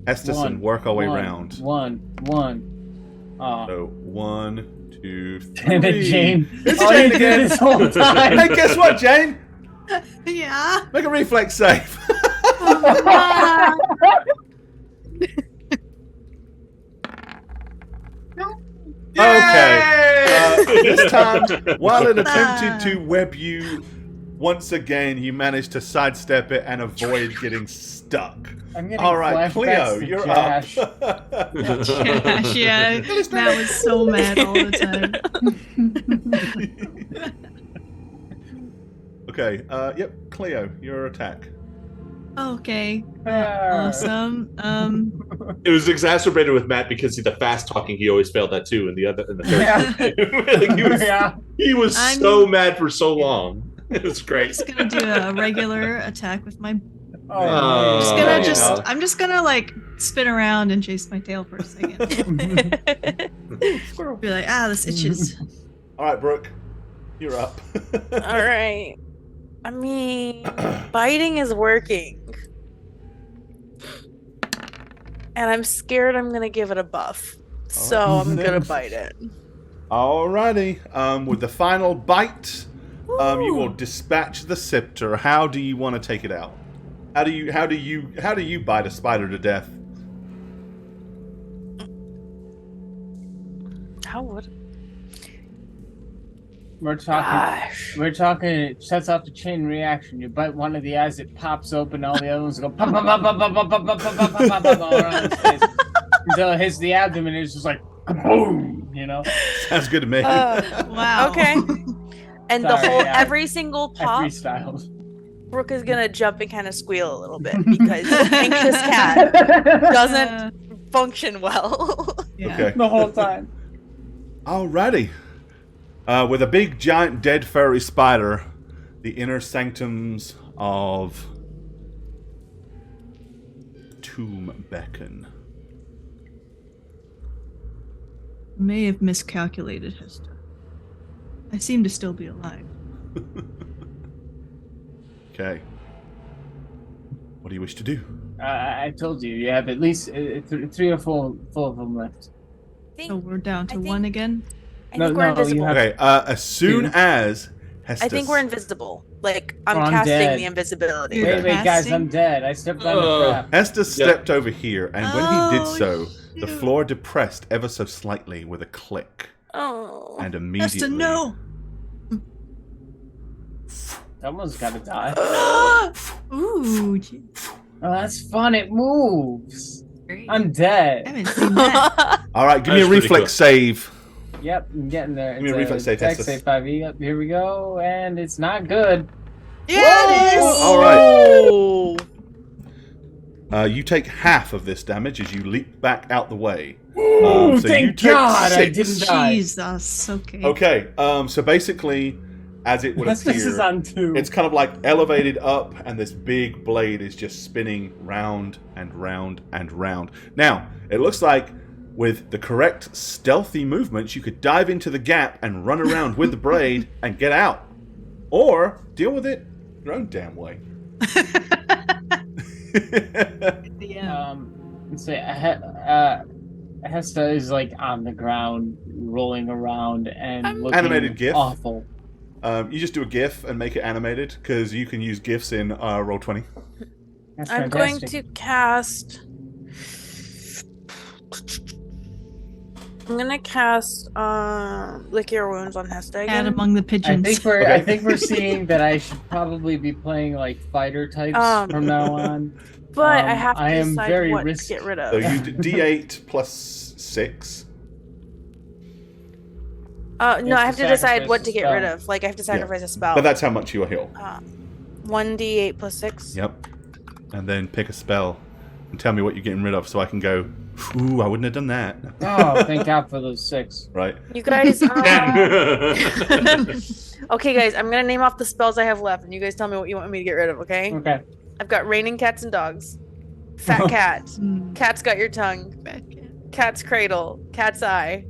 Estes and work our way round. One. So 1, 2, 3. Damn it, Jane. It's All Jane you again. did this whole time. Hey, guess what, Jane? Yeah. Make a reflex save. Okay. This time, while it attempted to web you Once again, you manage to sidestep it and avoid getting stuck. I'm getting All right, Cleo, flashbacks to you're Josh. up. Gosh, yeah. Matt was so mad all the time. Okay, yep, Cleo, your attack. Okay. Ah. Awesome. It was exacerbated with Matt because the fast talking he always failed at too in the third Yeah. like he was so mad for so long. It was great. Just gonna do a regular attack with my. Oh, I'm just gonna like spin around and chase my tail for a second. Be like, this itches. All right, Brooke, you're up. All right. I mean, biting is working. And I'm scared I'm going to give it a buff. So I'm going to bite it. Alrighty. With the final bite, you will dispatch the scepter. How do you want to take it out? How do you bite a spider to death? How would... We're talking, it sets off the chain reaction. You bite one of the eyes, it pops open, all the other ones go pop, pop, pop, pop, pop, pop, pop, pop, pop, pop, pop, all around his face. Until it hits the abdomen, it's just like, boom, you know? Sounds good to me. Wow. Okay. And the whole, every single I pop, freestyled. Brooke is going to jump and kind of squeal a little bit because the anxious cat doesn't function well. Yeah. Okay. The whole time. Alrighty. With a big, giant, dead, furry spider, the inner sanctums of Tomb beckon. May have miscalculated, Hester. I seem to still be alive. Okay. What do you wish to do? I told you, you have at least 3 or 4 of them left. So we're down to one again? I think we're invisible. Okay, as soon as Hester... I think we're invisible. Like, I'm I'm casting dead. the invisibility. Wait, guys, I'm dead. I stepped on the trap. Hester stepped over here, and when he did so, the shoot. floor depressed ever so slightly with a click. Oh. And immediately... Hester, no! Someone's gotta die. Ooh, gee, Oh, that's fun. It moves. great. I'm dead. I haven't seen that. Alright, give me a That's pretty reflex cool. save. Yep, I'm getting there. Give me a It's reflex save, dex Tessus. save 5e. Yep, here we go, and it's not good. Yeah, it is! Alright. You take half of this damage as you leap back out the way. Ooh, so thank you take God I 6. didn't die. Jesus, okay. Okay, so basically, as it would This is appear, on 2. it's kind of like elevated up, and this big blade is just spinning round and round and round. Now, it looks like with the correct stealthy movements, you could dive into the gap and run around with the blade and get out. Or deal with it your own damn way. Yeah. Let's say Hesta is like on the ground, rolling around and looking Animated GIF. awful. You just do a GIF and make it animated, because you can use GIFs in Roll20. That's I'm going fantastic. to cast... I'm gonna cast Lick Your Wounds on Hesta Cat again. among the I pigeons. think we're Okay. I think we're seeing that I should probably be playing like fighter types from now on. But I have to I am decide very what risky. to get rid of. So you D8 plus 6. No, I have to decide sacrifice what a to get spell. rid of. Like, I have to sacrifice a spell. But that's how much you will heal. 1d8 plus 6. Yep. And then pick a spell and tell me what you're getting rid of, so I can go, ooh, I wouldn't have done that. Oh, thank God for those 6. Right? You guys... Okay, guys, I'm gonna name off the spells I have left, and you guys tell me what you want me to get rid of, okay? Okay. I've got Raining Cats and Dogs. Fat Cat. Mm, Cat's Got Your Tongue. bad cat. Cat's Cradle. Cat's Eye.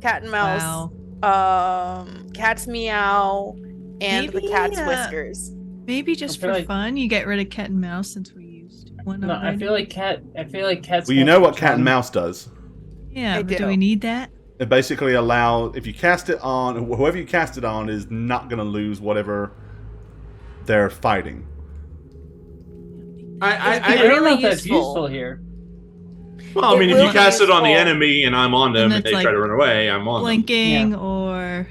Cat and Mouse. Wow. Cat's Meow. And the Maybe, Cat's Whiskers. Maybe just I feel for like- fun, you get rid of cat and mouse since we used one No, already. I feel like cats. Well, you know what Cat and Mouse does? Yeah, I but do do. we need that? It basically allows, if you cast it on, whoever you cast it on is not going to lose whatever they're fighting. I don't know really if that's useful. useful here. Well, I mean, It if you will cast it on the useful. enemy and I'm on them And and they it's try like to run away, I'm on them. Blinking or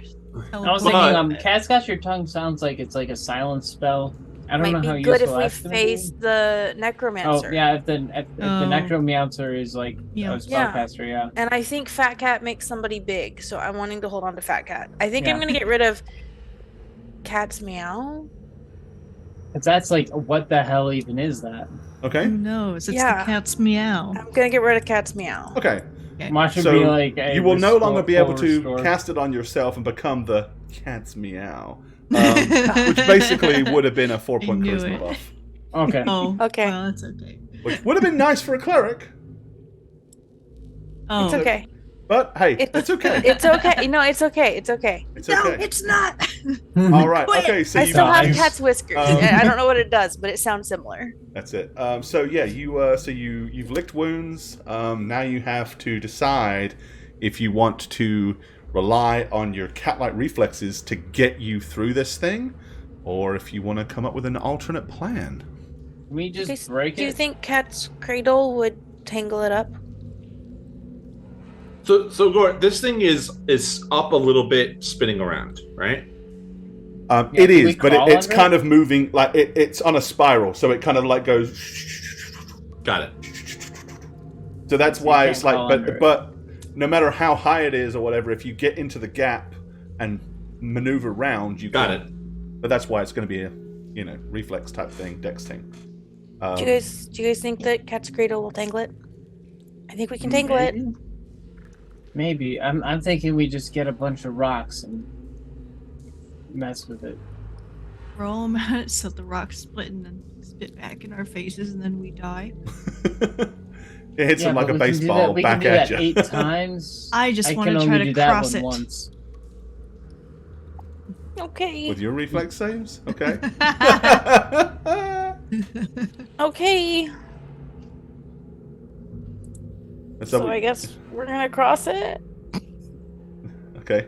I was thinking, Cat's Got Your Tongue sounds like it's like a silence spell. I don't know how Might be good if useful we that's gonna face be. the Oh, necromancer. yeah, if the NecroMeowncer is like Yeah. a spellcaster, yeah. And I think Fat Cat makes somebody big, so I'm wanting to hold on to Fat Cat. I think I'm Yeah. gonna get rid of Cat's Meow. Because that's like, what the hell even is that? Okay. Who knows? It's Yeah. the cat's meow. I'm gonna get rid of Cat's Meow. Okay. Watch it So be like a you will no longer be able full to restore. cast it on yourself and become the cat's meow, which basically would have been a 4-point knew charisma it. buff, Okay. Oh, Okay. Well, that's okay. which would have been nice for a cleric. Oh, It's okay. But hey, it's okay. It's okay. No, it's okay. It's okay. It's no, okay. it's not. All right. Okay. So I you still have Nice. cat's whiskers. I don't know what it does, but it sounds similar. That's it. So yeah, you've licked wounds. Now you have to decide if you want to rely on your cat-like reflexes to get you through this thing, or if you want to come up with an alternate plan. Can we just break it? Do you think Cat's Cradle would tangle it up? So Gord, this thing is up a little bit, spinning around, right? Yeah, It can we is, but crawl it's under kind it? of moving like it's on a spiral, so it kind of like goes. Got it. So that's You why can't it's like, crawl under it. but no matter how high it is or whatever, if you get into the gap and maneuver around, you Got can. it. But that's why it's going to be a reflex type thing, dex thing. Do you guys think that Cat's Cradle will tangle it? I think we can tangle it. Maybe. I'm thinking we just get a bunch of rocks and mess with it. Roll them at it so the rocks split and then spit back in our faces and then we die. It hits him like but a we can do baseball that- we back can do at that you. 8 times. I just want can to only try to do that cross one it. once. Okay. With your reflex saves, okay. Okay. So, So I guess we're gonna cross it. okay.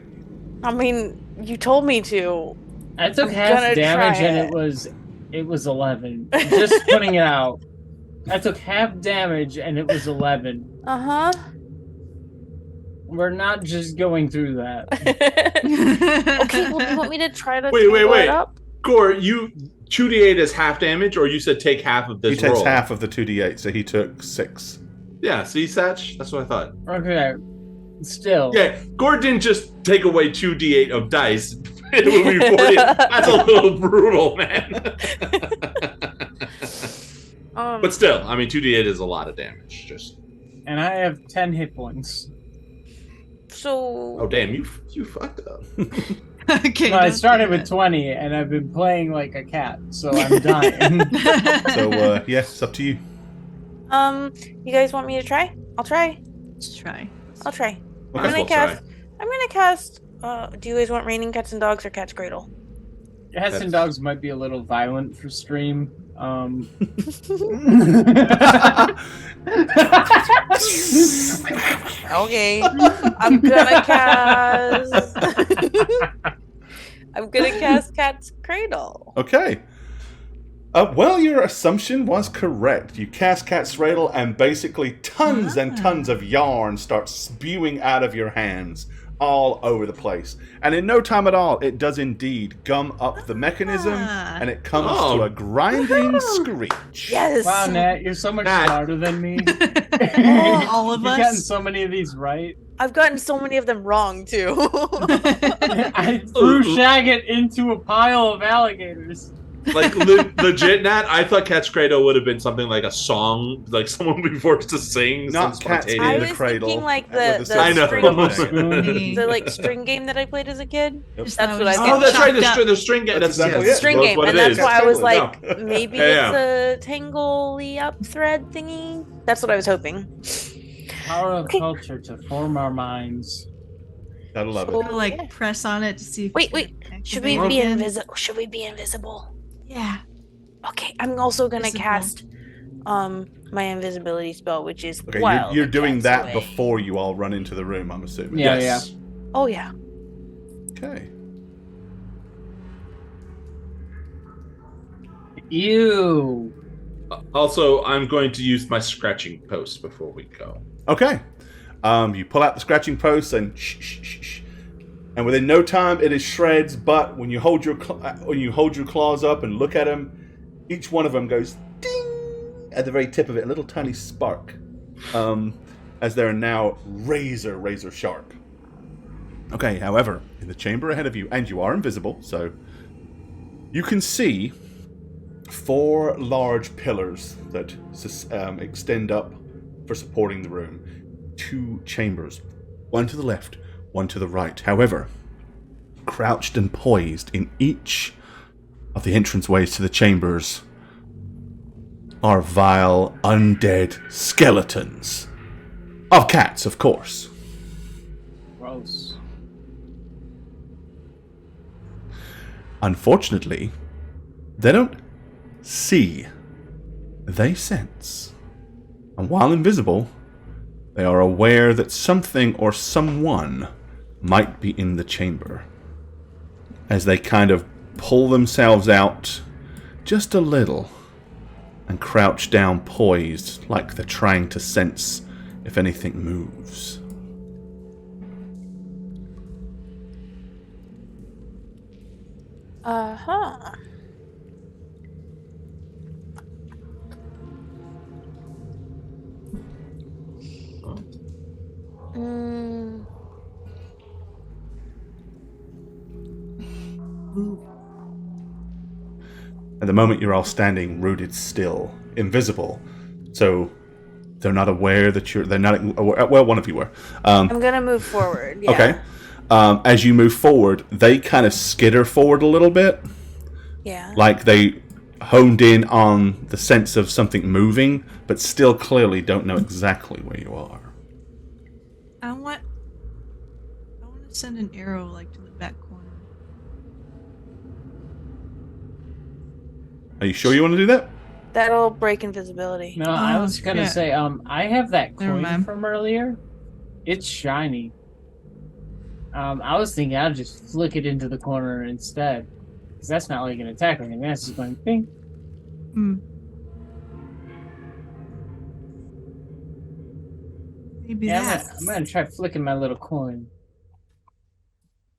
I mean, you told me to. I took I'm half gonna damage try and it. it was 11. Just putting it out. I took half damage and it was 11. Uh We're not just going through that. huh. Okay. Well, do you want me to try to Wait. tangle it up? Gord, you 2d8 is half damage, or you said take half of this He takes roll? half of the 2d8, so he took 6. Yeah, see, Satch? That's what I thought. Okay. Still. Yeah, Gord didn't just take away 2d8 of dice. It would be 40. That's a little brutal, man. But still, I mean, 2d8 is a lot of damage. Just. And I have 10 hit points. So. Oh damn, you fucked up. Okay. Well, I don't started do with that. 20 and I've been playing like a cat, so I'm dying. So, yeah, it's up to you. You guys want me to try? I'll try. Let's try. I'll try. Might I'm as gonna well try. cast. I'm gonna cast. Do you guys want Raining Cats and Dogs or Cat's Cradle? Cats and dogs might be a little violent for stream. Okay. I'm gonna cast. I'm gonna cast Cat's Cradle. Okay. Well, your assumption was correct. You cast Cat's Cradle, and basically tons and tons of yarn start spewing out of your hands all over the place. And in no time at all, it does indeed gum up the mechanism, and it comes to a grinding screech. Yes. Wow, Nat, you're so much Nat. smarter than me. All of You've gotten us. so many of these right. I've gotten so many of them wrong too. I threw Shagget into a pile of alligators. Like legit, Nat. I thought Cat's Cradle would have been something like a song, like someone would be forced to sing. Not some Cats spontaneous- I in the was cradle. thinking like with the I know. string, the like string game that I played as a kid. Just That's thought what it was I getting Oh, that's right. chopped up. The string game. That's That's exactly yes, it. String that's game, what and it that's is. why I was Totally. like, maybe Yeah. it's a tangly up thread thingy. That's what I was hoping. Power of Okay. culture to form our minds. Gotta love So- it. We'll, like press on it to see if Wait, we can Should we activate be it. invisible? Should we be invisible? Yeah. Okay, I'm also gonna Visible. cast my invisibility spell, which is Okay, while you're the doing cat's that away. before you all run into the room, I'm assuming. Yeah, Yes. Oh yeah. Okay. Ew. Also, I'm going to use my scratching post before we go. Okay. You pull out the scratching post and and within no time it is shreds. But when you hold your claws up and look at them, each one of them goes ding at the very tip of it, a little tiny spark, as they are now razor sharp. Okay, however, in the chamber ahead of you, and you are invisible, so you can see 4 large pillars that extend up for supporting the room. 2 chambers, one to the left, one to the right. However, crouched and poised in each of the entranceways to the chambers are vile, undead skeletons. Of cats, of course. Gross. Unfortunately, they don't see. They sense. And while invisible, they are aware that something or someone might be in the chamber. As they kind of pull themselves out just a little and crouch down poised like they're trying to sense if anything moves. Uh-huh. Mm. At the moment, you're all standing rooted still, invisible. So they're not aware that they're not aware. Well, one of you were. I'm gonna move forward. Yeah. Okay. As you move forward, they kind of skitter forward a little bit. Yeah. Like they honed in on the sense of something moving, but still clearly don't know exactly where you are. I want to send an arrow like to the back corner. Are you sure you want to do that? That'll break invisibility. No, I was gonna shit. say, I have that Never coin mind. from earlier. It's shiny. I was thinking I'd just flick it into the corner instead, because that's not like an attack or anything. That's just going ping. Maybe Yeah, that. I'm gonna try flicking my little coin.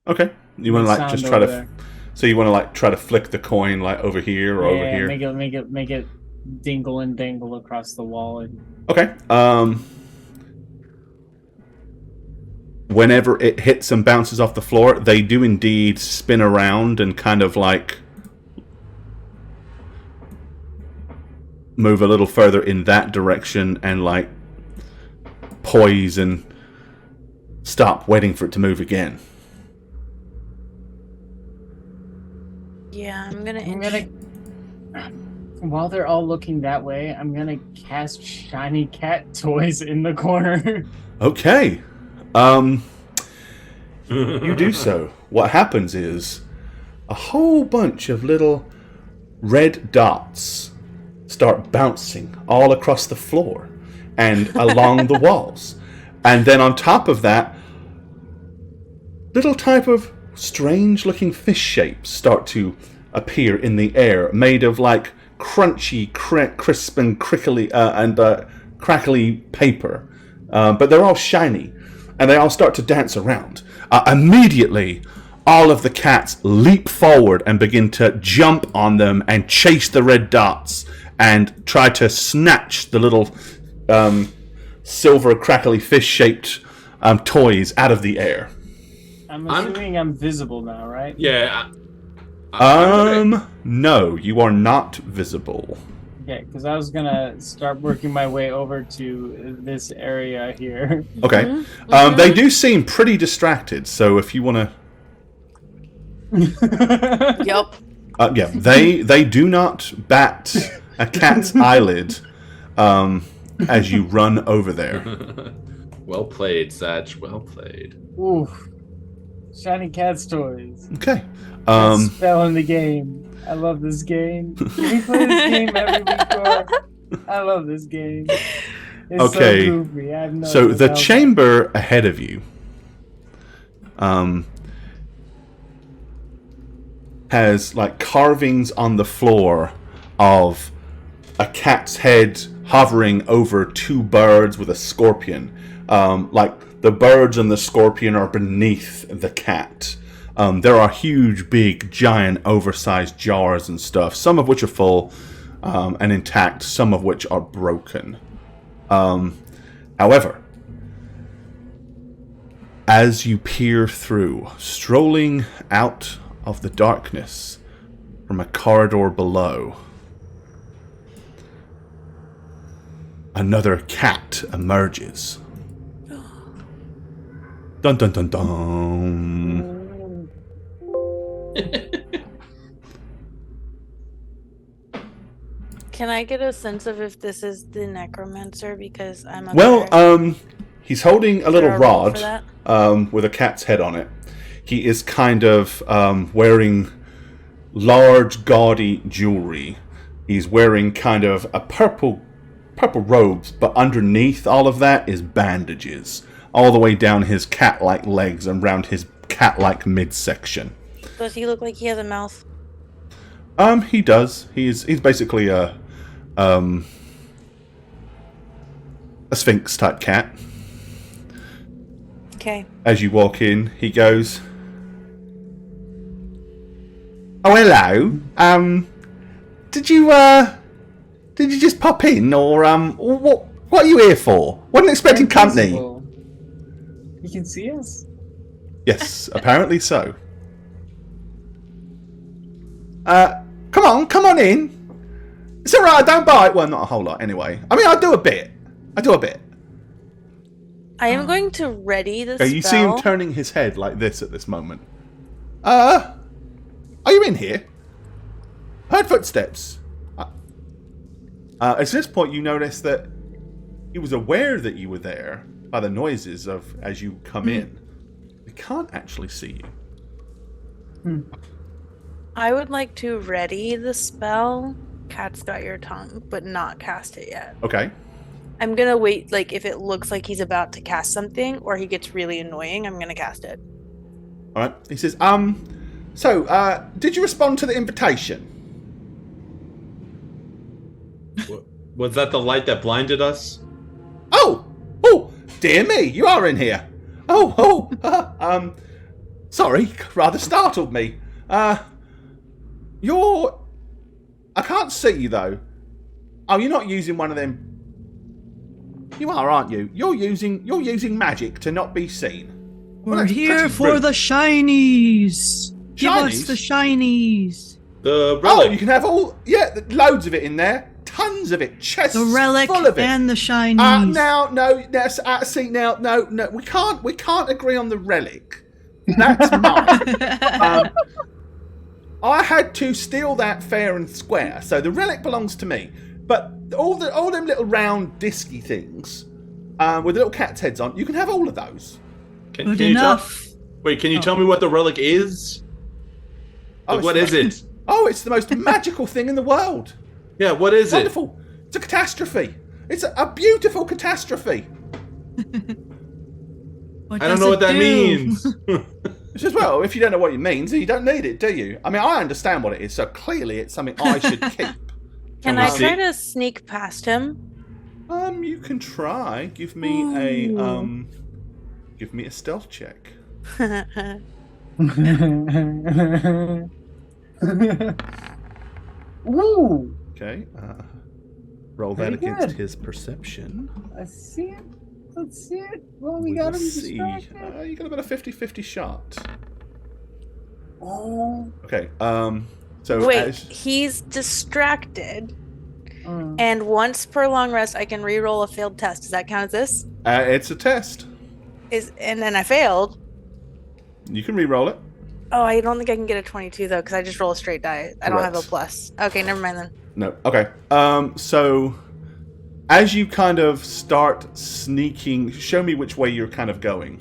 Okay. You want to like just try Sound to. over So you want to like try to flick the coin like over here or over here. make it dingle and dangle across the wall. And Okay. Whenever it hits and bounces off the floor, they do indeed spin around and kind of like move a little further in that direction and like poise and stop, waiting for it to move again. Yeah, I'm I'm gonna. gonna. While they're all looking that way, I'm gonna cast shiny cat toys in the corner. Okay. You do so. What happens is a whole bunch of little red dots start bouncing all across the floor and along the walls. And then on top of that, little type of strange looking fish shapes start to appear in the air, made of like crunchy, crisp and crackly paper. But they're all shiny, and they all start to dance around. Immediately, all of the cats leap forward and begin to jump on them and chase the red dots and try to snatch the little silver, crackly, fish-shaped toys out of the air. I'm assuming I'm visible now, right? Yeah. No, you are not visible. Okay, because I was gonna start working my way over to this area here. Okay. They do seem pretty distracted, so if you want to... Yep. Yeah, they do not bat a cat's eyelid as you run over there. Well played, Satch. Well played. Ooh, shiny cat's toys. Okay. Best spell in the game. I love this game. We play this game every week. I love this game. It's Okay. so goofy. I have no So idea the how- chamber ahead of you has like carvings on the floor of a cat's head hovering over 2 birds with a scorpion. Like The birds and the scorpion are beneath the cat. There are huge, big, giant, oversized jars and stuff, some of which are full and intact, some of which are broken. However, as you peer through, strolling out of the darkness from a corridor below, another cat emerges. Dun dun dun dun. Can I get a sense of if this is the necromancer? Because I'm he's holding a little there a roll for rod that? with a cat's head on it. He is kind of wearing large, gaudy jewelry. He's wearing kind of a purple robes, but underneath all of that is bandages, all the way down his cat-like legs and around his cat-like midsection. Does he look like he has a mouth? He does. He's basically a sphinx type cat. Okay. As you walk in, he goes, "Oh, hello. Did you just pop in, or what are you here for? Wasn't expecting company." You can see us? Yes, apparently so. Come on in. It's alright, I don't bite. Well, not a whole lot anyway. I mean, I do a bit. I am going to ready the Okay, spell. you see him turning his head like this at this moment. Are you in here? Heard footsteps. At this point, you notice that he was aware that you were there by the noises of as you come in. He can't actually see you. I would like to ready the spell. Cat's got your tongue, but not cast it yet. Okay. I'm gonna wait, like, if it looks like he's about to cast something or he gets really annoying, I'm gonna cast it. Alright. He says, so, did you respond to the invitation? Was that the light that blinded us? Oh, dear me, you are in here. Sorry, rather startled me. I can't see you though. Oh, you're not using one of them. You are, aren't you? You're using magic to not be seen. Well, We're that's here pretty for rude. the shinies. Give us Shinies? the shinies. The Oh, relic. you can have loads of it in there. Tons of it. Chests The relic full of it. and the shinies. No. We can't agree on the relic. That's mine. I had to steal that fair and square, so the relic belongs to me. But all them little round disky things with little cats' heads on, you can have all of those. Good enough. Can you tell me what the relic is? Like, what is it? Oh, it's the most magical thing in the world. Yeah, what is Wonderful. It's a catastrophe. It's a beautiful catastrophe. What I don't does know it what that do? means. It's just, well, if you don't know what it means, you don't need it, do you? I mean, I understand what it is, so clearly it's something I should keep. Can we I see? try to sneak past him? You can try. Give me a stealth check. Ooh! Okay. Roll Very that against good. his perception. Let's see it. Well, we got him distracted. You got about a 50-50 shot. Oh. Okay. So Wait, he's distracted. And once per long rest, I can re-roll a failed test. Does that count as this? it's a test. And then I failed. You can re-roll it. Oh, I don't think I can get a 22 though, because I just roll a straight die. I don't have a Correct. plus. Okay, never mind then. No. Okay. So as you kind of start sneaking, show me which way you're kind of going.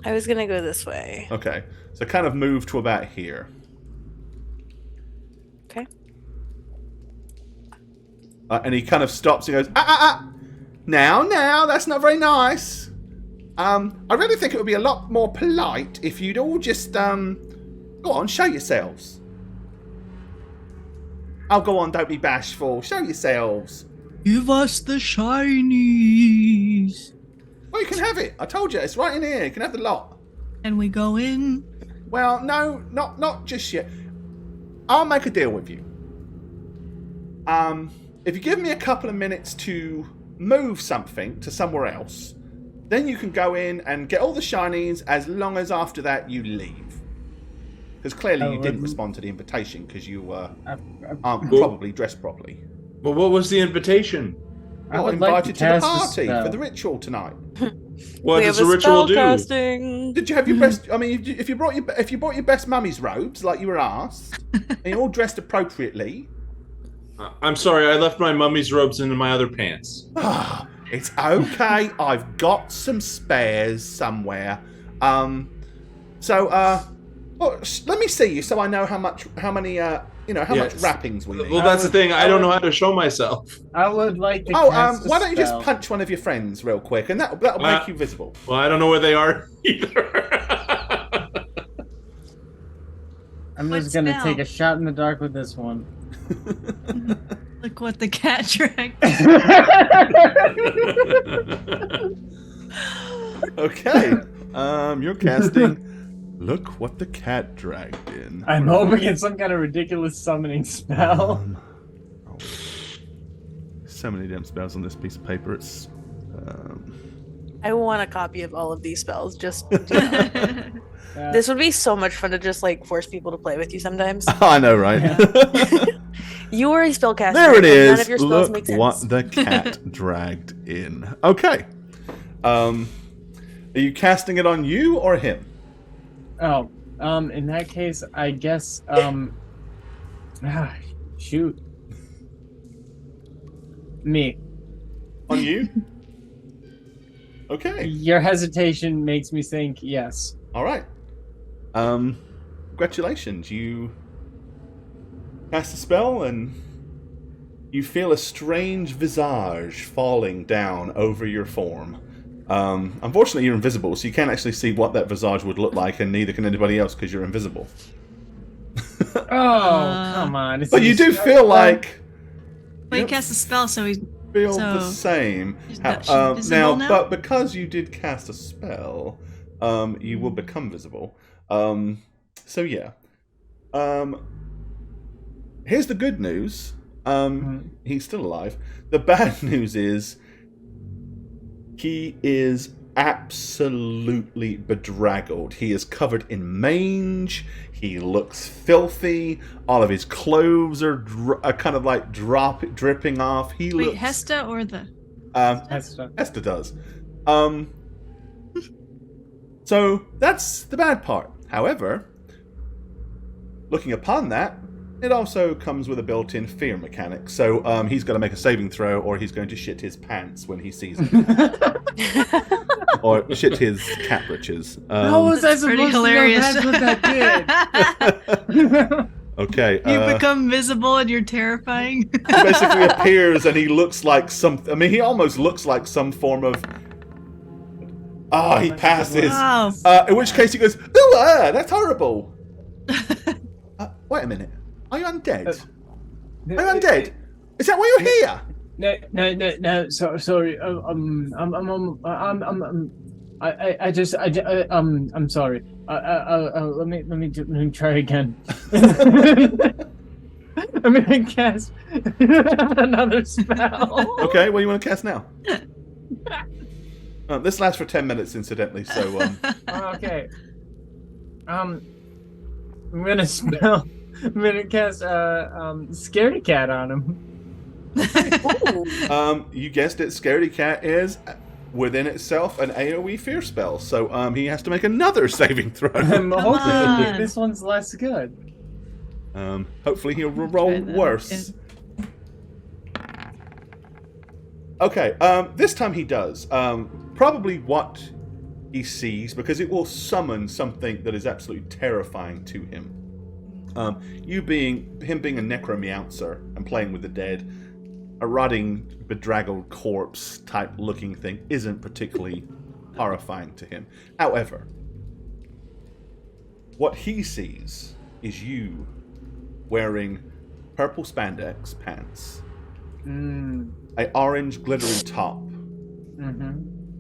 I was gonna go this way. Okay. So kind of move to about here. Okay. And he kind of stops and goes, Now, that's not very nice. I really think it would be a lot more polite if you'd all just, go on, show yourselves. Oh, go on, don't be bashful. Show yourselves. Give us the shinies. Oh, you can have it. I told you, it's right in here. You can have the lot. And we go in. Well, no, not just yet. I'll make a deal with you. If you give me a couple of minutes to move something to somewhere else, then you can go in and get all the shinies as long as after that you leave. Because clearly you didn't respond to the invitation because you aren't probably dressed properly. But what was the invitation? I was invited to the party for the ritual tonight. What does the ritual do? Casting. Did you have your best? I mean, if you brought your best mummy's robes like you were asked, and you're all dressed appropriately. I'm sorry, I left my mummy's robes in my other pants. It's okay. I've got some spares somewhere. Well, let me see you so I know how many much wrappings we need. Well, that's the thing. I don't know how to show myself. I would like to. Why don't you just punch one of your friends real quick, and that'll make you visible. Well, I don't know where they are either. I'm just gonna take a shot in the dark with this one. Look what the cat dragged. Okay. You're casting. Look what the cat dragged in. I'm hoping it's some kind of ridiculous summoning spell. So many damn spells on this piece of paper. It's. I want a copy of all of these spells. Just this would be so much fun to just like force people to play with you sometimes. I know, right? Yeah. You are a spellcaster. There it is. None of your spells Look make sense. what the cat dragged in. Okay. Are you casting it on you or him? Oh, in that case, I guess, shoot. Me. On you? Okay. Your hesitation makes me think yes. All right. Congratulations. You cast a spell and you feel a strange visage falling down over your form. Unfortunately, you're invisible, so you can't actually see what that visage would look like, and neither can anybody else because you're invisible. Come on. But you do feel like... Well, you cast a spell, so he's... the same. She's Now, now? but because you did cast a spell, you will become visible. So yeah. Here's the good news. He's still alive. The bad news is he is absolutely bedraggled. He is covered in mange. He looks filthy. All of his clothes are kind of like dripping off. He Wait, looks... Hesta or the... Hesta does. So that's the bad part. However, looking upon that, it also comes with a built-in fear mechanic. So he's going to make a saving throw, or he's going to shit his pants when he sees it. Or shit his cat britches. How was I supposed pretty hilarious. to know that's what that did? Okay. You become visible and you're terrifying. He basically appears and he looks like he almost looks like some form of... he passes. Wow. In which case he goes, ooh, that's horrible. Wait a minute. Are you undead? Are you undead? Is that why you're here? No. Sorry. I'm sorry. Let me try again. I'm gonna cast another spell. Okay, what do you want to cast now? This lasts for 10 minutes, incidentally. So okay. I'm gonna cast Scaredy Cat on him. You guessed it. Scaredy Cat is within itself an AoE fear spell, so he has to make another saving throw. I'm hoping this one's less good. Hopefully he'll roll worse. Okay, this time he does. Probably what he sees, because it will summon something that is absolutely terrifying to him. Him being a NecroMeowncer and playing with the dead, a rotting, bedraggled corpse type looking thing isn't particularly horrifying to him. However, what he sees is you wearing purple spandex pants, a orange glittery top,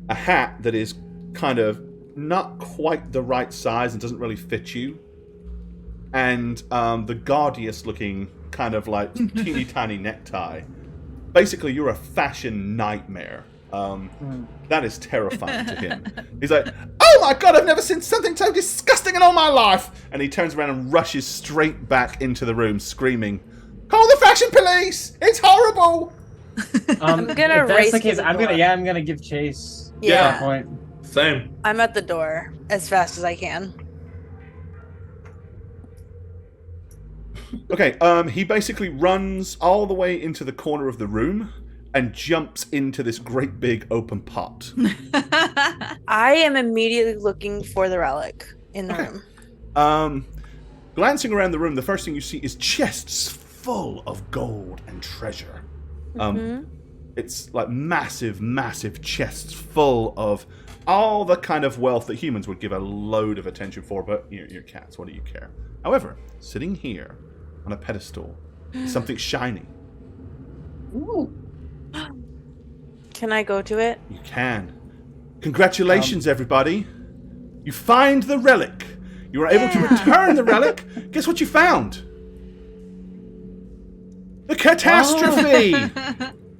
a hat that is kind of not quite the right size and doesn't really fit you, and the gaudiest looking kind of like teeny tiny necktie. Basically, you're a fashion nightmare. That is terrifying to him. He's like, oh my god, I've never seen something so disgusting in all my life! And he turns around and rushes straight back into the room, screaming, call the fashion police! It's horrible! I'm gonna if that's race the case, to the I'm door. gonna give chase. Yeah. At that point. Same. I'm at the door as fast as I can. Okay, he basically runs all the way into the corner of the room and jumps into this great big open pot. I am immediately looking for the relic in the room. Glancing around the room, the first thing you see is chests full of gold and treasure. It's like massive, massive chests full of all the kind of wealth that humans would give a load of attention for, but you're cats, what do you care? However, sitting here on a pedestal is something shiny. Ooh. Can I go to it? You can. Congratulations, everybody. You find the relic. You were able to return the relic. Guess what you found? The catastrophe!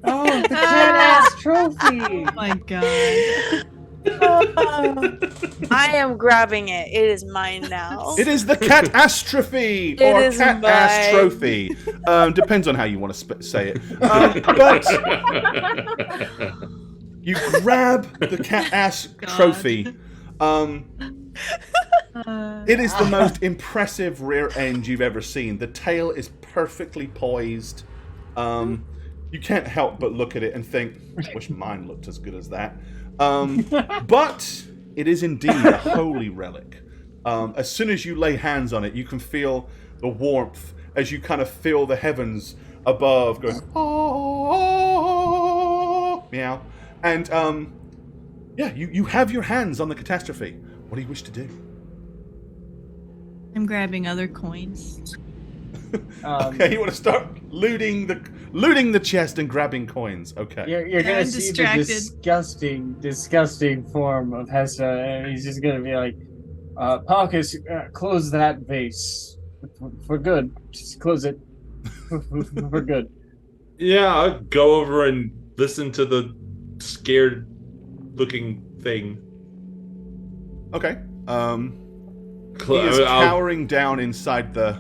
Oh, the cat-ass trophy! Oh my god. I am grabbing it. It is mine now. It is the catastrophe! It Or is cat-ass mine. trophy. Depends on how you want to say it. But you grab the cat-ass trophy. It is the most impressive rear end you've ever seen. The tail is perfectly poised. You can't help but look at it and think, I wish mine looked as good as that. But it is indeed a holy relic. As soon as you lay hands on it, you can feel the warmth as you kind of feel the heavens above going, oh, meow. And yeah, you have your hands on the catastrophe. What do you wish to do? I'm grabbing other coins. Okay, you want to start looting the chest and grabbing coins. Okay. You're gonna I'm see distracted. the disgusting form of Hessa, and he's just gonna be like, Parkus, close that vase. For good. Just close it. For good. Yeah, I'll go over and listen to the scared looking thing. Okay. He is cowering down inside the...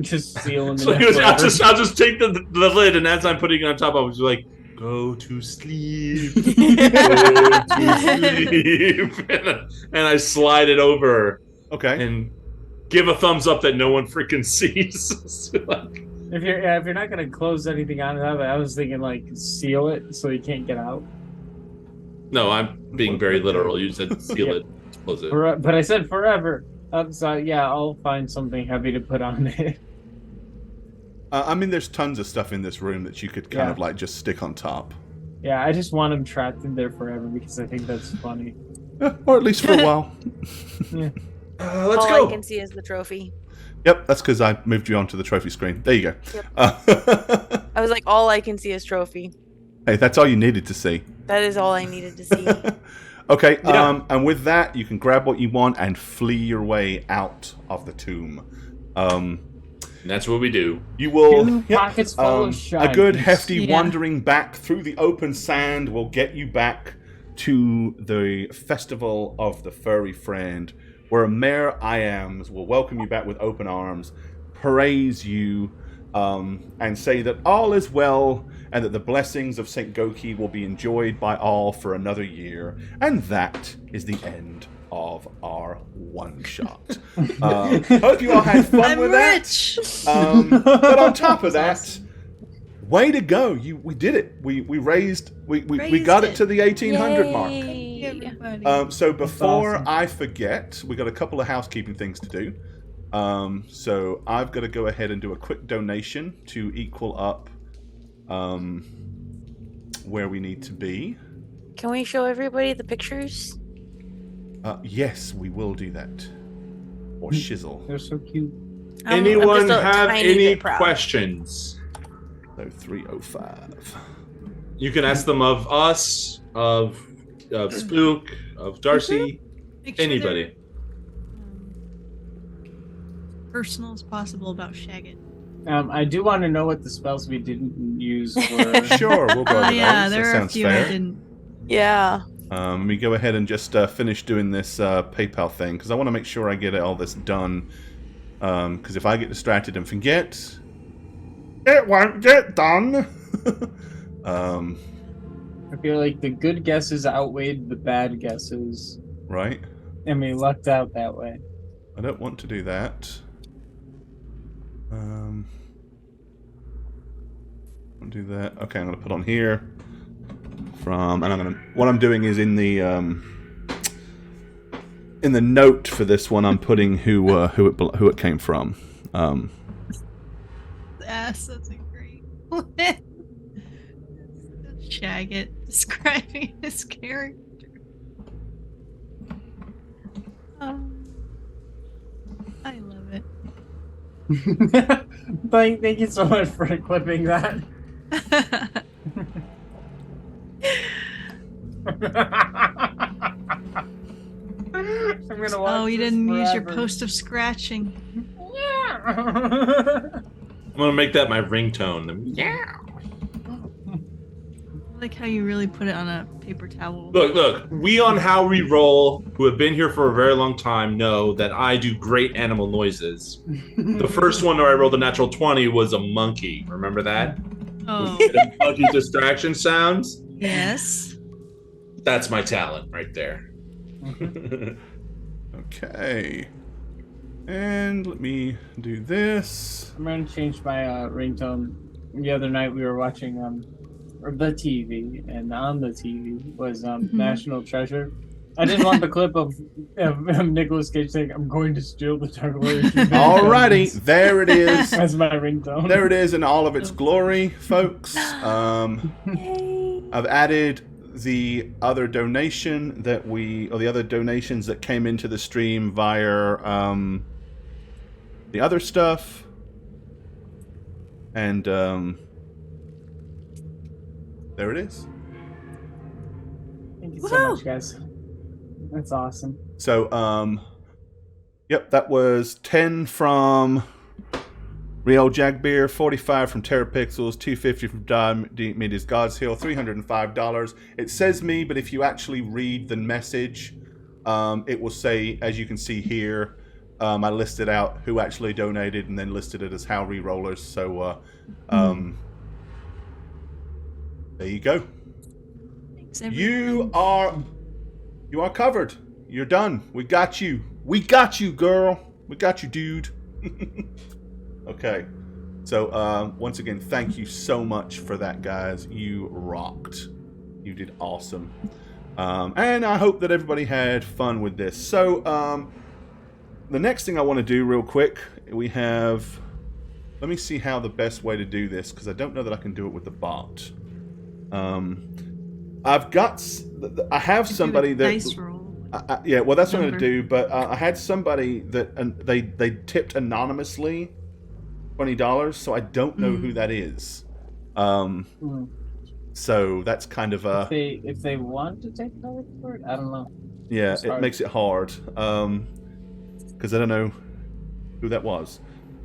Just sealing So it. I'll just take the lid, and as I'm putting it on top, I was like, go to sleep. Go to sleep. And I slide it over. Okay. And give a thumbs up that no one freaking sees. So, like, If you're not gonna close anything on it, I was thinking like seal it so he can't get out. no, I'm being very literal. You said seal it, close it. But I said forever. So yeah, I'll find something heavy to put on it. I mean, there's tons of stuff in this room that you could kind of like just stick on top. Yeah, I just want him trapped in there forever because I think that's funny. Or at least for a while. Yeah. Let's All go. I can see is the trophy. Yep, that's because I moved you onto the trophy screen. There you go. Yep. I was like, all I can see is trophy. Hey, that's all you needed to see. That is all I needed to see. Okay, Yeah. And with that, you can grab what you want and flee your way out of the tomb. And that's what we do. You will... Two pockets full of a good shinies. hefty Yeah. wandering back through the open sand will get you back to the Festival of the Furry Friend, where Mayor Iams will welcome you back with open arms, praise you, and say that all is well, and that the blessings of St. Goki will be enjoyed by all for another year. And that is the end of our one-shot. Hope you all had fun I'm with rich. that. But on top of that, way to go! We did it. We raised we got it to the 1800 mark. Yay. Everybody. So before awesome. I forget, we got a couple of housekeeping things to do. So I've got to go ahead and do a quick donation to equal up where we need to be. Can we show everybody the pictures? Yes, we will do that. Or shizzle. They're so cute. I'm Anyone just a have tiny any bit proud. questions? So 305. You can ask them of us, of of Spook, of Darcy, Make sure anybody. they're, personal as possible about Shagget. I do want to know what the spells we didn't use were. Sure, we'll go over Yeah, those. there That are a sounds few I fair. didn't. Yeah. Let me go ahead and just finish doing this PayPal thing, because I want to make sure I get all this done. Because if I get distracted and forget, it won't get done. I feel like the good guesses outweighed the bad guesses, Right? and we lucked out that way. I don't want to do that. I'll do that. Okay, I'm going to put on here. And I'm going to. What I'm doing is in the note for this one, I'm putting who it came from. Yes, that's a great one. That's Shagget describing his character. I love it. Thank you so much for clipping that. I'm gonna watch Oh, you this didn't use your forever. post of scratching. I'm gonna make that my ringtone. Yeah. I like how you really put it on a paper towel. Look. We on How We Roll, who have been here for a very long time, know that I do great animal noises. The first one where I rolled a natural 20 was a monkey. Remember that? Oh, The monkey distraction sounds. yes. That's my talent right there. Okay. And let me do this. I'm gonna change my ringtone. The other night we were watching the TV, and on the TV was National Treasure. I didn't want the clip of Nicolas Cage saying, "I'm going to steal the Targaryen." Alrighty, there it is. That's my ringtone. There it is in all of its glory, folks. I've added the other donation or the other donations that came into the stream via the other stuff, and there it is. Thank you so much, guys. That's awesome. So, yep, that was 10 from Real Jagbeer, 45 from Terrapixels, 250 from Media's God's Hill, $305. It says me, but if you actually read the message, it will say, as you can see here, I listed out who actually donated and then listed it as How Rerollers. So, there you go. Thanks, You everyone. are covered. You're done. We got you. We got you, girl. We got you, dude. Okay. So, once again, thank you so much for that, guys. You rocked. You did awesome. And I hope that everybody had fun with this. So, the next thing I want to do real quick, we have... Let me see how the best way to do this, because I don't know that I can do it with the bot. I have somebody that... Dice roll. Yeah, well, that's what I'm going Number. to do, but I had somebody that they tipped anonymously $20, so I don't know who that is. So that's kind of a... If they want to take credit for it, I don't know. Yeah, It's it hard. makes it hard, because I don't know who that was.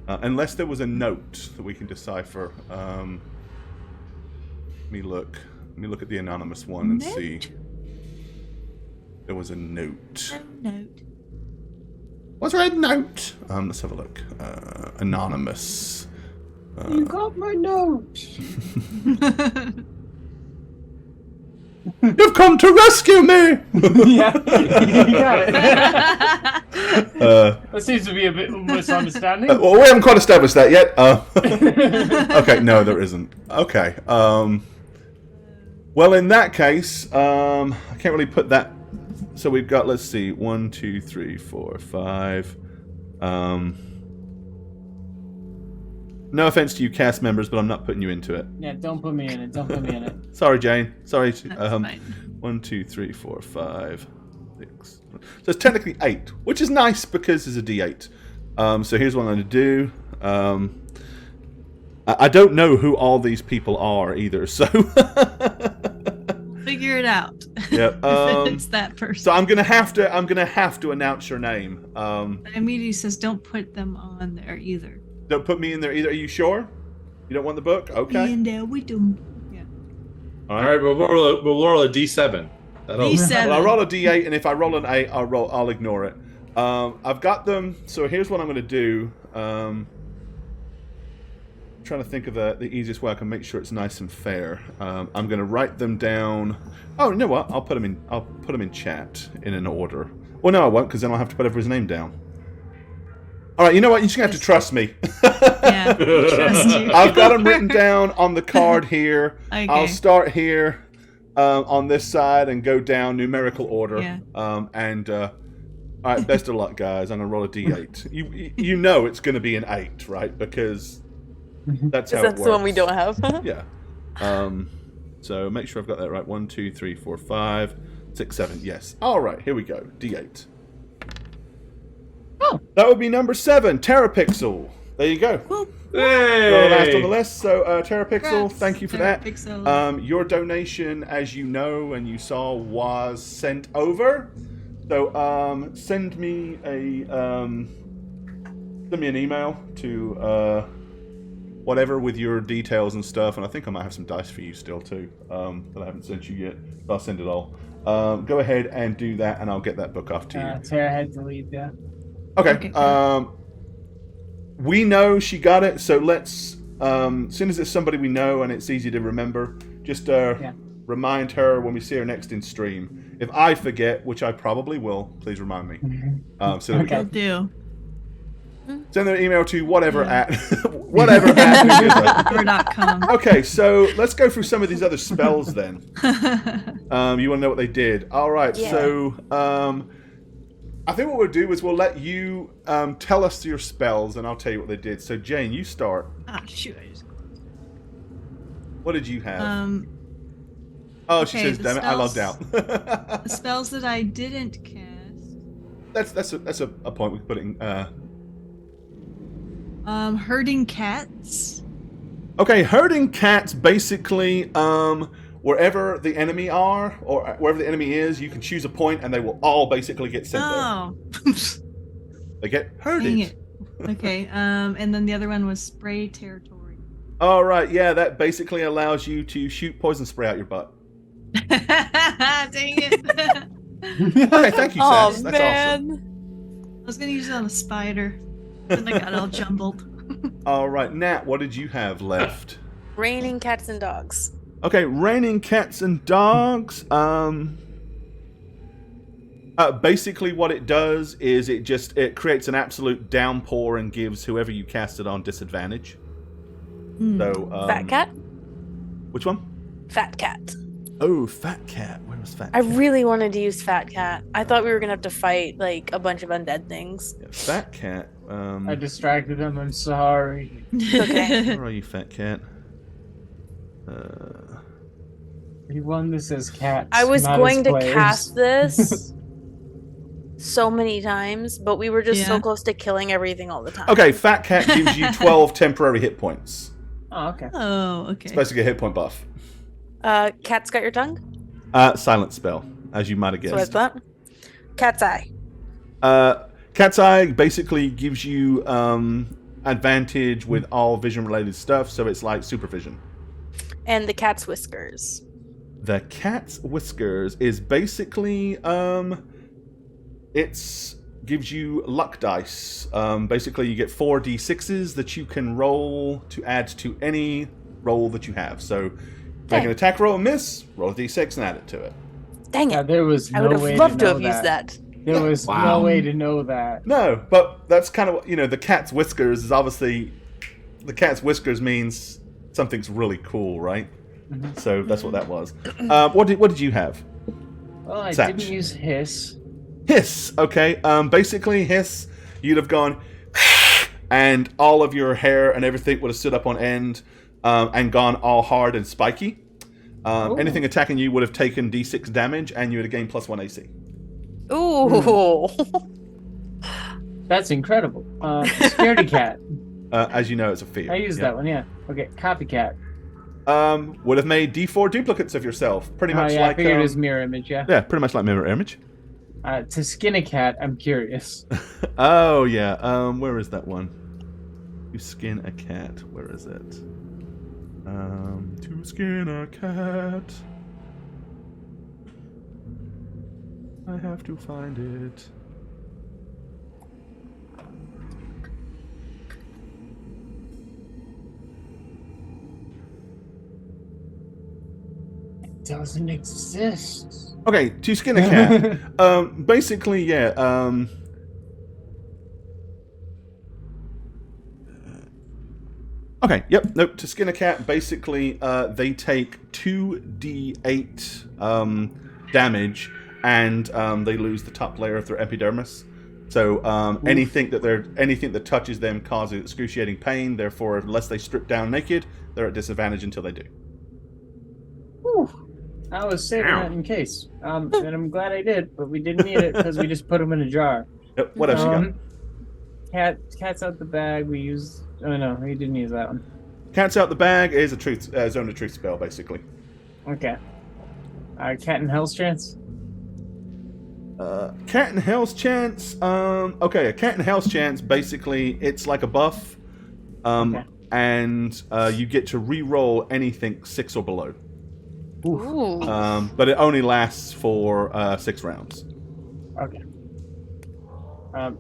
Unless there was a note that we can decipher. Let me look. Let me look at the anonymous one and see. Note? There was a note. No note. Was there a note? Let's have a look. Anonymous. You got my note. You've come to rescue me! Yeah, you got it. That seems to be a bit of a misunderstanding. Well, we haven't quite established that yet. Okay, no, there isn't. Okay. Well, in that case, I can't really put that. So we've got, let's see, 1, 2, 3, 4, 5. No offense to you cast members, but I'm not putting you into it. Yeah, don't put me in it. Don't put me in it. Sorry, Jane. Sorry. That's fine. 1, 2, 3, 4, 5, 6. So it's technically 8, which is nice because there's a D8. So here's what I'm going to do. I don't know who all these people are either, so... figure it out. Yeah. It's that person. So I'm gonna have to announce your name. It immediately says don't put them on there either. Don't put me in there either. Are you sure? You don't want the book? Okay. And we do. Yeah. All right, we'll roll a D7. D7. Well, I roll a D8, and if I roll an 8, I'll ignore it. I've got them. So here's what I'm gonna do. I'm trying to think of the easiest way I can make sure it's nice and fair. I'm gonna write them down. Oh, you know what? I'll put them in chat in an order. Well, no, I won't, because then I'll have to put everybody's name down. All right, you know what? You're just gonna have to trust me. Yeah, trust you. I've got them written down on the card here. Okay. I'll start here on this side and go down numerical order. Yeah. All right, best of luck, guys. I'm gonna roll a D8. You know it's gonna be an 8, right? Because that's how it works. That's the one we don't have. Yeah. So make sure I've got that right. 1, 2, 3, 4, 5, 6, 7. Yes. All right. Here we go. D8. Oh. That would be number 7. Terrapixel. There you go. Well, You're the last on the list. So Terrapixel, congrats, thank you for that. Terrapixel. Your donation, as you know and you saw, was sent over. So send me an email to whatever with your details and stuff, and I think I might have some dice for you still too that I haven't sent you yet, but I'll send it all. Go ahead and do that, and I'll get that book off to you. Tara had to leave, yeah. Okay. We know she got it, so let's. As soon as it's somebody we know and it's easy to remember, just remind her when we see her next in stream. If I forget, which I probably will, please remind me. So that we Will can do. send an email to whatever at whatever.com. Okay, so let's go through some of these other spells then. You want to know what they did? All right. Yeah. So I think what we'll do is we'll let you tell us your spells, and I'll tell you what they did. So Jane, you start. Ah, shoot! I just. What did you have? Okay, she says, "Damn it, I logged out." The spells that I didn't cast. That's a point we can put it in. Herding cats. Okay, herding cats basically wherever the enemy are or wherever the enemy is, you can choose a point and they will all basically get sent Oh. there. They get herded. Dang it. Okay. And then the other one was spray territory. All right, yeah, that basically allows you to shoot poison spray out your butt. Dang it. Okay, thank you, Oh Sass. That's man. awesome. I was gonna use it on the spider. Then I got all jumbled. All right, Nat, what did you have left? Raining cats and dogs. Okay, raining cats and dogs. Basically what it does is it creates an absolute downpour and gives whoever you cast it on disadvantage. So Fat cat? Which one? Fat cat. Oh, Fat Cat. Where was Fat I Cat? really wanted to use Fat Cat. I thought we were gonna have to fight like a bunch of undead things. Yeah, Fat Cat. I distracted him, I'm sorry. Okay. Where are you, Fat Cat? He won this as cats. I was not going as to players. cast this so many times, but we were just so Yeah. close to killing everything all the time. Okay, Fat Cat gives you 12 temporary hit points. Oh, okay. Oh, okay. It's basically a hit point buff. Cat's got your tongue? Silent spell, as you might have So what's guessed. that? Cat's eye. Cat's Eye basically gives you advantage with all vision-related stuff, so it's like supervision. And the cat's whiskers. The Cat's Whiskers is basically it's gives you luck dice. Basically, you get 4d6s that you can roll to add to any roll that you have. So, make an attack roll and miss, roll a d6 and add it to it. Dang it. There was I no would way have loved to know have used that. There was Wow. no way to know that. No, but that's kind of, the Cat's Whiskers is obviously, the Cat's Whiskers means something's really cool, right? Mhm. So that's what that was. What did you have? Well, I Satch. didn't use hiss. Hiss, okay. Basically, hiss, you'd have gone, and all of your hair and everything would have stood up on end and gone all hard and spiky. Anything attacking you would have taken d6 damage, and you would have gained +1 AC. Ooh. That's incredible. Scaredy cat. As you know, it's a fear. I used that one, yeah. Okay, copycat. Would have made D4 duplicates of yourself. Pretty much yeah, like... I figured it was mirror image, yeah. Yeah, pretty much like mirror image. To skin a cat, I'm curious. Oh, yeah. Where is that one? To skin a cat. Where is it? To skin a cat. I have to find it. It doesn't exist. Okay, to skin a cat. Basically, yeah. Okay, yep, nope. To skin a cat, basically, they take 2d8 damage, and they lose the top layer of their epidermis. So anything that touches them causes excruciating pain. Therefore, unless they strip down naked, they're at disadvantage until they do. Whew. I was saving that in case. And I'm glad I did, but we didn't need it because we just put them in a jar. Yep, what else you got? Cat's out the bag. We used. Oh no, we didn't use that one. Cat's out the bag is a zone of truth spell, basically. Okay. Cat and Hell's Chance. Cat and Hell's Chance. Okay, a Cat and Hell's Chance. Basically, it's like a buff, and you get to re-roll anything 6 or below. Ooh. But it only lasts for 6 rounds. Okay.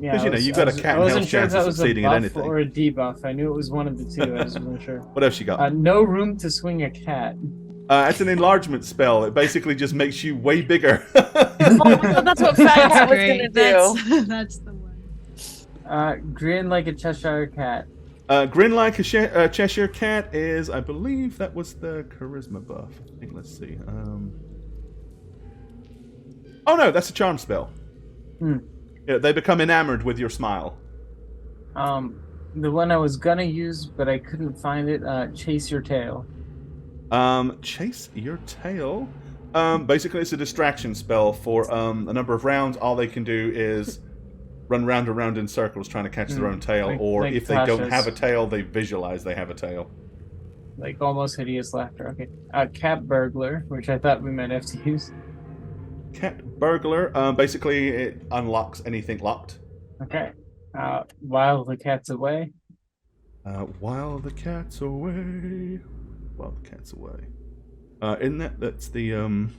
Yeah, Because you've got a Cat and Hell's chance of succeeding at anything. Or a debuff. I knew it was one of the two. I just wasn't sure. What else you got? No room to swing a cat. It's an enlargement spell. It basically just makes you way bigger. Oh, that's what Fat Cat was gonna do. That's the one. Grin like a Cheshire cat. Grin like a Cheshire Cat is, I believe, that was the charisma buff. I think. Let's see. Oh no, that's a charm spell. Yeah, they become enamored with your smile. The one I was gonna use, but I couldn't find it. Chase your tail. Chase your tail. Basically, it's a distraction spell for a number of rounds. All they can do is run round and round in circles trying to catch their own tail, or if they don't have a tail, they visualize they have a tail. Like almost hideous laughter. Okay. Cat burglar, which I thought we might have to use. Cat burglar. Basically, it unlocks anything locked. Okay. While the cat's away. While the cat's away. While the cat's away. Isn't that's the I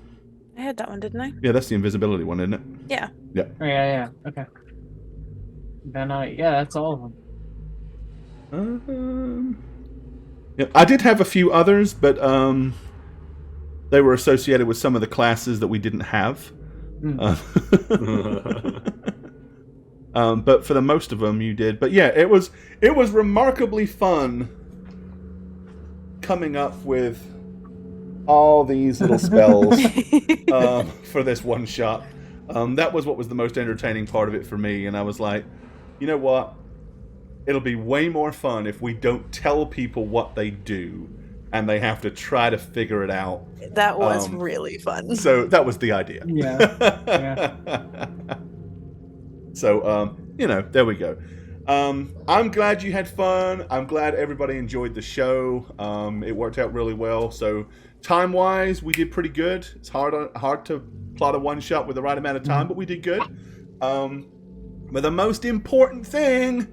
had that one, didn't I? Yeah, that's the invisibility one, isn't it? Yeah. Yeah. Oh, yeah. Okay. Then yeah, that's all of them. Yeah, I did have a few others, but they were associated with some of the classes that we didn't have. But for the most of them, you did. But yeah, it was remarkably fun coming up with all these little spells for this one shot. That was what was the most entertaining part of it for me, and I was like, you know what? It'll be way more fun if we don't tell people what they do, and they have to try to figure it out. That was really fun. So that was the idea. Yeah. So, there we go. I'm glad you had fun. I'm glad everybody enjoyed the show. It worked out really well. So, time-wise, we did pretty good. It's hard to plot a one-shot with the right amount of time, but we did good. But the most important thing,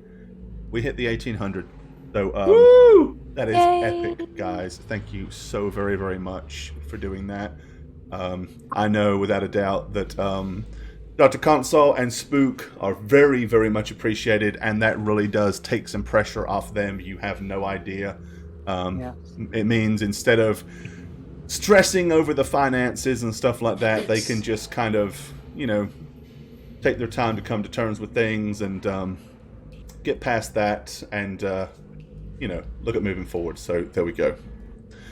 we hit the 1800. So, Woo! That is epic, guys. Thank you so very, very much for doing that. I know without a doubt that Dr. Console and Spook are very, very much appreciated, and that really does take some pressure off them. You have no idea. It means instead of stressing over the finances and stuff like that, they can just kind of, take their time to come to terms with things and get past that and, look at moving forward. So there we go.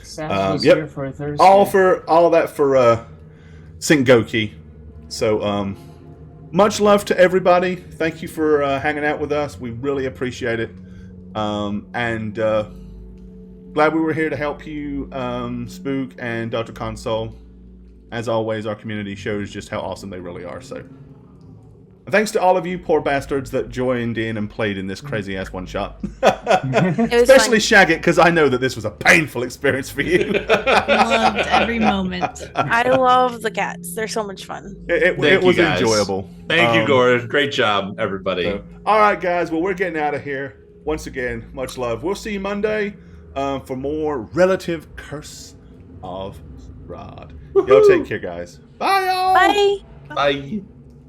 Here for Thursday. All that for Sengoki. So much love to everybody. Thank you for hanging out with us. We really appreciate it. And glad we were here to help you, Spook and Dr. Console. As always, our community shows just how awesome they really are. So Thanks to all of you poor bastards that joined in and played in this crazy ass one shot. It was Especially fun. Shagit, because I know that this was a painful experience for you. Loved every moment. I love the cats. They're so much fun. It Thank you, was guys. enjoyable. Thank you, Gord. Great job, everybody. So, all right, guys. Well, we're getting out of here. Once again, much love. We'll see you Monday for more Relative Curse of Rod. Y'all take care, guys. Bye, y'all. Bye. Bye.